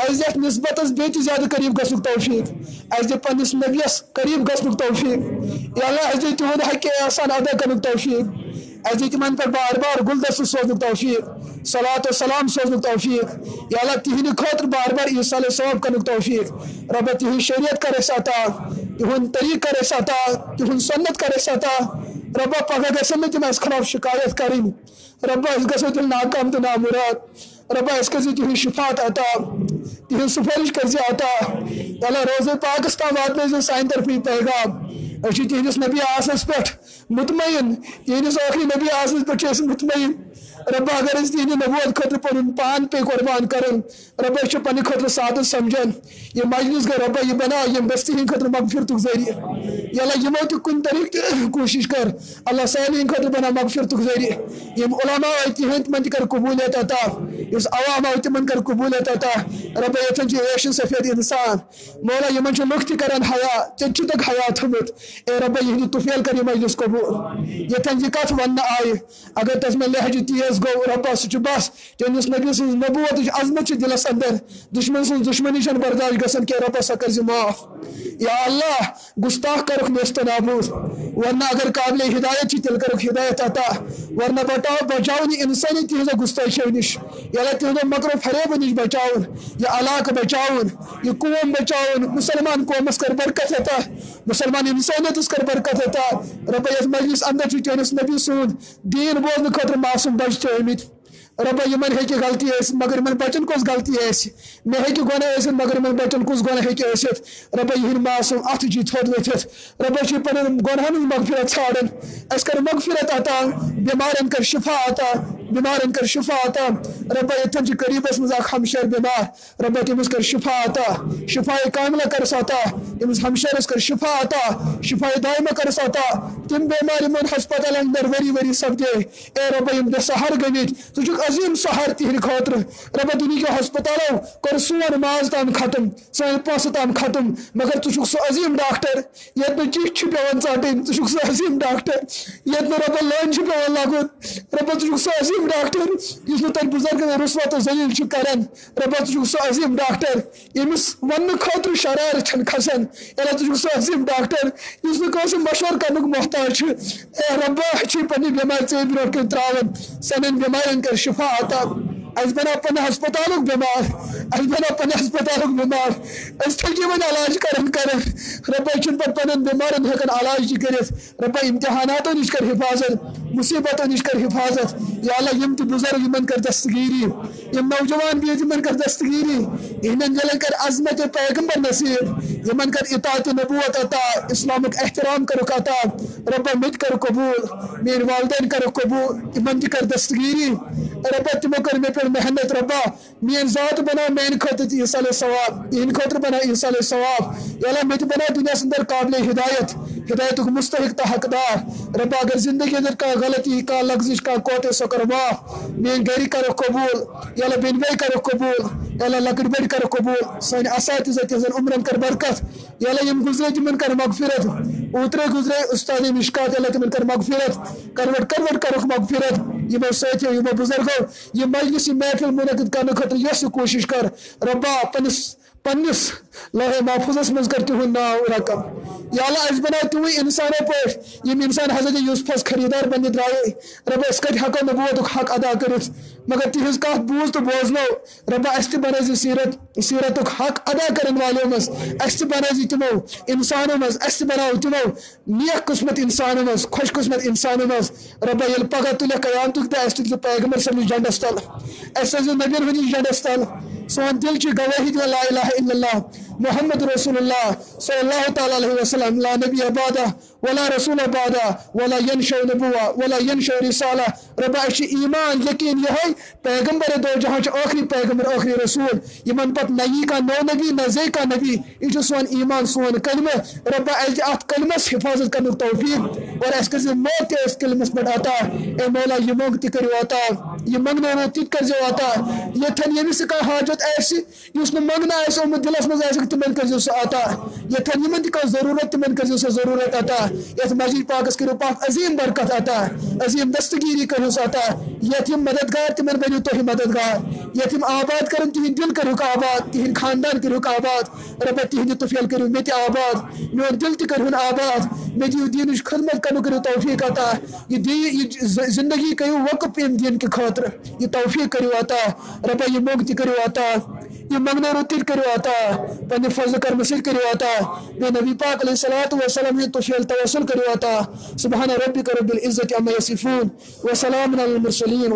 ऐसे निस्बत बेत ज्यादा करीब गसुक तौफीक ऐसे पनिस नबियस करीब गसुक तौफीक या अल्लाह ऐसे तुहद हक एहसान अदा करनुक तौफीक ऐसे तिमन पर बार बार गुलदस्त सोचनुक तौफीक सलात व सलाम सोचनुक तौफीक या अल्लाह तिहन खतर बार बार ईसाल सवाब करनुक तौफीक रब्बा तिहन शरीयत करे साता तिहन तरीक करे साता तिहन सुन्नत करे साता रब्बा पगह गसन तिम अस खिलाफ शिकायत करें रब्बा इस गसो तिल नाकाम तो नामुराद रब्बा इसके तिहन शिफात अता तिहन सुफरिश कर अता अल्लाह रोज़े पाकिस्तान वात में साइन तरफी पैगाम अच्छी तिहनिस नबी आसस पे मुतमईन तिहनिस आखिरी नबी आसस पे मुतमईन रब्बा अगर इस दीन नबूवत खतर पन पान पे कुर्बान करन रब्बा छ पन खतर सादत समझन ये मजलिस का रब्बा ये बना ये बस्ती हिन खतर मगफिरतुक जरिए या अल्लाह यमो तो कुन तरीक कोशिश कर अल्लाह सालिन खतर बना मगफिरतुक जरिए ये उलमा तिहन मन कर कबूलियत अता इस अवाम मन कर कबूलियत अता रब्बा यथन छ एशन सफेद इंसान मौला यमन छ लुक करन हया चच तक हया थमत ए रब्बा ये तुफेल कर ये मजलिस कबूल यथन जी कथ वन आए अगर तस्म लहज गो रब्बा सह बस चनिस नबी सज नबूवत अजमत दिलस अंदर दुश्मन सज दुश्मनी बर्दाश्त गसन के रब्बा सा कर माफ या अल्लाह गुस्ताख कर नेस्त नाबूद वरना अगर काबिल हिदायत तिल कर हिदायत अता वरना बचाओ इंसानी तिज गुस्ताख नश या तिज मकर फरेब नश बचाओ यह इलाक बचाओ यह कौम बचाओ मुसलमान कौमस कर बरकत अता मुसलमान इंसानियत कर बरकत अता रब्बा यथ मजलिस अंदर चनिस नबी सूद दीन बोजन खतर मासूम बच आमित रब्बा यमन हेकि गलती ऐसित मगर यमन बच्चन कुछ गलती ऐसि मे हेकि गुनाह ऐसित मगर यमन बच्चन कुछ गुनाह हेकि ऐसित रब्बा यहिंद मासूम अथ जी थोद वथित रब्बा छी पन गुनाहन मगफिरत छाड़न अस कर मगफिरत अता बीमारन कर शिफा अता बीमारन कर शिफा अता रब्बा यथन छी करीबस मज अख हमशर बीमार रब्बा तमिस कर शिफा अता शिफाए कामिला कर अता तमिस हमशरस कर शिफा अता शिफाए दाइमा कर अता तिम बीमार यमन अस्पताल अंदर वरी वरी सपदे ए रब्बा यम सहार गमित तुझ अजीम सहार तिहर खतर रब्बा दुनिया हस्पतालों कर सोन माज ताम खत्म सन पोस ताम खत्म मगर तुझ सो अजीम डॉक्टर ये चिठ पेवन चाटन तुझ सो अजीम डॉक्टर ये रब्बा लाइन पेवन लागुन रब्बा तुझ सो अजीम डॉक्टर इस तक बुजुर्ग रुस्वा तो जलील करान रब्बा तुझ सो अजीम डॉक्टर यमिस वन खतर शरार छन खसन एला तुझ सो अजीम डॉक्टर इस कस मशवर करनुक मोहताज ए रब्बा छी पन्नी बीमार से ब्रोट के त्रावन सनन बीमारन कर शिफा अता अस बना अपन अस्पताल बीमार अस बना अपन अस्पताल बीमार अस थजीवन इलाज करन रब्बा छिन पन बीमारन हेकन इलाज कर रब्बा इम्तिहानातों निश कर हिफाजत मुसीबतों निश कर हिफाजत या अल्लाह यम बुजुर्ग यमन कर दस्तगीरी यम नौजवान भी यमन कर दस्तगीरी इहनन जलन कर अजमत पैगंबर नसीब यमन कर इताअत नबूवत अता इस्लामिक एहतराम करो अता रब्बा मित कर कबूल मेरे वालिदैन कर कबूल यमन कर दस्तगीरी रब्बा तिमो कर मे पर मेहनत रब्बा मेन जात बना मेन खत ईसाल सवाब इन खतर बना ईसाल सवाब या मे बना दुनिया अंदर काबिल हिदायत हिदायत मुस्तहिक ता हकदार रब्बा अगर जिंदगी अंदर का गलती का लग्जिश का कोटे सो कर माफ मेन गरी करो कबूल या बिन भाई करो कबूल या लकड़ बड़ करो कबूल सन असातिज़त उम्रन कर बरकत या यम गुजरे तिमन कर मगफिरत उतरे गुजरे उस्ताद मिशकात या तिमन कर मगफिरत करवट करो मगफिरत यमो साथियों यमो बुजुर्गों ये मजलिस महफिल मुनक़िद करने खतर यह कोशिश कर रब्बा पन्निस लोहे महफूजस मज कर तिहुंद नाव रकम या अल्लाह अस बना तुम इंसानों पर यम इंसान हजरत यूसुफस खरीदार बन द्राये रब्बा अस कत हको नबूवतुक हक अदा करित मगर तिहज कत बूझ तो बोजनो रब्बा अस बन सीरतुक हक अदा करन वालों मज अस बन तिमो इंसानों मज अस बनाओ तिमो नेक किस्मत इंसानों मज खुश किस्मत इंसानों मज रब्बा यल पगह तुल क़यामतुक द अस तुल पैगंबर सल्लल्लाहु झंडस तल अस नबीन हंदिस झंडस तल सोन दिल ची गवाही द ला इलाहा इल्लल्लाह मुहम्मद रसूलुल्लाह सल्लल्लाहु तआला अलैहि वसल्लम ला नबी अबादा वला रसूल अबादा वला यनशौ नबुवा वला यनशौ रिसाला रब्बा अश ईमान यकीन यह पैगंबर दो जहां आखिरी पैगंबर आखिरी रसूल यमन पत नई का नो नबी नज़े का नबी यह सोन ईमान सोन कलमा रब्बा अत कलमस हिफाजत करने तौफीक और अस मौत इस कलमस पे अता ए मौला यह मोंग तरो अता यह मंगना रो ति कर अता यथन यमिस का हाजत उस मंगना दिलस मज तिमन कर अता यथन यमन तक जरूरत तिमन कर जरूरत अता यथ मस्जिद पाकस करो पाक अजीम बरकत अता अजीम दस्तगीरी करो अता यथिम मददगार तिमन बनो तुम मददगार यथिम आबाद कर तिहद दिल करो आबाद तिहद खानदान करो आबाद रब्बा तिहद तुफियल करो मे आबाद मोन दिल तहन आबाद मे दियो दीन खदमत करो तौफीक अता यह जिंदगी करो वक़्फ इन दीन के खतर यह तौफीक करो अता रब्बा यह मोग करो अता यह मंगना रुतिर करो अता पन्ने फजल कर मसीद करो अता बे नबी पाक अलैहिस्सलातु वस्सलाम ने तुफियल तवस्सुल करो अता सुबहान रब्बिका रब्बिल इज्जति अम्मा यसिफून व सलामुन अलल मुरसलीन।